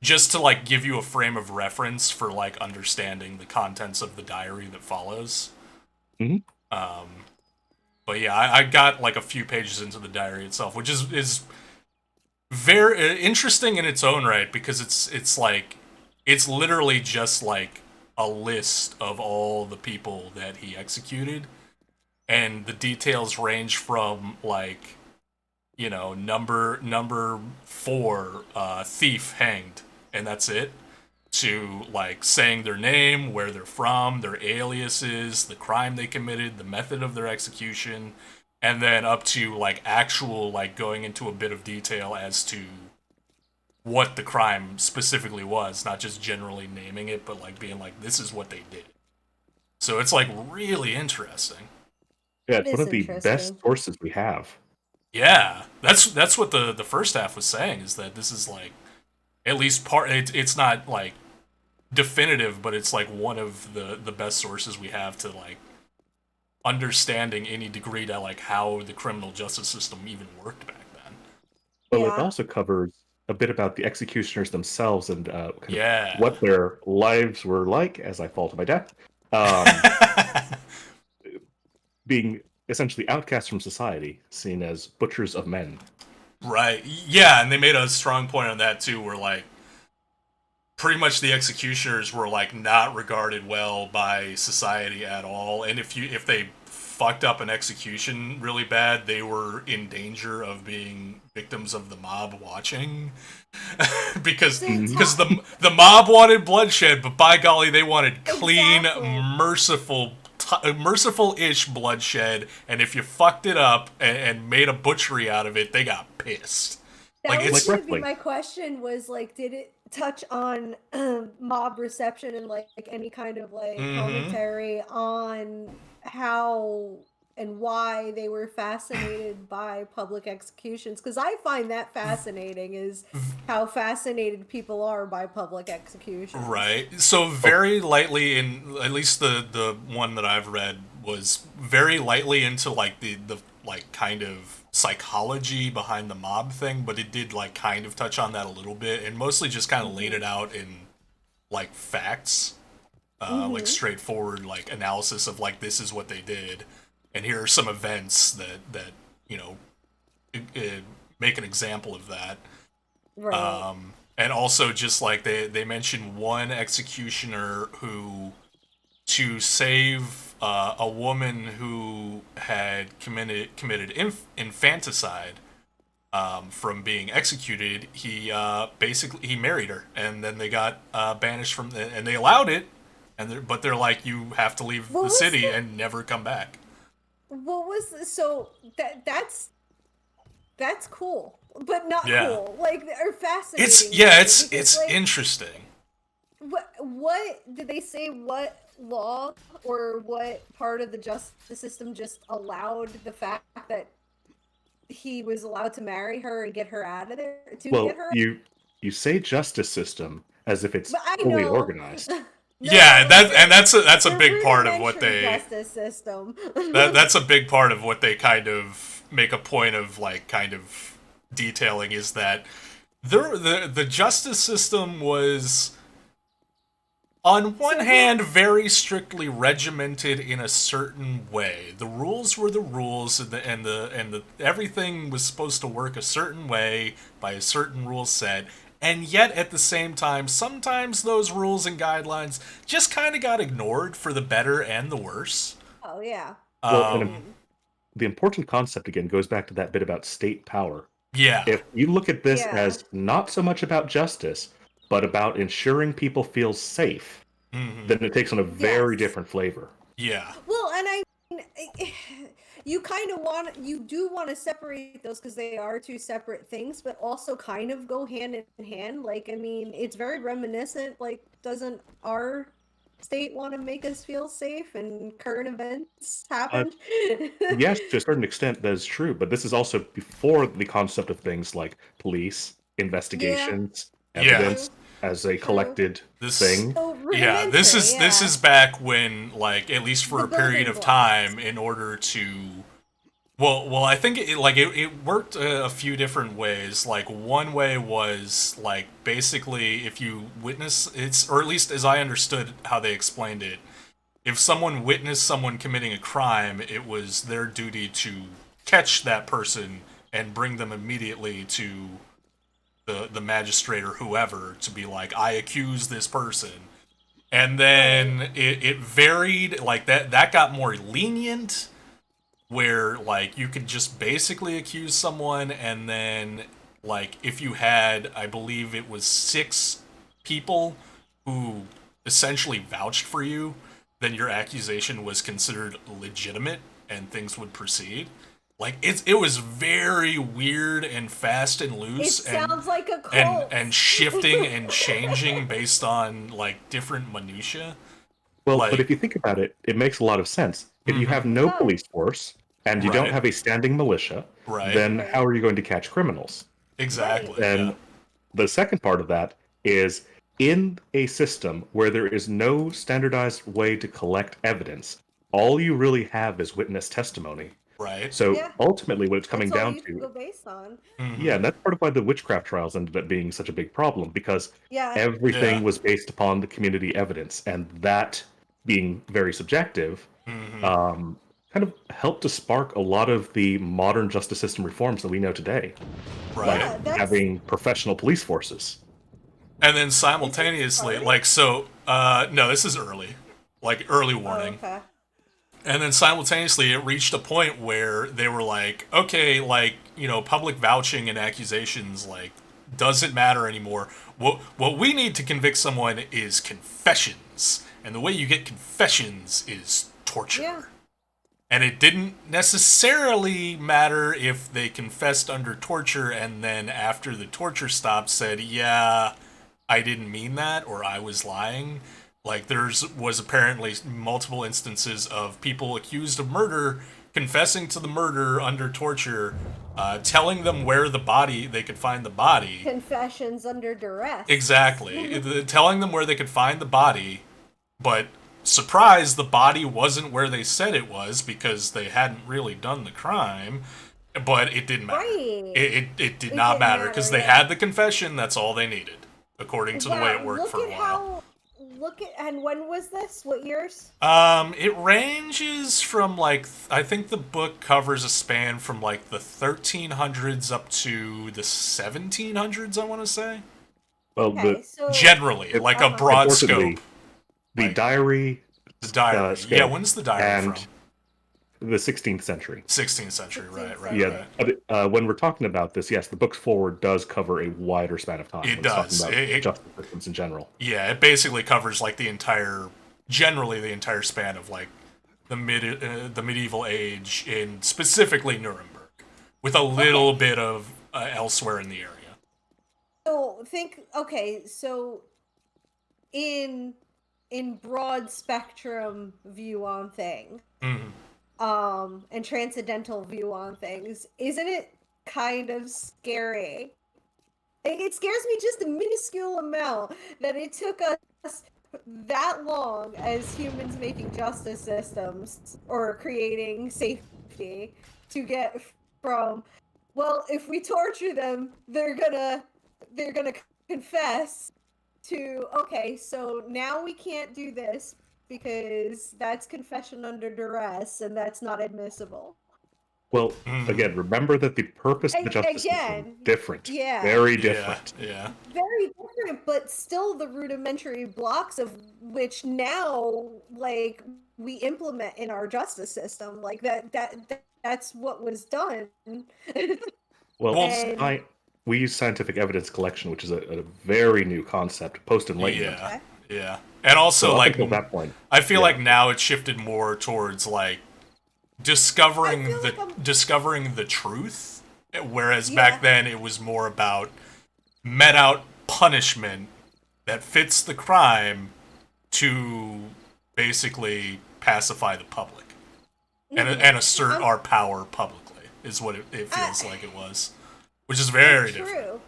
just to like give you a frame of reference for like understanding the contents of the diary that follows. Mhm. But yeah, I got like a few pages into the diary itself, which is very interesting in its own right because it's like it's literally just like a list of all the people that he executed, and the details range from like number 4 thief hanged, and that's it, to like saying their name, where they're from, their aliases, the crime they committed, the method of their execution, and then up to like actual like going into a bit of detail as to what the crime specifically was, not just generally naming it, but like being like, this is what they did. So it's like really interesting. Yeah, It it's one is of the best interesting. sources we have. Yeah, that's what the first half was saying, is that this is like at least part. It's not like definitive, but it's like one of the best sources we have to like understanding any degree to like how the criminal justice system even worked back then. Well, it Yeah. also covers a bit about the executioners themselves and kind Yeah. of what their lives were like as I fall to my death. Being essentially outcasts from society, seen as butchers of men. Right. Yeah, and they made a strong point on that too, where like pretty much the executioners were like not regarded well by society at all, and if they fucked up an execution really bad, they were in danger of being victims of the mob watching. because the mob wanted bloodshed, but by golly, they wanted clean, Exactly. merciful-ish bloodshed, and if you fucked it up and made a butchery out of it, they got pissed. That Like, was it's going to be wrestling. my question, was like, did it touch on mob reception and like any kind of like commentary on how and why they were fascinated by public executions? Because I find that fascinating, is how fascinated people are by public executions. Right. So very lightly, in at least the one that I've read was very lightly into like the like kind of psychology behind the mob thing, but it did like kind of touch on that a little bit, and mostly just kind of laid it out in like facts, like straightforward like analysis of like, this is what they did, and here are some events that you know make an example of that. Right. And also just like they mentioned one executioner who, to save a woman who had committed infanticide from being executed, he basically he married her, and then they got banished from and they allowed it, but they're like, you have to leave What the was city the- and never come back. What was so that's cool, but not Yeah. cool. Like, or fascinating. It's because, like, interesting. what did they say? What law or what part of the justice system just allowed the fact that he was allowed to marry her and get her out of there? Well, Get her. you say justice system as if it's But I fully know. organized. Yeah, that's a the big part of what rudimentary they justice system. that's a big part of what they kind of make a point of like kind of detailing, is that the justice system was on one hand very strictly regimented in a certain way. The rules were the rules, and the everything was supposed to work a certain way by a certain rule set. And yet, at the same time, sometimes those rules and guidelines just kind of got ignored for the better and the worse. Oh yeah. Well, the important concept again goes back to that bit about state power. Yeah. If you look at this Yeah. as not so much about justice, but about ensuring people feel safe, then it takes on a very Yes. different flavor. Yeah. Well, and I mean, you kind of you do want to separate those because they are two separate things, but also kind of go hand in hand. Like, I mean, it's very reminiscent. Like, doesn't our state want to make us feel safe and current events happen? Yes, to a certain extent, that is true, but this is also before the concept of things like police, investigations, evidence as a collected This thing. So yeah, this rudimentary, is back when, like, at least for The a period building of blocks. time, in order to well, I think it worked a few different ways. Like, one way was like basically if you witness it's, or at least as I understood how they explained it, if someone witnessed someone committing a crime, it was their duty to catch that person and bring them immediately to the magistrate or whoever to be like, I accuse this person. And then it varied, like that got more lenient, where like you could just basically accuse someone, and then like if you had, I believe it was 6 people who essentially vouched for you, then your accusation was considered legitimate and things would proceed. Like it was very weird and fast and It loose sounds like a and cult. and shifting and changing based on like different minutia. Well, but Like, if you think about it, it makes a lot of sense. If you have mhm, no does. police force and you don't right, have a standing militia, right, then Right. how are you going to catch criminals? exactly, yeah, And the second part of that is in a system where there is no standardized way to collect evidence, all you really have is witness testimony. right, So Yeah. ultimately, what it's coming That's all down you can to, go based on. yeah, hmm, and that's part of why the witchcraft trials ended up being such a big problem because Yeah. everything yeah, was based upon the community evidence, and that being very subjective, hmm, um, kind of helped to spark a lot of the modern justice system reforms that we know today, like right. Yeah, that's having professional police forces. And then is it simultaneously, starting? like, so, no, this is early, like early Oh, warning. okay. And then simultaneously, it reached a point where they were like, okay, like, public vouching and accusations, like, doesn't matter anymore. What we need to convict someone is confessions. And the way you get confessions is torture. Yeah. And it didn't necessarily matter if they confessed under torture and then after the torture stopped said, yeah, I didn't mean that or I was lying. Like was apparently multiple instances of people accused of murder confessing to the murder under torture, telling them where they could find the body. Confessions under duress. Exactly. Telling them where they could find the body, but surprise, the body wasn't where they said it was because they hadn't really done the crime. But it didn't matter. Right. It did It not didn't matter because matter, they yeah. had the confession. That's all they needed, according to the way it worked look for a at while. and when was this? What years? It ranges from like I think the book covers a span from like the 1300s up to the 1700s. I want to say Well, Okay, so generally, it, like a Uh-huh. broad unfortunately, scope. the Like, diary the diary. scale Yeah, when's the diary and from? the 16th century. 16th century, 16th right, century. Yeah, right. but when we're talking about this, yes, the book's forward does cover a wider span of time. It when it's talking does. about It justice systems in general. Yeah, it basically covers like generally the entire span of like the medieval age in specifically Nuremberg, with a little bit of elsewhere in the area. So in broad spectrum view on things, Mhm. and transcendental view on things, isn't it kind of scary? It scares me just a minuscule amount that it took us that long as humans making justice systems or creating safety to get from, well, if we torture them, they're gonna confess, to, okay, so now we can't do this because that's confession under duress and that's not admissible. Well, Mhm. again, remember that the purpose of the justice system Again, different, yeah. very Yeah, different. yeah. Very different, but still the rudimentary blocks of which now, like, we implement in our justice system, like that's what was done. Well, And we use scientific evidence collection, which is a very new concept post Enlightenment. Yeah, okay. yeah. And also, So up like, until that point, I feel yeah. like now it's shifted more towards like discovering I feel the like discovering the truth, whereas Yeah. back then it was more about met out punishment that fits the crime to basically pacify the public and assert our power publicly is what it feels like it was, which is very different. True.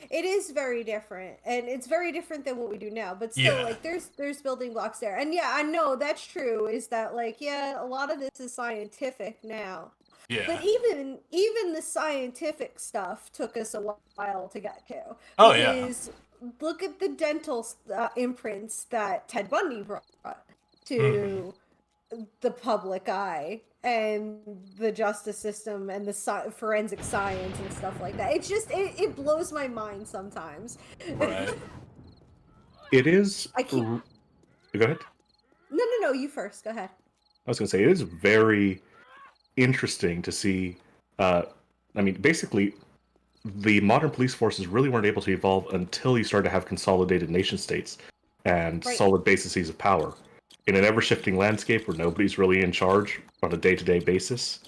It is very different, and it's very different than what we do now. But still, Yeah. like, there's building blocks there, and yeah, I know that's true. Is that, like, yeah, a lot of this is scientific now, Yeah. but even the scientific stuff took us a while to get to. Oh, yeah. Because look at the dental imprints that Ted Bundy brought to the public eye and the justice system and the forensic science and stuff like that. It's just it blows my mind sometimes. Right. It is. I can't. Go ahead. No, you first. Go ahead. I was going to say it is very interesting to see. I mean, basically, the modern police forces really weren't able to evolve until you started to have consolidated nation states. and Right. solid bases of power. In an ever-shifting landscape where nobody's really in charge on a day-to-day basis,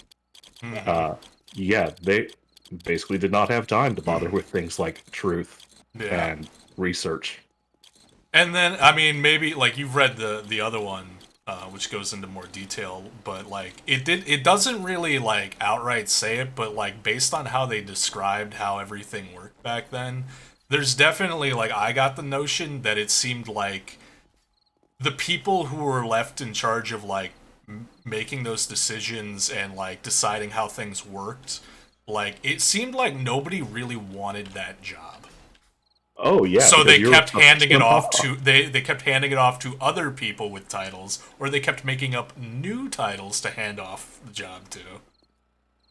Mhm. they basically did not have time to bother with things like truth Yeah. and research. And then, I mean, maybe like you've read the other one, which goes into more detail, but like it doesn't really like outright say it, but like based on how they described how everything worked back then, there's definitely like I got the notion that it seemed like the people who were left in charge of like making those decisions and like deciding how things worked, like it seemed like nobody really wanted that job. Oh yeah, So because they you're kept handing it off off. to they kept handing it off to other people with titles, or they kept making up new titles to hand off the job to.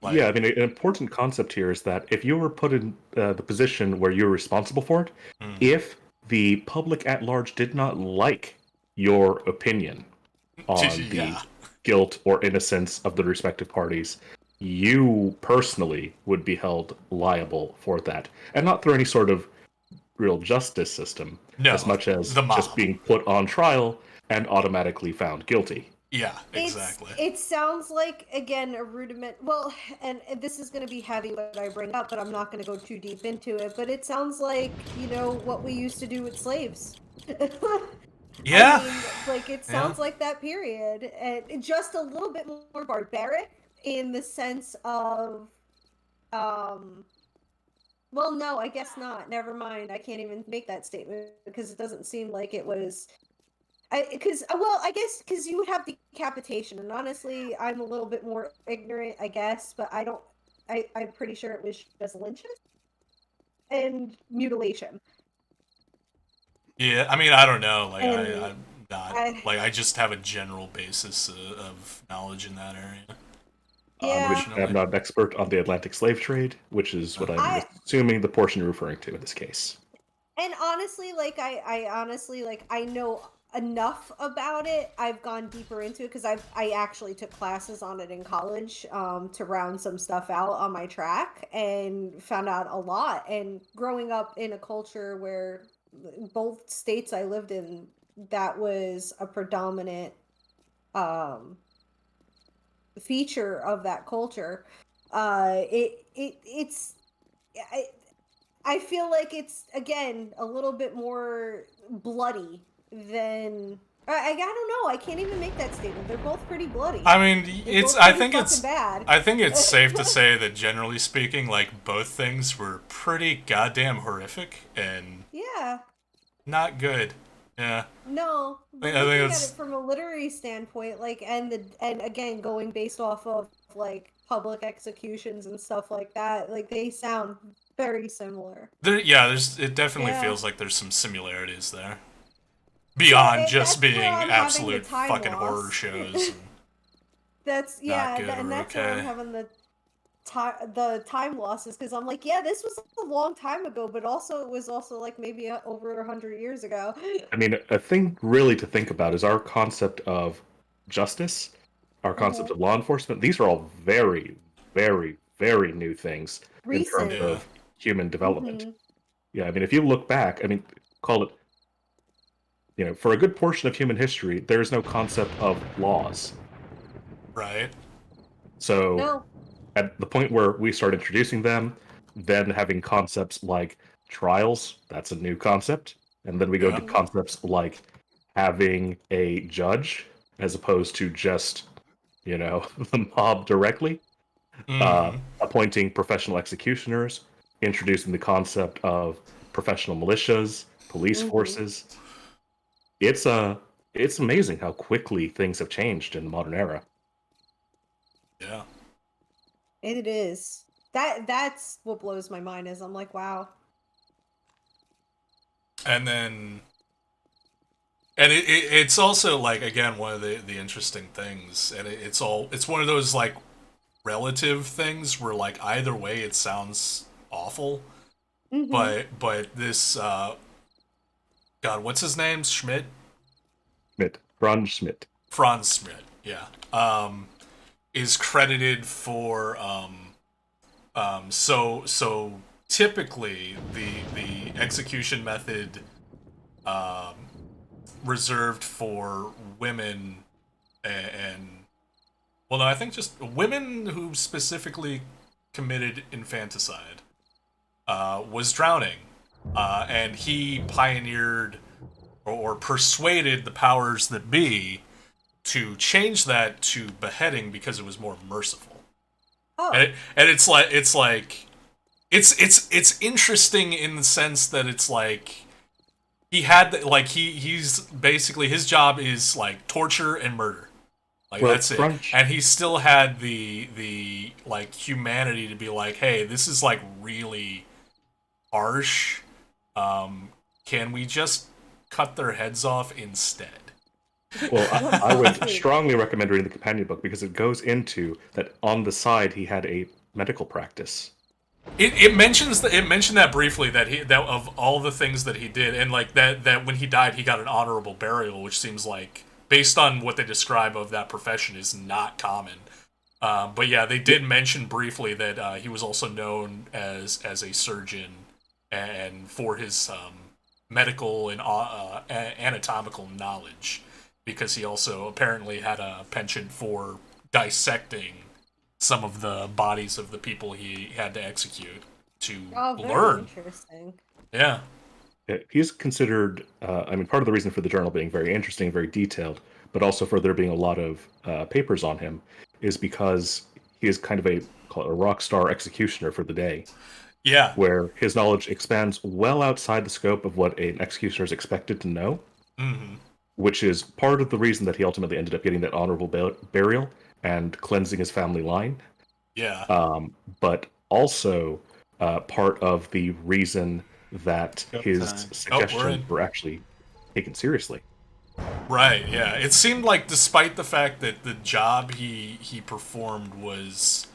Like, Yeah, I mean, an important concept here is that if you were put in the position where you're responsible for it, mm, if the public at large did not like your opinion on the yeah, guilt or innocence of the respective parties, you personally would be held liable for that. And not through any sort of real justice system, as no, much as the just mob. being put on trial and automatically found guilty. Yeah, exactly. It sounds like again a rudiment. Well, and this is going to be heavy what I bring up, but I'm not going to go too deep into it. But it sounds like what we used to do with slaves. I Yeah, mean, like it yeah. sounds like that period, and just a little bit more barbaric in the sense of, um. Well, no, I guess not. Never mind. I can't even make that statement because it doesn't seem like it was I guess because you would have decapitation, and honestly, I'm a little bit more ignorant, I guess, but I don't. I'm pretty sure it was just lynches and mutilation. Yeah, I mean, I don't know. Like, And I'm not I, like I just have a general basis of knowledge in that area. yeah, I'm Unfortunately, not an expert on the Atlantic slave trade, which is what I'm I assuming the portion you're referring to in this case. and honestly, like I honestly like I know enough about it. I've gone deeper into it because I actually took classes on it in college to round some stuff out on my track and found out a lot. And growing up in a culture where both states I lived in, that was a predominant um feature of that culture. It's I, I feel like it's again a little bit more bloody than I don't know. I can't even make that statement. They're both pretty bloody. I mean, They're it's. both pretty fucking bad. I think it's safe to say that generally speaking, like both things were pretty goddamn horrific and Yeah. not good. Yeah, No, I but think looking at it it's. from a literary standpoint, like and again going based off of like public executions and stuff like that, like they sound very similar. Yeah, there's. It definitely Yeah. feels like there's some similarities there So beyond just that's where being I'm having the absolute time fucking horror loss. shows and That's not yeah, good and or that's where I'm okay. having the time losses because I'm like, yeah, this was a long time ago, but also it was also like maybe over 100 years ago. I mean, a thing really to think about is our concept of justice, our concept Hmm. of law enforcement. These are all very, very, very new things in terms Recent. Yeah. of human development. Hmm. Yeah, I mean, if you look back, I mean, call it, for a good portion of human history, there is no concept of laws. Right. So No. at the point where we start introducing them, then having concepts like trials, that's a new concept. And then we go to Yeah. Hmm. concepts like having a judge as opposed to just, the mob directly, Mm-hmm. appointing professional executioners, introducing the concept of professional militias, police Hmm. forces. It's amazing how quickly things have changed in the modern era. Yeah. It is. That's what blows my mind is I'm like, wow. And then and it's also like again one of the interesting things and it's one of those like relative things where like either way it sounds awful Hmm. but this god what's his name Schmidt, Ron Schmidt. Franz Schmidt, yeah, is credited for so typically the execution method um reserved for women and well, no, I think just women who specifically committed infanticide was drowning, and he pioneered or persuaded the powers that be to change that to beheading because it was more merciful. Oh, And it's interesting in the sense that it's like he had like he's basically his job is like torture and murder. Like Well, that's it. Crunch. And he still had the like humanity to be like, "Hey, this is like really harsh. Can we just cut their heads off instead?" Well, I would strongly recommend reading the companion book because it goes into that on the side he had a medical practice. It mentions that it mentioned that briefly that that of all the things that he did and like that when he died he got an honorable burial, which seems like based on what they describe of that profession is not common. But yeah, they did mention briefly that he was also known as a surgeon and for his medical and anatomical knowledge because he also apparently had a penchant for dissecting some of the bodies of the people he had to execute to oh, very learn. interesting. Yeah. He's considered, I mean, part of the reason for the journal being very interesting, very detailed, but also for there being a lot of papers on him, is because he is kind of a rock star executioner for the day, Yeah. where his knowledge expands well outside the scope of what an executioner is expected to know, Mm-hmm. which is part of the reason that he ultimately ended up getting that honorable burial and cleansing his family line. Yeah. But also part of the reason that Go his time. Oh, we're suggestions in. were actually taken seriously. Right, yeah. It seemed like despite the fact that the job he performed was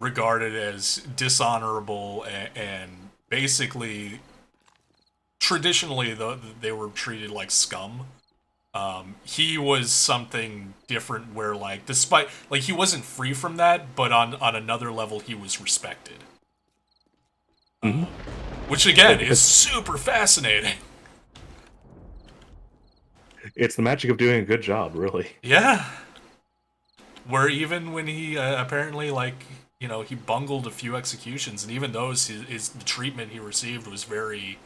regarded as dishonorable and basically traditionally they were treated like scum. He was something different where like despite like he wasn't free from that, but on another level he was respected. Mhm. Which again is Because super fascinating. it's the magic of doing a good job, really. Yeah. Where even when he apparently like he bungled a few executions, and even those the treatment he received was very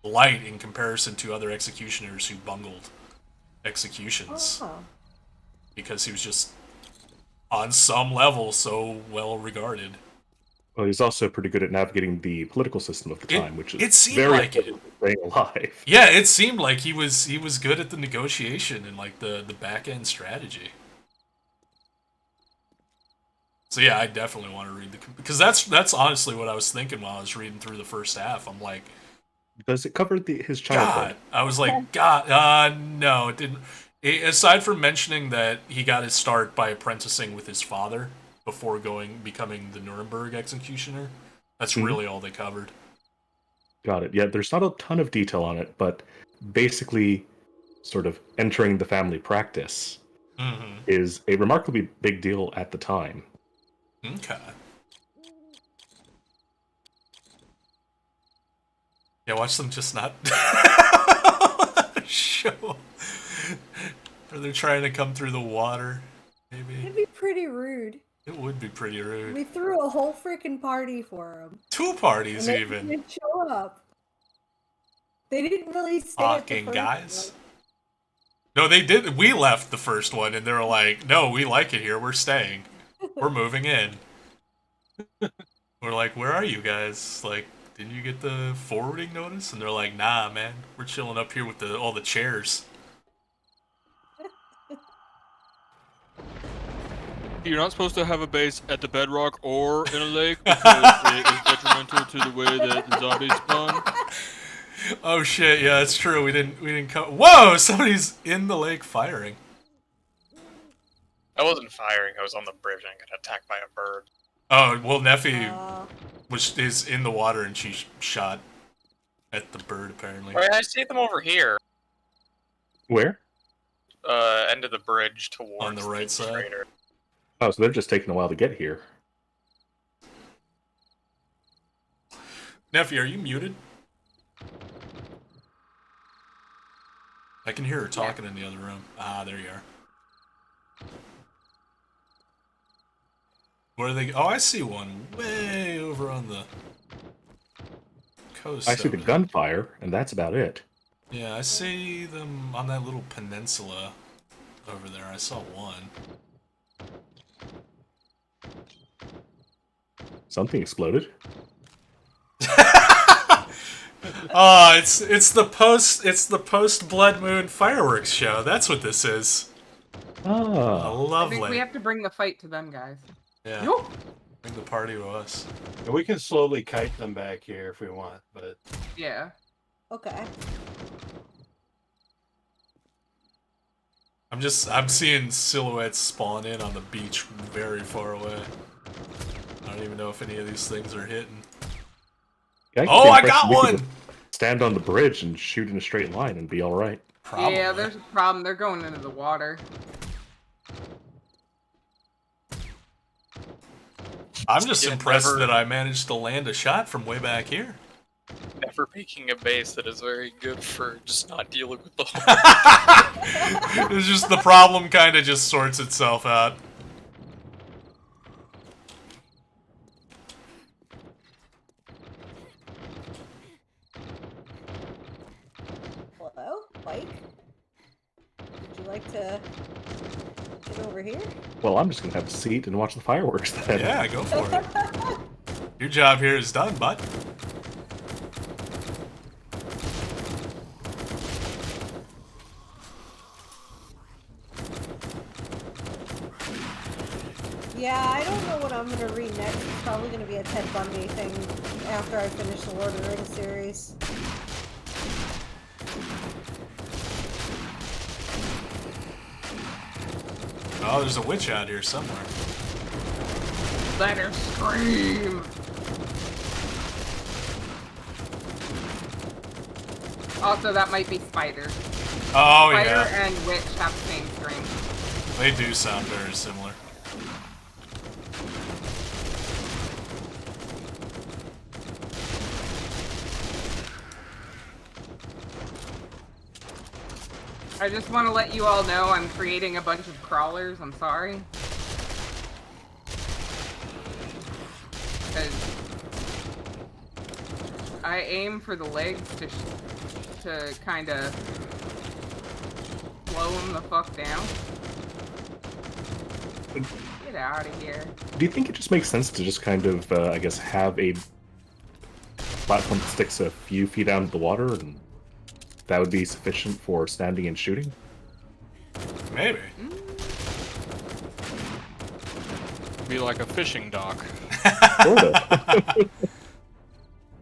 light in comparison to other executioners who bungled executions Oh, because he was just on some level so well regarded. Well, he's also pretty good at navigating the political system of the It time, which is it seemed very like it. important to staying alive. Yeah, it seemed like he was good at the negotiation and like the back end strategy. So yeah, I definitely want to read because that's honestly what I was thinking while I was reading through the first half. I'm like, Does it cover his childhood? God, I was like, God, no, it didn't. Aside from mentioning that he got his start by apprenticing with his father before becoming the Nuremberg executioner, that's Mhm. really all they covered. Got it. Yeah, there's not a ton of detail on it, but basically, sort of entering the family practice Mm-hmm. is a remarkably big deal at the time. Okay. Yeah, watch them just not show. Or they're trying to come through the water. Maybe it'd be pretty rude. it would be pretty rude. We threw a whole freaking party for them, Two and parties they even. didn't show up. They didn't really stay at the Fucking first guys. one. No, they did. We left the first one, and they were like, "No, we like it here. We're staying. We're moving in." We're like, "Where are you guys? Like, didn't you get the forwarding notice?" And they're like, "Nah, man. We're chilling up here with all the chairs." You're not supposed to have a base at the bedrock or in a lake because it is detrimental to the way that the zombies spawn. Oh shit! Yeah, it's true. We didn't come. Whoa! Somebody's in the lake firing. I wasn't firing. I was on the bridge and got attacked by a bird. Oh well, Neffy Uh, is in the water and she shot at the bird apparently. Alright, I see them over here. Where? End of the bridge towards On the right side? trader. Oh, so they're just taking a while to get here. Neffy, are you muted? I can hear her talking in the other room. Ah, there you are. Where are they? Oh, I see one way over on the coast. I see the over there. gunfire, and that's about it. Yeah, I see them on that little peninsula over there. I saw one. Something exploded. Oh, it's the post Blood Moon fireworks show. That's what this is. Ah. Oh, I think we lovely. have to bring the fight to them, guys. Yeah. Yo! Bring the party to us. And we can slowly kite them back here if we want, but Yeah. Okay. I'm seeing silhouettes spawn in on the beach very far away. I don't even know if any of these things are hitting. Yeah, get Oh, the I impression got we could one! just stand on the bridge and shoot in a straight line and be all right. Probably. Yeah, there's a problem. They're going into the water. I'm just Yeah, impressed never- that I managed to land a shot from way back here. Never making a base that is very good for just not dealing with the whole. It's just the problem kind of just sorts itself out. Hello, Mike. Would you like to get over here? Well, I'm just gonna have a seat and watch the fireworks then. Yeah, go for it. Your job here is done, bud. Yeah, I don't know what I'm gonna read next. It's probably gonna be a Ted Bundy thing after I finish the Lord of the Rings series. Oh, there's a witch out here somewhere. Let her scream! Also, that might be Spider. Oh, Spider yeah. and Witch have the same scream. They do sound very similar. I just want to let you all know I'm creating a bunch of crawlers. I'm sorry. 'Cause I aim for the legs to kind of slow them the fuck down. Get out of here. Do you think it just makes sense to just kind of, I guess, have a platform that sticks a few feet out of the water, and that would be sufficient for standing and shooting? Maybe. Be like a fishing dock. Sorta.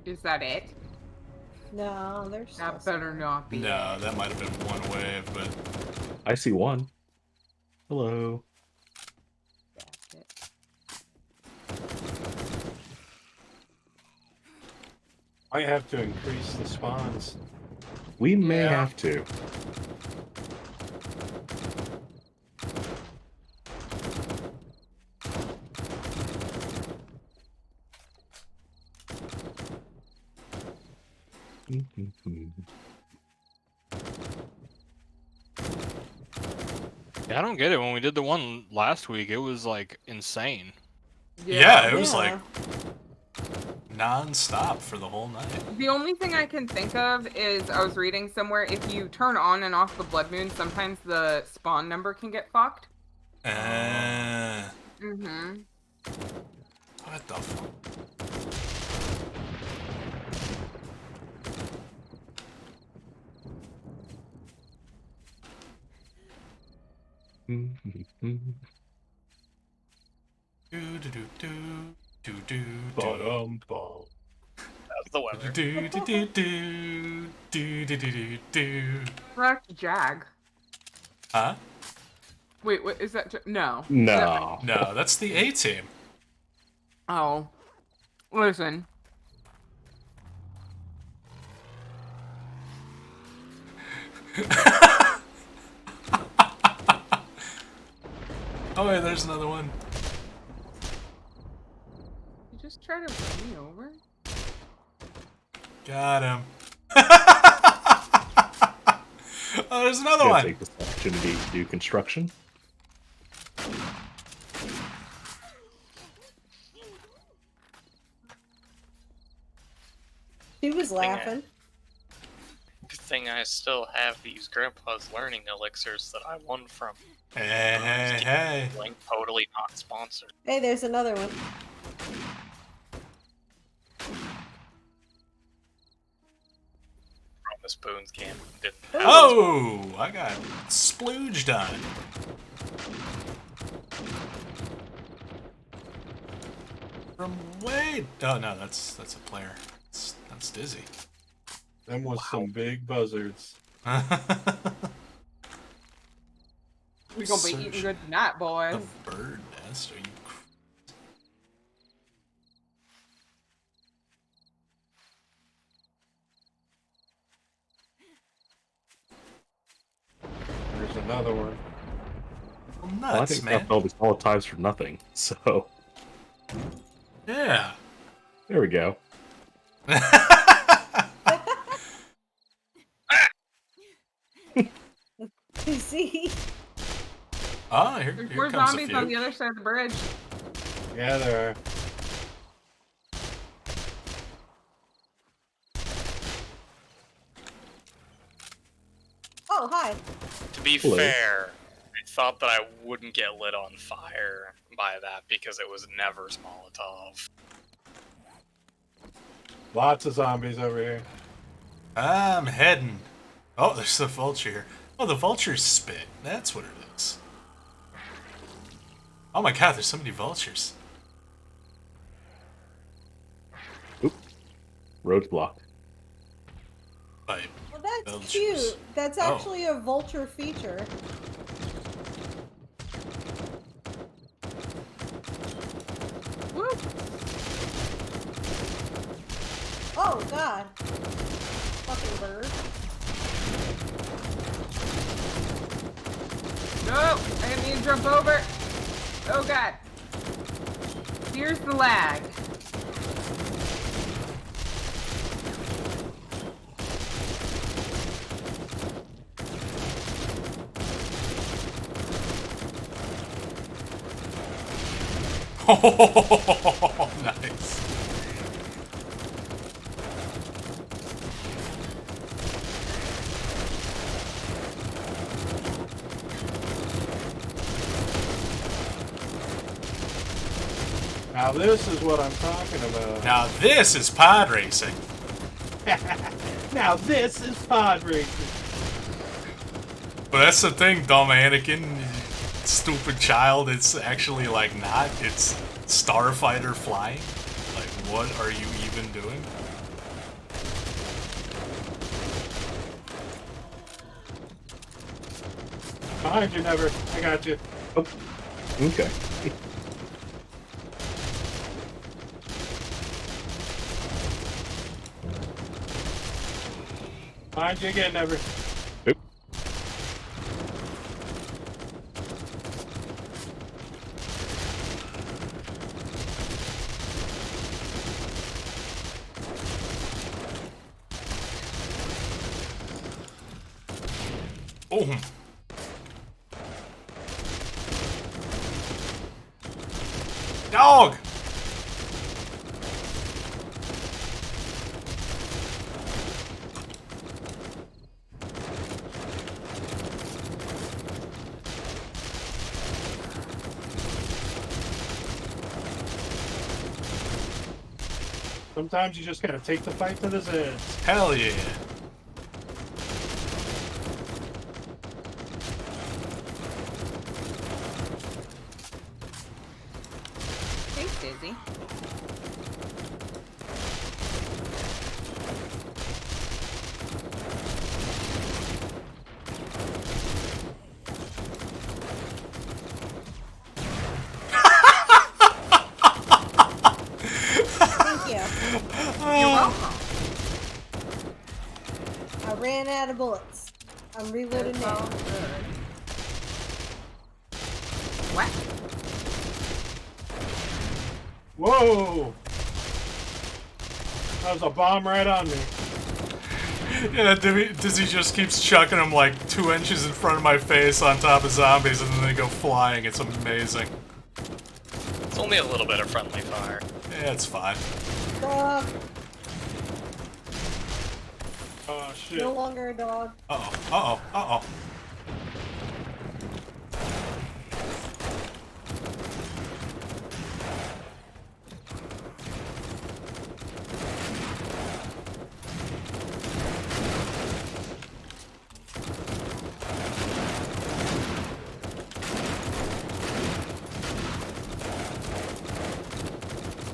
Is that it? No, there's That still better not be. No, that might have been one wave, but I see one. Hello. That's it. I have to increase the spawns. We may Yeah. have to. Yeah, I don't get it. When we did the one last week, it was like insane. yeah, it was Yeah. like non-stop for the whole night. The only thing I can think of is I was reading somewhere if you turn on and off the blood moon, sometimes the spawn number can get fucked. Mm-hmm. What the fuck? Do do do do do do Bum. That's the weather. do do do do do do do do. Correct, Jag. Huh? Wait, what is that? No. No. No, that's the A team. Oh. Listen. Oh wait, there's another one. You just try to run me over? Got him. Oh, there's another I'm gonna one. take this opportunity to do construction. She was laughing. Good thing I still have these Grandpa's learning elixirs that I won from. Hey. Link totally not sponsored. Hey, there's another one. Promise Boons game didn't have Oh, I got splooged on. From way. Oh no, that's a player. That's Dizzy. Them was some big buzzards. We gonna be eating good tonight, The boys. bird nest? Are you? There's another one. Well, Well, I nuts, think man. not all these Molotovs for nothing. So Yeah. there we go. You see? Oh, There's here more comes a zombies few. on the other side of the bridge. Yeah, there are. Oh, hi. To be Hello. fair, I thought that I wouldn't get lit on fire by that because it was never Molotov. Lots of zombies over here. I'm heading. Oh, there's the vulture here. Oh, the vultures spit. That's what it is. Oh my god, there's so many vultures. Oop. Road's blocked. Like, Well, that's Vultures. cute. That's Oh. actually a vulture feature. Woo! Oh, God. Fucking bird. No! I didn't mean to jump over. Oh god. Here's the lag. oh, nice. Now this is what I'm talking about. Now this is pod racing. Now this is pod racing. But that's the thing, dumb Anakin, stupid child. It's actually like not. It's starfighter flying. Like, what are you even doing? Behind you, Never. I got you. Oh, okay. Behind you again, Never. Oop. Boom. Dog. Sometimes you just gotta take the fight to the zeds. Hell yeah. Thanks, Daisy. Thank you. You're welcome. I ran out of bullets. I'm reloading It's now. all good. What? Whoa! That was a bomb right on me. Yeah, Dizzy just keeps chucking them like 2 inches in front of my face on top of zombies, and then they go flying. It's amazing. It's only a little bit of friendly fire. Yeah, it's fine. Dog. Oh shit. No longer a dog. Uh-oh, uh-oh, uh-oh.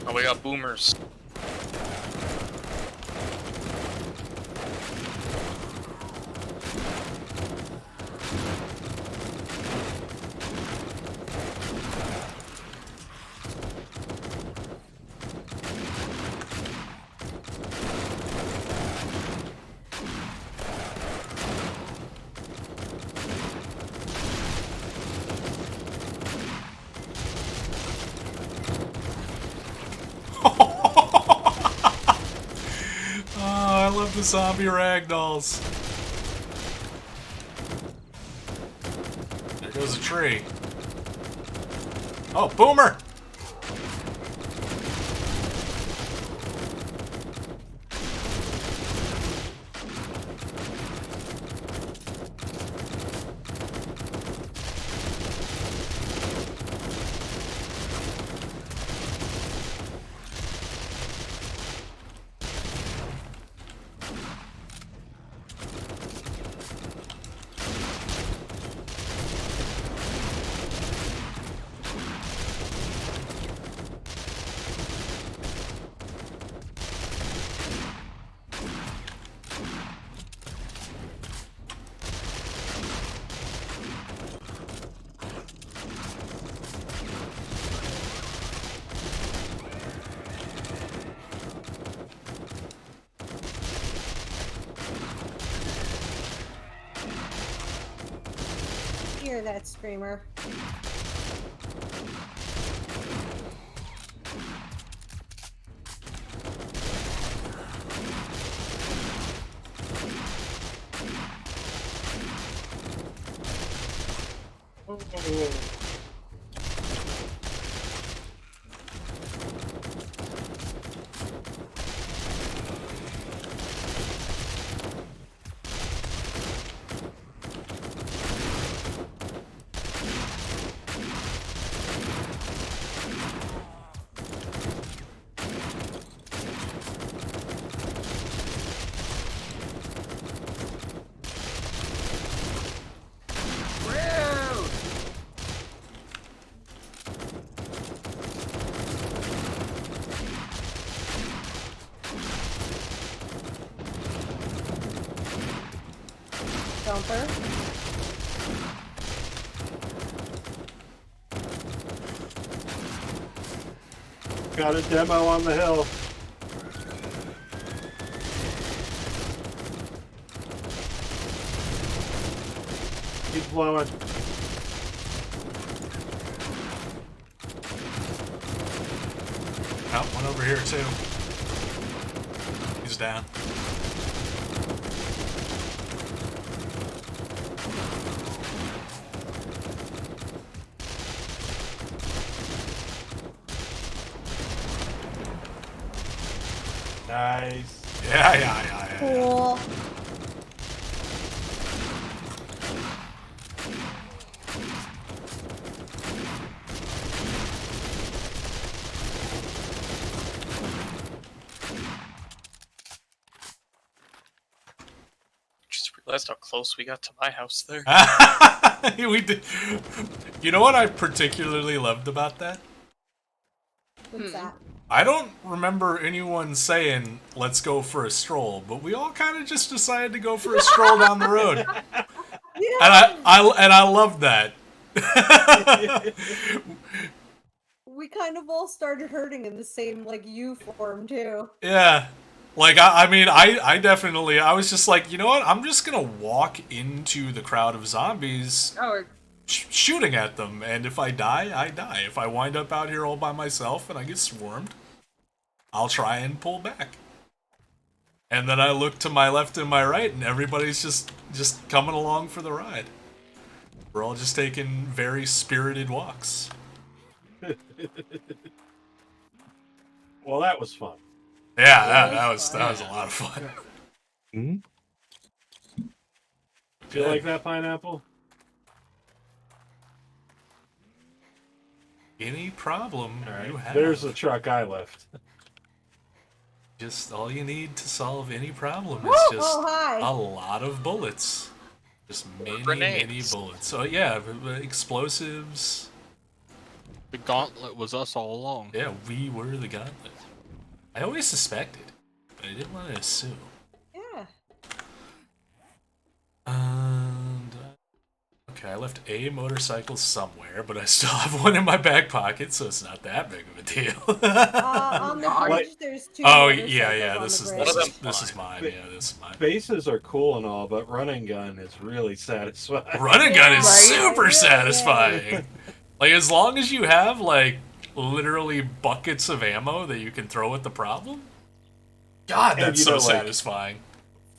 Oh, we got boomers. Oh, I love the zombie ragdolls. There goes a tree. Oh, boomer! Hear that screamer. Rude! Jumper. Got a demo on the hill. Keep blowing. Oh, one over here too. He's down. Nice. Yeah. Cool. Just realized how close we got to my house there. We did. You know what I particularly loved about that? What's that? I don't remember anyone saying, let's go for a stroll, but we all kind of just decided to go for a stroll down the road. Yeah. And I love that. We kind of all started hurting in the same, like, U form, too. Yeah. Like, I definitely, I was just like, you know what? I'm just gonna walk into the crowd of zombies Oh, shooting at them, and if I die, I die. If I wind up out here all by myself and I get swarmed, I'll try and pull back. And then I look to my left and my right, and everybody's just coming along for the ride. We're all just taking very spirited walks. Well, that was fun. Yeah, It that was was a fun. lot of fun. Hmm? Do you like that pineapple? Any problem All right. you have. There's the truck I left. Just all you need to solve any problem Woo! is just Oh, hi. a lot of bullets. Just many Grenades. bullets. So yeah, explosives. The gauntlet was us all along. Yeah, we were the gauntlet. I always suspected, but I didn't want to assume. Yeah. And okay, I left a motorcycle somewhere, but I still have one in my back pocket, so it's not that big of a deal. On the bridge, there's 2 Oh motorcycles yeah. on This the is bridge. One of them this is fine. mine. Yeah, this is mine. Bases are cool and all, but running gun is really satisfying. Running gun is Yeah, super right? satisfying. Like as long as you have like literally buckets of ammo that you can throw at the problem. God, And, that's you so know, like, satisfying.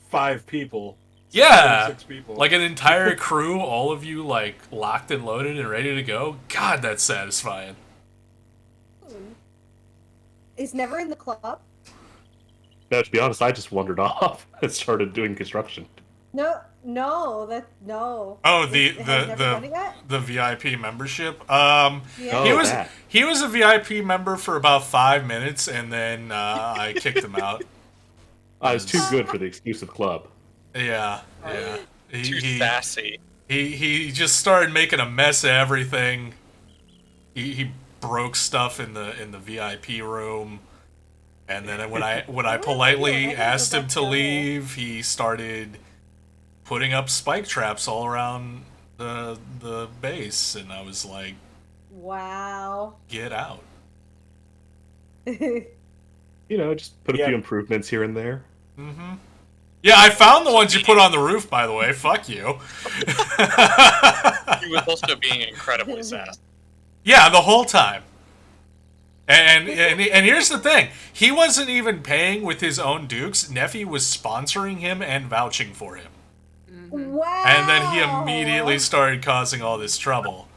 5 people. Yeah. 6 people. Like an entire crew, all of you like locked and loaded and ready to go. God, that's satisfying. Is Never in the club? Now, to be honest, I just wandered off and started doing construction. No. Oh, Has never done it yet? the VIP membership. Yeah. Oh, that. He was a VIP member for about 5 minutes, and then I kicked him out. I was too good for the exclusive club. Yeah. Too sassy. He just started making a mess of everything. He broke stuff in the VIP room, and then when I politely asked him to leave, he started putting up spike traps all around the base, and I was like, Wow. "Get out!" You know, just put a Yeah. few improvements here and there. Mm-hmm. Yeah, I found the ones you put on the roof, by the way. Fuck you. He was also being incredibly sassy. Yeah, the whole time. And here's the thing. He wasn't even paying with his own dukes. Neffy was sponsoring him and vouching for him. Wow. And then he immediately started causing all this trouble.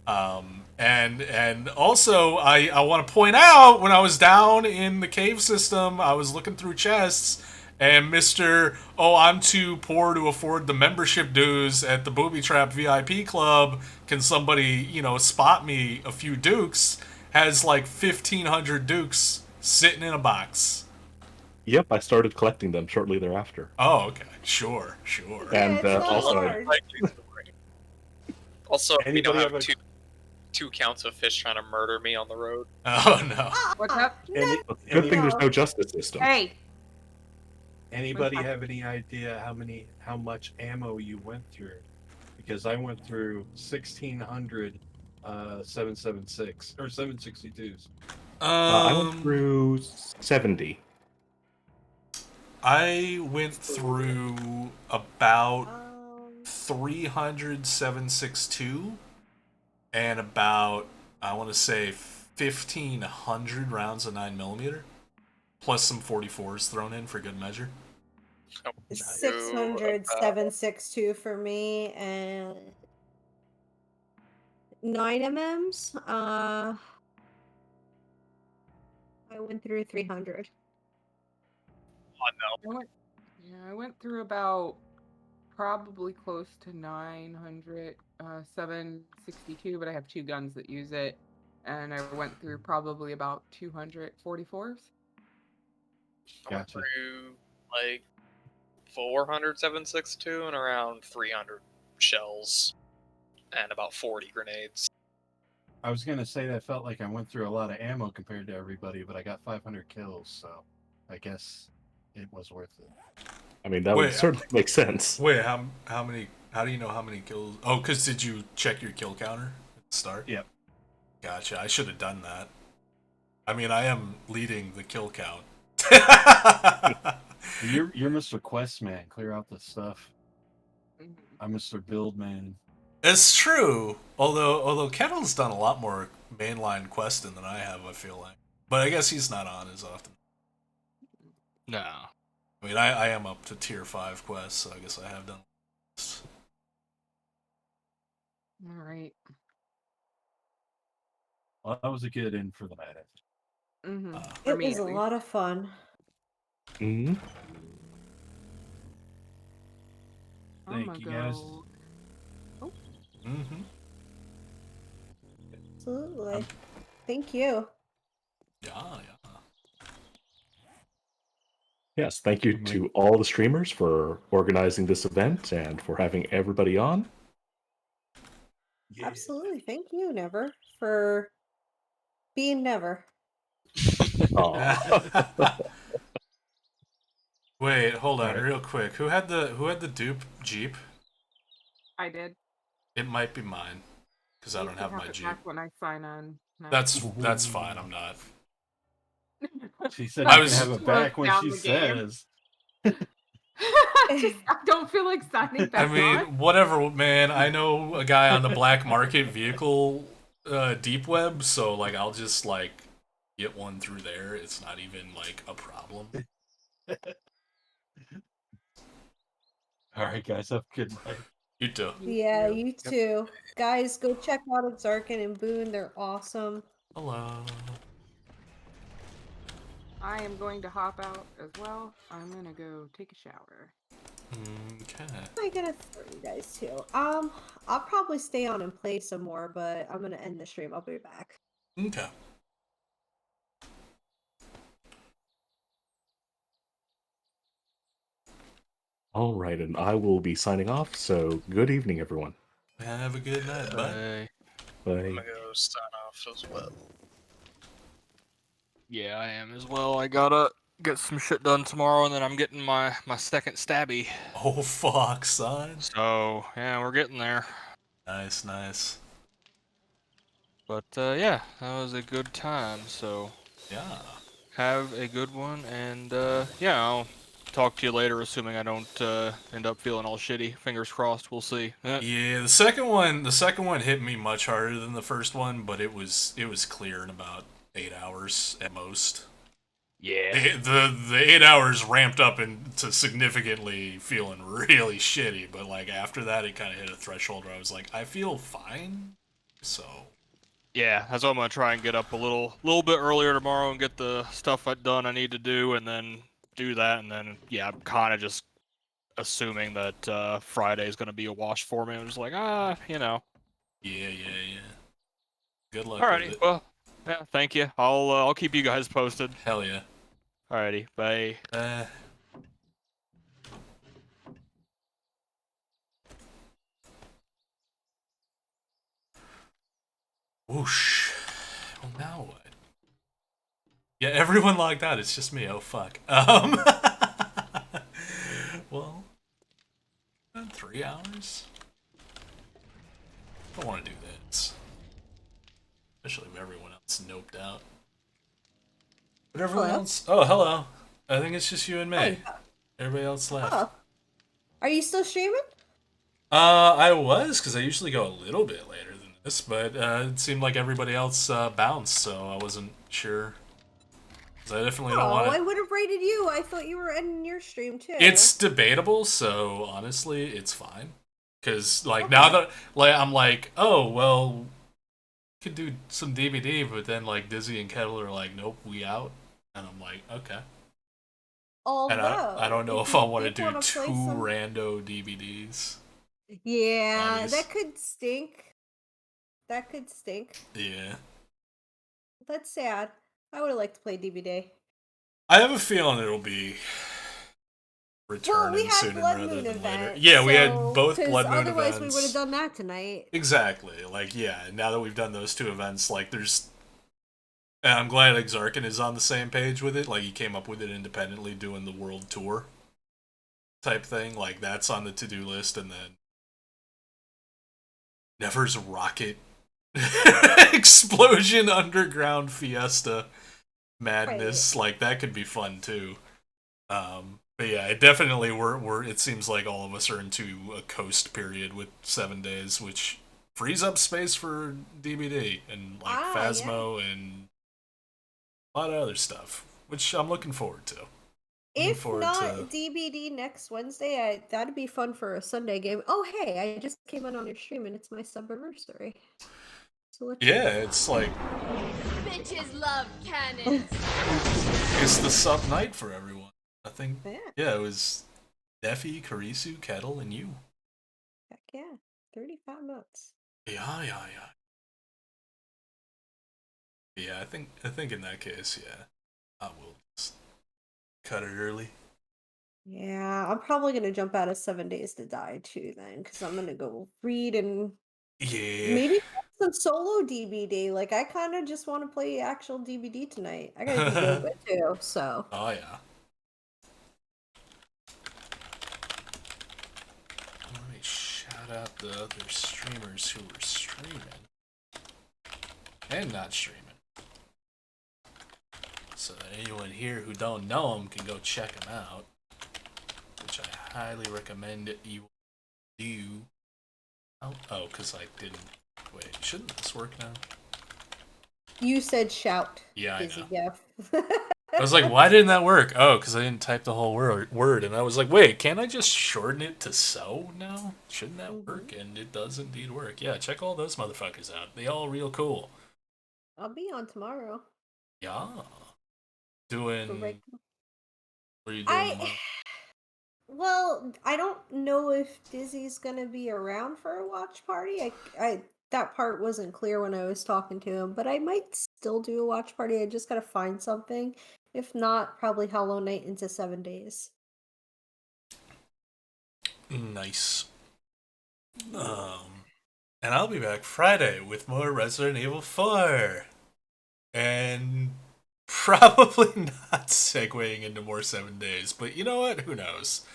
And also, I want to point out, when I was down in the cave system, I was looking through chests, and Mr. Oh, I'm too poor to afford the membership dues at the Booby Trap VIP Club. Can somebody, spot me a few dukes? Has like 1,500 dukes sitting in a box. Yep, I started collecting them shortly thereafter. Oh, okay. Sure. And it's not also, hard. Also, we don't Anybody have have a- two counts of fish trying to murder me on the road. Oh, no. What's up? good thing there's no justice system. Hey, Anybody have any idea how much ammo you went through? Because I went through 1,600 776 or 762s. I went through 70. I went through about Um, 300 762 and about, I want to say, 1,500 rounds of 9mm, plus some 44s thrown in for good measure. 600 762 for me, and 9 MMs. I went through 300. Oh no. I went through about probably close to 900, 762, but I have 2 guns that use it, and I went through probably about 244s. I went Gotcha. through like 400 762 and around 300 shells and about 40 grenades. I was gonna say that felt like I went through a lot of ammo compared to everybody, but I got 500 kills, so I guess it was worth it. I mean, that Wait, would certainly make sense. Wait, how many? How do you know how many kills? Oh, because did you check your kill counter at the start? Yep. Gotcha. I should have done that. I mean, I am leading the kill count. You're Mr. Quest Man. Clear out the stuff. Mhm. I'm Mr. Build Man. It's true. Although Kettle's done a lot more mainline questing than I have, I feel like. But I guess he's not on as often. No. I I mean, I am up to tier 5 quests, so I guess I have done. All right. Well, that was a good in for the night. Mm-hmm. It was a lot of fun. Hmm. Thank you, guys. Mm-hmm. Absolutely. Thank you. Yeah. Yes, thank you to all the streamers for organizing this event and for having everybody on. Yeah. Absolutely. Thank you, Never, for being Never. Aw. Wait, hold on, Alright. real quick. Who had the dupe Jeep? I did. It might be mine, because I You don't can have my it Jeep. back when I sign on. No. That's fine. I'm not. She said I you was- can have it back when she says. Just, I don't feel like signing I back mean, on. whatever, man. I know a guy on the black market vehicle deep web, so like I'll just like get one through there. It's not even like a problem. Alright, guys, have a good night. You too. Yeah, you too. Guys, go check out Zarkin and Boone. They're awesome. Hello. I am going to hop out as well. I'm gonna go take a shower. Okay. I gotta throw you guys too. I'll probably stay on and play some more, but I'm gonna end the stream. I'll be back. Okay. All right, and I will be signing off. So good evening, everyone. Have a good night. Bye. Bye. I'm gonna go sign off as well. Yeah, I am as well. I gotta get some shit done tomorrow, and then I'm getting my second stabby. Oh fuck, son. So yeah, we're getting there. Nice. But yeah, that was a good time. So Yeah. have a good one, and yeah, I'll talk to you later, assuming I don't end up feeling all shitty. Fingers crossed. We'll see. Yeah, the second one hit me much harder than the first one, but it was clear in about 8 hours at most. Yeah. The 8 hours ramped up into significantly feeling really shitty, but like after that it kind of hit a threshold where I was like, I feel fine. So Yeah, that's why I'm gonna try and get up a little bit earlier tomorrow and get the stuff done I need to do, and then do that, and then yeah, I'm kind of just assuming that Friday is gonna be a wash for me. I'm just like, you know. yeah. Good luck with Alrighty, it. well, yeah, thank you. I'll keep you guys posted. Hell yeah. Alrighty, bye. Whoosh. Well, now what? Yeah, everyone logged out. It's just me. Oh fuck. Well, 3 hours. I don't want to do this, especially with everyone else noped out. But everyone Hello? else. Oh, hello. I think it's just you and me. Hi. Everybody else left. Oh. Are you still streaming? I was, because I usually go a little bit later than this, but it seemed like everybody else bounced, so I wasn't sure. 'Cause I definitely don't want I to. would have rated you. I thought you were ending your stream too. It's debatable, so honestly, it's fine. Because, like, now that like I'm like, oh, well, could do some DVD, but then, like, Dizzy and Kettle are like, nope, we out. And I'm like, okay. Although, And I don't know if you I want to did do wanna two play some- rando DVDs. Yeah, Obvious. that could stink. That could stink. Yeah. That's sad. I would have liked to play DVD. I have a feeling it'll be Well, returning we had sooner Blood rather Moon than later. event. Yeah, we had so- both 'cause Blood Moon otherwise events. we would have done that tonight. Exactly. Like, yeah, now that we've done those two events, like, there's... And I'm glad Exarchan is on the same page with it. Like, he came up with it independently doing the world tour type thing. Like, that's on the to-do list, and then... Never's Rocket Explosion Underground Fiesta Madness. Like, that could be fun, too. But yeah, it definitely it seems like all of us are into a coast period with 7 days, which frees up space for DVD and like Phasmo and a lot of other stuff, which I'm looking forward to. Looking If forward not to. DBD next Wednesday, that'd be fun for a Sunday game. Oh, hey, I just came in on your stream and it's my subanniversary. So let you Yeah, know. it's like Bitches love cannons. it's the sub night for everyone. I think. Yeah, Yeah, it was Defi, Karisu, Kettle, and you. heck yeah. 35 months. Yeah, yeah, yeah. Yeah, I think in that case, yeah, I will just cut it early. Yeah, I'm probably gonna jump out of 7 Days to Die too then, because I'm gonna go read and Yeah. maybe some solo DBD. Like I kind of just want to play actual DBD tonight. I gotta do yoga too, so. Oh yeah. Let me shout out the other streamers who were streaming and not streaming, so that anyone here who don't know them can go check them out, which I highly recommend you do. Oh, because I didn't. Wait, shouldn't this work now? You said shout. Yeah, I Busy know. Jeff. I was like, why didn't that work? Oh, because I didn't type the whole word, and I was like, wait, can't I just shorten it to so now? Shouldn't that work? And it does indeed work. Yeah, check all those motherfuckers out. They all real cool. I'll be on tomorrow. Yeah. For Doing. reg- What are you doing I tomorrow? well, I don't know if Dizzy's gonna be around for a watch party. I that part wasn't clear when I was talking to him, but I might still do a watch party. I just gotta find something. If not, probably Hollow Knight into 7 Days. Nice. And I'll be back Friday with more Resident Evil 4. And probably not segueing into more 7 Days, but you know what? Who knows?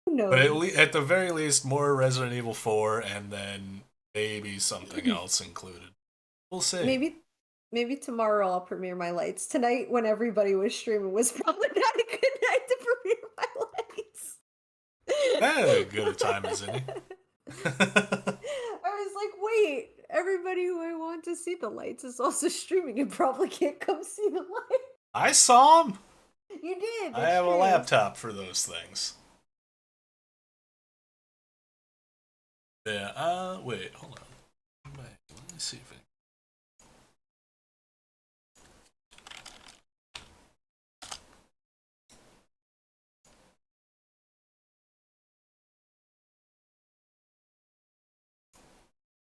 Who knows? But at the very least, more Resident Evil 4, and then maybe something else included. We'll see. Maybe tomorrow I'll premiere my lights. Tonight, when everybody was streaming, was probably not a good night to premiere my lights. Good a time as any. I was like, wait, everybody who I want to see the lights is also streaming and probably can't come see the lights. I saw them. You did. I That's have a true. laptop for those things. Yeah, wait, hold on. Wait, let me see if it.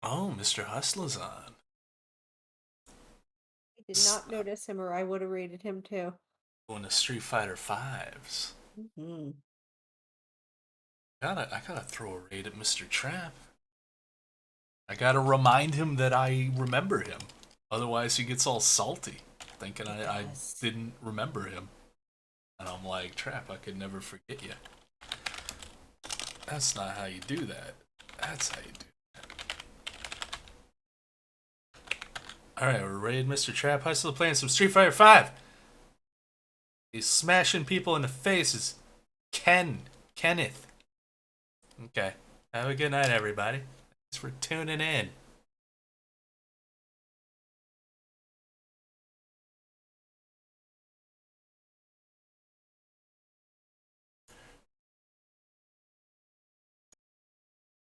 Oh, Mr. Hustler's on. I did not notice him, or I would have rated him too. Going to Street Fighter 5s. Mm-hmm. I gotta throw a raid at Mr. Trap. I gotta remind him that I remember him. Otherwise, he gets all salty, thinking I didn't remember him. And I'm like, Trap, I could never forget you. That's not how you do that. That's how you do that. Alright, we're raiding Mr. Trap. Hustler playing some Street Fighter 5. He's smashing people in the faces. Kenneth. Okay. Have a good night, everybody. Thanks for tuning in.